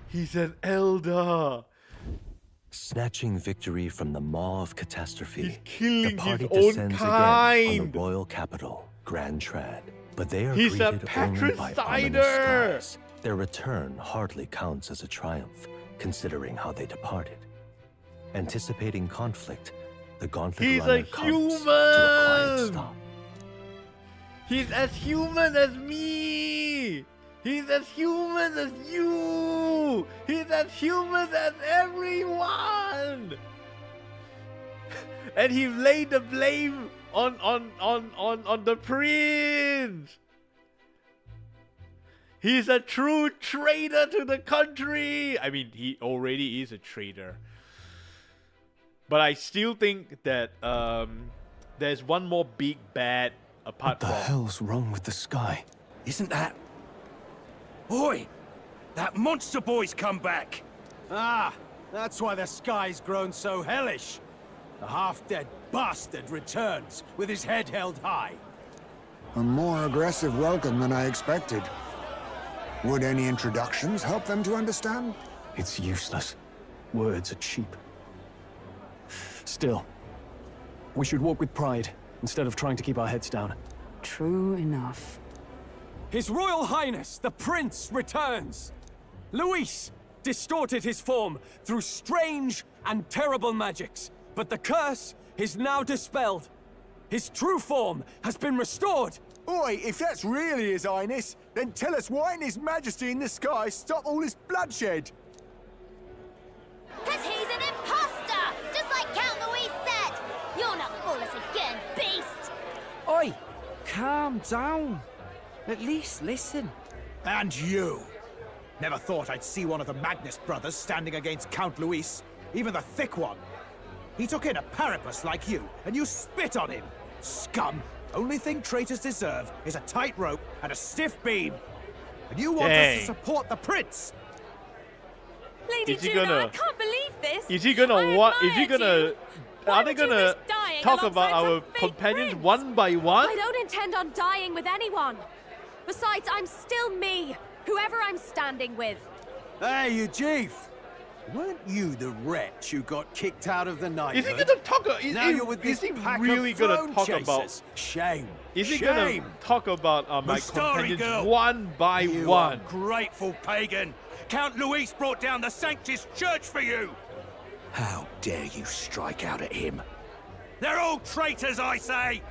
Speaker 1: He's an elder.
Speaker 18: Snatching victory from the maw of catastrophe,
Speaker 1: He's killing
Speaker 18: the party
Speaker 1: his own
Speaker 18: descends again on
Speaker 1: kind.
Speaker 18: the royal capital, Grand Trad. But they are
Speaker 1: He's a
Speaker 18: greeted only by ominous
Speaker 1: patricider.
Speaker 18: skies. Their return hardly counts as a triumph, considering how they departed. Anticipating conflict, the gauntlet
Speaker 1: He's a
Speaker 18: runner comes to a quiet
Speaker 1: human.
Speaker 18: stop.
Speaker 1: He's as human as me. He's as human as you. He's as human as everyone. And he laid the blame on the prince. He's a true traitor to the country. I mean, he already is a traitor. But I still think that there's one more big bad apart
Speaker 20: What the hell's wrong with the sky? Isn't that... Oi! That monster boy's come back!
Speaker 23: Ah, that's why the sky's grown so hellish. The half-dead bastard returns with his head held high.
Speaker 9: A more aggressive welcome than I expected. Would any introductions help them to understand?
Speaker 20: It's useless. Words are cheap. Still, we should walk with pride instead of trying to keep our heads down.
Speaker 12: True enough.
Speaker 24: His Royal Highness, the Prince, returns! Luis distorted his form through strange and terrible magics, but the curse is now dispelled. His true form has been restored!
Speaker 4: Oi, if that's really His Highness, then tell us why didn't His Majesty in the sky stop all this bloodshed?
Speaker 8: Because he's an imposter! Just like Count Louis said! You'll not fool us again, beast!
Speaker 13: Oi! Calm down. At least listen.
Speaker 23: And you! Never thought I'd see one of the Magnus brothers standing against Count Luis, even the thick one. He took in a Paripus like you, and you spit on him! Scum! Only thing traitors deserve is a tight rope and a stiff beam. And you want us
Speaker 1: Dang.
Speaker 8: to support the prince?
Speaker 17: Lady
Speaker 1: Is he
Speaker 17: Juno,
Speaker 1: gonna-
Speaker 17: I can't believe this.
Speaker 1: Is he gonna
Speaker 17: I
Speaker 1: what? Is he
Speaker 17: admired
Speaker 1: gonna?
Speaker 17: you. Why
Speaker 1: Are they
Speaker 17: would you
Speaker 1: gonna
Speaker 17: risk dying
Speaker 1: talk about
Speaker 17: alongside
Speaker 1: our
Speaker 17: some fake
Speaker 1: companions
Speaker 17: prince?
Speaker 1: one by one?
Speaker 17: I don't intend on dying with anyone. Besides, I'm still me, whoever I'm standing with.
Speaker 14: Hey, you chief! Weren't you the wretch who got kicked out of the night?
Speaker 1: Is he gonna talk?
Speaker 14: Now you're with this pack
Speaker 1: really
Speaker 14: of
Speaker 1: gonna
Speaker 14: throne
Speaker 1: talk
Speaker 14: chasers.
Speaker 1: about?
Speaker 14: Shame.
Speaker 1: Is he
Speaker 14: Shame.
Speaker 1: gonna talk about my
Speaker 23: Story
Speaker 1: companions
Speaker 23: girl.
Speaker 1: one by
Speaker 23: You
Speaker 1: one?
Speaker 23: ungrateful pagan! Count Luis brought down the Sanctus Church for you!
Speaker 14: How dare you strike out at him?
Speaker 23: They're all traitors, I say!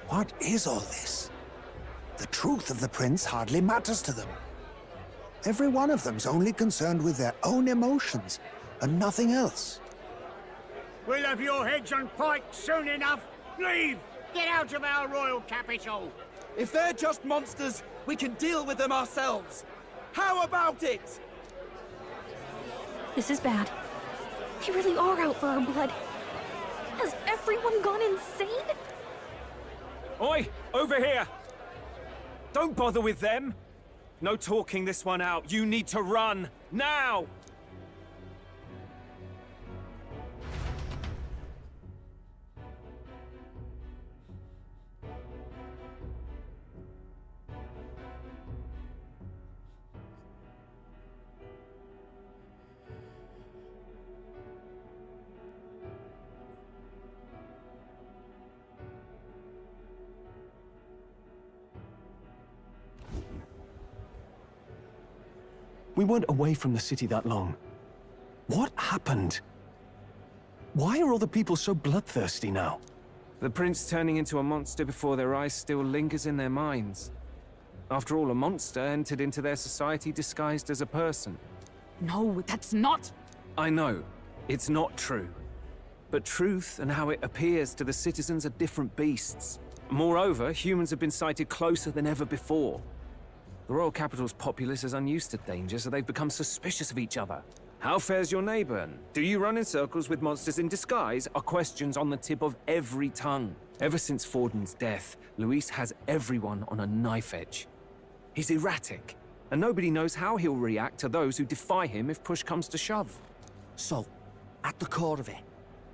Speaker 9: What is all this? The truth of the prince hardly matters to them. Every one of them's only concerned with their own emotions and nothing else.
Speaker 6: We'll have your heads on pikes soon enough. Leave! Get out of our royal capital!
Speaker 7: If they're just monsters, we can deal with them ourselves. How about it?
Speaker 3: This is bad. They really are out for our blood. Has everyone gone insane?
Speaker 24: Oi! Over here! Don't bother with them! No talking this one out. You need to run. Now!
Speaker 18: We weren't away from the city that long. What happened? Why are all the people so bloodthirsty now?
Speaker 24: The prince turning into a monster before their eyes still lingers in their minds. After all, a monster entered into their society disguised as a person.
Speaker 12: No, that's not...
Speaker 24: I know, it's not true. But truth and how it appears to the citizens are different beasts. Moreover, humans have been sighted closer than ever before. The royal capital's populace is unused to danger, so they've become suspicious of each other. How fares your neighbor? Do you run in circles with monsters in disguise? Are questions on the tip of every tongue. Ever since Forden's death, Luis has everyone on a knife edge. He's erratic, and nobody knows how he'll react to those who defy him if push comes to shove.
Speaker 13: So, at the core of it,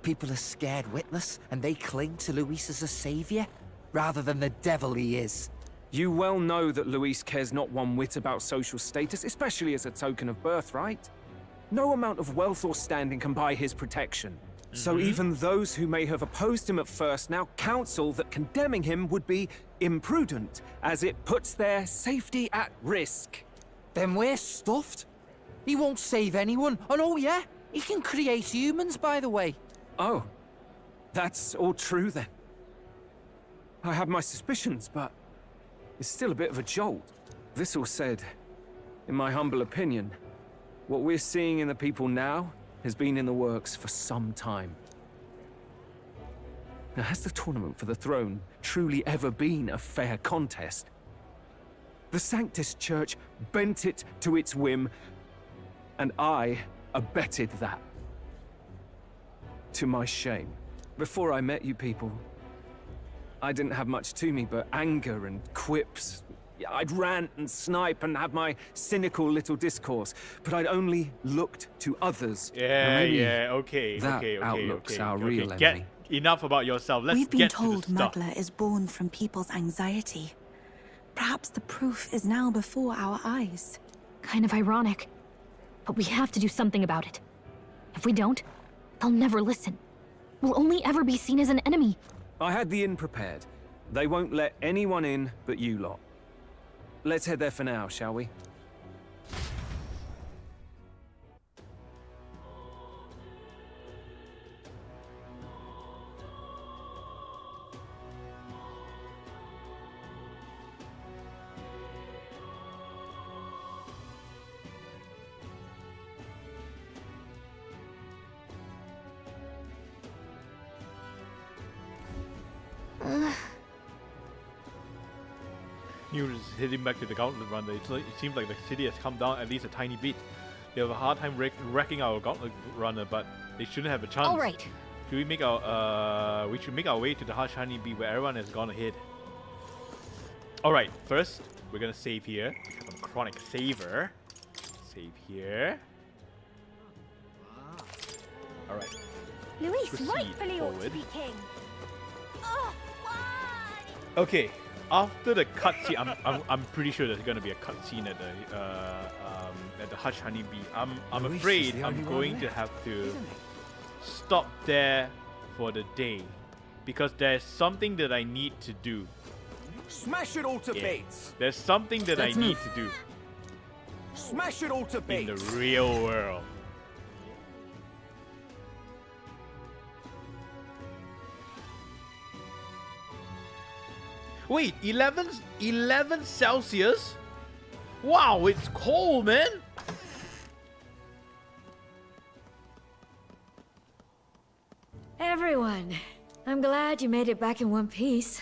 Speaker 13: people are scared witless, and they cling to Luis as a savior, rather than the devil he is.
Speaker 24: You well know that Luis cares not one whit about social status, especially as a token of birthright. No amount of wealth or standing can buy his protection. So even those who may have opposed him at first now counsel that condemning him would be imprudent, as it puts their safety at risk.
Speaker 13: Then we're stuffed. He won't save anyone, and oh yeah, he can create humans, by the way.
Speaker 24: Oh, that's all true then. I have my suspicions, but it's still a bit of a jolt. This all said, in my humble opinion, what we're seeing in the people now has been in the works for some time. Now, has the tournament for the throne truly ever been a fair contest? The Sanctus Church bent it to its whim, and I abetted that. To my shame. Before I met you people, I didn't have much to me but anger and quips. I'd rant and snipe and have my cynical little discourse, but I'd only looked to others.
Speaker 1: Okay.
Speaker 24: That outlook's our real
Speaker 1: Get
Speaker 24: enemy.
Speaker 1: enough about yourself. Let's
Speaker 10: We've been
Speaker 1: get
Speaker 10: told
Speaker 1: to the stuff.
Speaker 10: Magla is born from people's anxiety. Perhaps the proof is now before our eyes.
Speaker 3: Kind of ironic. But we have to do something about it. If we don't, they'll never listen. We'll only ever be seen as an enemy.
Speaker 24: I had the inn prepared. They won't let anyone in but you lot. Let's head there for now, shall we?
Speaker 1: He was heading back to the gauntlet runner. It seems like the city has come down at least a tiny bit. They have a hard time wrecking our gauntlet runner, but they shouldn't have a chance.
Speaker 3: All right.
Speaker 1: Should we make we should make our way to the Hush Honeybee where everyone has gone ahead. All right. First, we're gonna save here. I'm a chronic saver. Save here. All right.
Speaker 8: Luis
Speaker 1: Proceed
Speaker 8: rightfully ought to
Speaker 1: forward.
Speaker 8: be king. Oh, why?
Speaker 1: Okay. after the cutscene, I'm pretty sure there's gonna be a cutscene at the Hush Honeybee. I'm afraid I'm going to have to stop there for the day because there's something that I need to do.
Speaker 14: Smash it all to bits.
Speaker 1: There's something that I need to do
Speaker 14: Smash it all to
Speaker 1: in
Speaker 14: bits.
Speaker 1: the real world. Wait, 11 Celsius? Wow, it's cold, man.
Speaker 5: Everyone, I'm glad you made it back in one piece.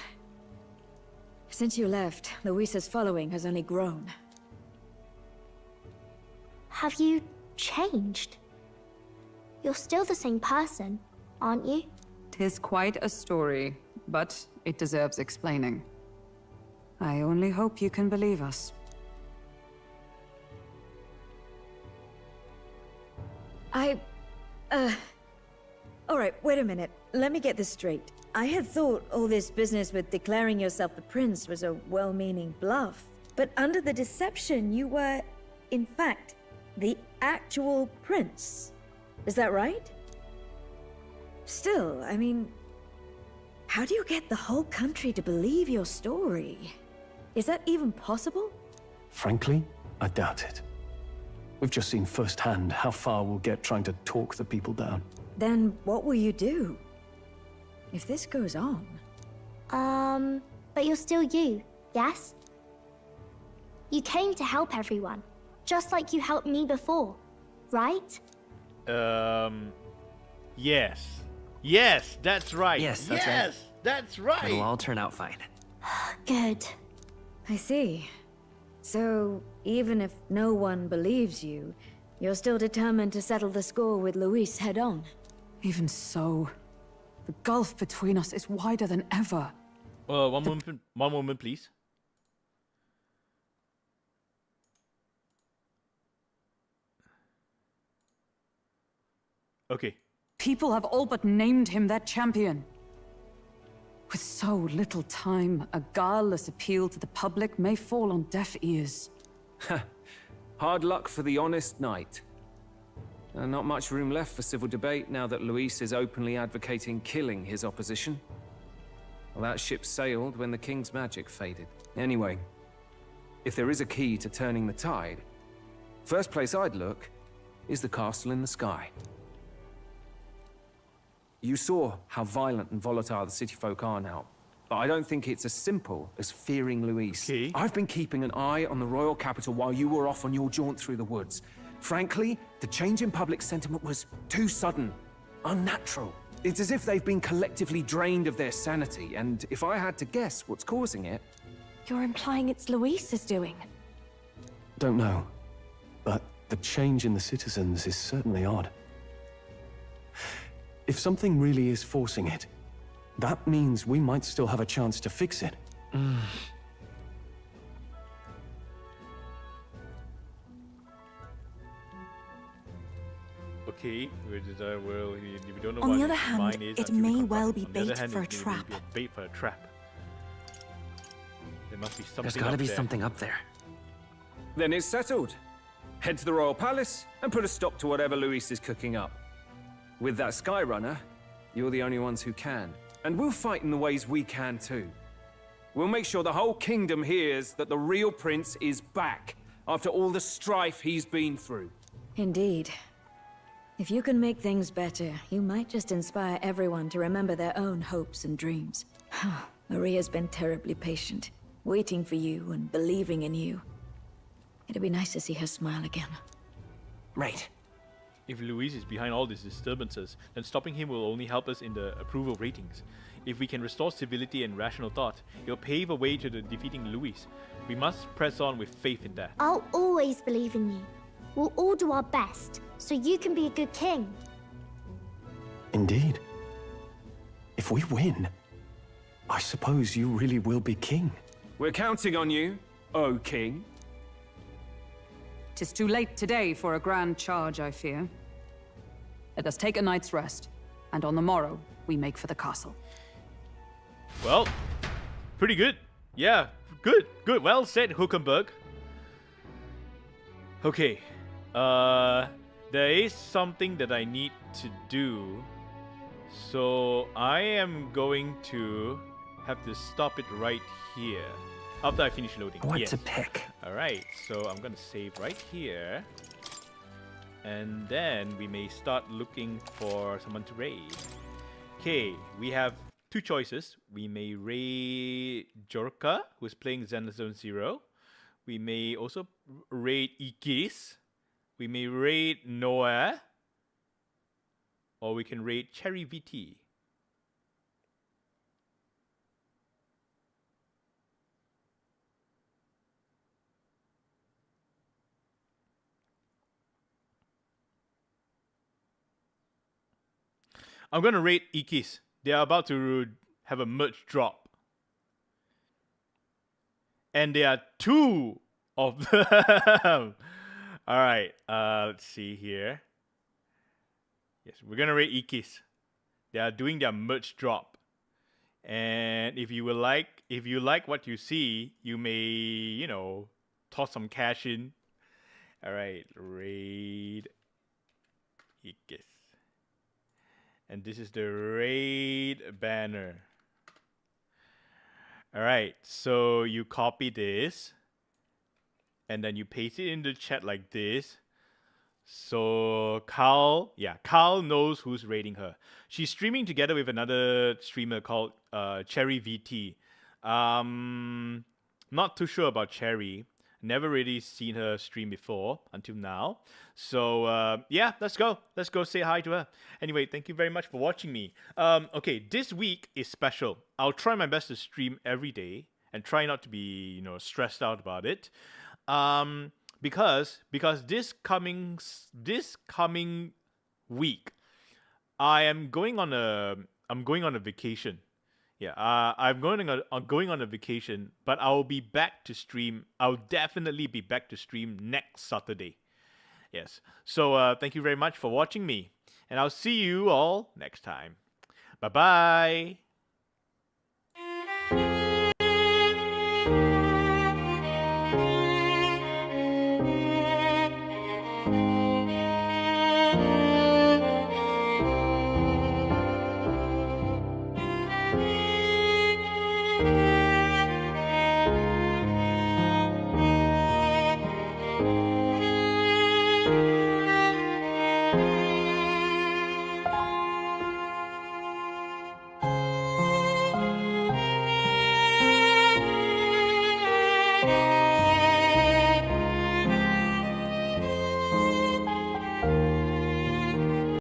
Speaker 5: Since you left, Luisa's following has only grown.
Speaker 8: Have you changed? You're still the same person, aren't you?
Speaker 12: 'Tis quite a story, but it deserves explaining. I only hope you can believe us.
Speaker 5: Alright, wait a minute. Let me get this straight. I had thought all this business with declaring yourself the prince was a well-meaning bluff. But under the deception, you were, in fact, the actual prince. Is that right? Still, I mean, how do you get the whole country to believe your story? Is that even possible?
Speaker 18: Frankly, I doubt it. We've just seen firsthand how far we'll get trying to talk the people down.
Speaker 5: Then what will you do? If this goes on...
Speaker 8: But you're still you, yes? You came to help everyone, just like you helped me before, right?
Speaker 1: Yes. Yes, that's right.
Speaker 13: Yes, that's right.
Speaker 1: Yes, that's right.
Speaker 13: It'll all turn out fine.
Speaker 8: Good.
Speaker 5: I see. So, even if no one believes you, you're still determined to settle the score with Luis head on?
Speaker 12: Even so, the gulf between us is wider than ever.
Speaker 1: One moment, please. Okay.
Speaker 12: People have all but named him their champion. With so little time, a guileless appeal to the public may fall on deaf ears.
Speaker 24: Hard luck for the honest knight. Not much room left for civil debate now that Luis is openly advocating killing his opposition. Well, that ship sailed when the king's magic faded. Anyway, if there is a key to turning the tide, first place I'd look is the castle in the sky. You saw how violent and volatile the city folk are now, but I don't think it's as simple as fearing Luis.
Speaker 1: Okay.
Speaker 24: I've been keeping an eye on the royal capital while you were off on your jaunt through the woods. Frankly, the change in public sentiment was too sudden, unnatural. It's as if they've been collectively drained of their sanity, and if I had to guess what's causing it...
Speaker 17: You're implying it's Luis's doing?
Speaker 18: Don't know, but the change in the citizens is certainly odd. If something really is forcing it, that means we might still have a chance to fix it.
Speaker 1: Okay, we don't know
Speaker 10: On
Speaker 1: what
Speaker 10: the other
Speaker 1: his
Speaker 10: hand,
Speaker 1: mind is
Speaker 10: it
Speaker 1: until we
Speaker 10: may
Speaker 1: confront
Speaker 10: well
Speaker 1: him.
Speaker 10: be
Speaker 1: On the other
Speaker 10: bait
Speaker 1: hand,
Speaker 10: for a
Speaker 1: it may
Speaker 10: trap.
Speaker 1: be a bait for a trap. There must be something.
Speaker 13: There's gotta
Speaker 1: up
Speaker 13: be
Speaker 1: there.
Speaker 13: something up there.
Speaker 24: Then it's settled. Head to the royal palace and put a stop to whatever Luis is cooking up. With that Skyrunner, you're the only ones who can. And we'll fight in the ways we can too. We'll make sure the whole kingdom hears that the real prince is back after all the strife he's been through.
Speaker 5: Indeed. If you can make things better, you might just inspire everyone to remember their own hopes and dreams. Maria's been terribly patient, waiting for you and believing in you. It'd be nice to see her smile again.
Speaker 13: Right.
Speaker 1: If Luis is behind all these disturbances, then stopping him will only help us in the approval ratings. If we can restore civility and rational thought, it will pave a way to the defeating Luis. We must press on with faith in that.
Speaker 8: I'll always believe in you. We'll all do our best, so you can be a good king.
Speaker 18: Indeed. If we win, I suppose you really will be king.
Speaker 24: We're counting on you, O king.
Speaker 12: 'Tis too late today for a grand charge, I fear. Let us take a night's rest, and on the morrow, we make for the castle.
Speaker 1: Well, pretty good. Yeah, good. Well said, Huckenberg. Okay. There is something that I need to do. So I am going to have to stop it right here. After I finish loading.
Speaker 13: What to pick?
Speaker 1: Alright, so I'm gonna save right here. And then we may start looking for someone to raid. Okay, we have two choices. We may raid Jorka, who's playing Zenless 0. We may also raid Ikis. We may raid Noah. Or we can raid Cherry VT. I'm gonna raid Ikis. They are about to have a merge drop. And there are two of them. Alright, let's see here. Yes, we're gonna raid Ikis. They are doing their merge drop. And if you like what you see, you may, toss some cash in. Alright, raid Ikis. And this is the raid banner. Alright, so you copy this. And then you paste it in the chat like this. So Carl knows who's raiding her. She's streaming together with another streamer called Cherry VT. Not too sure about Cherry. Never really seen her stream before until now. So yeah, let's go. Let's go say hi to her. Anyway, thank you very much for watching me. Okay, this week is special. I'll try my best to stream every day and try not to be, stressed out about it. Because this coming week, I'm going on a vacation. Yeah, I'm going on a vacation, but I'll be back to stream. I'll definitely be back to stream next Saturday. Yes. So thank you very much for watching me, and I'll see you all next time. Bye bye.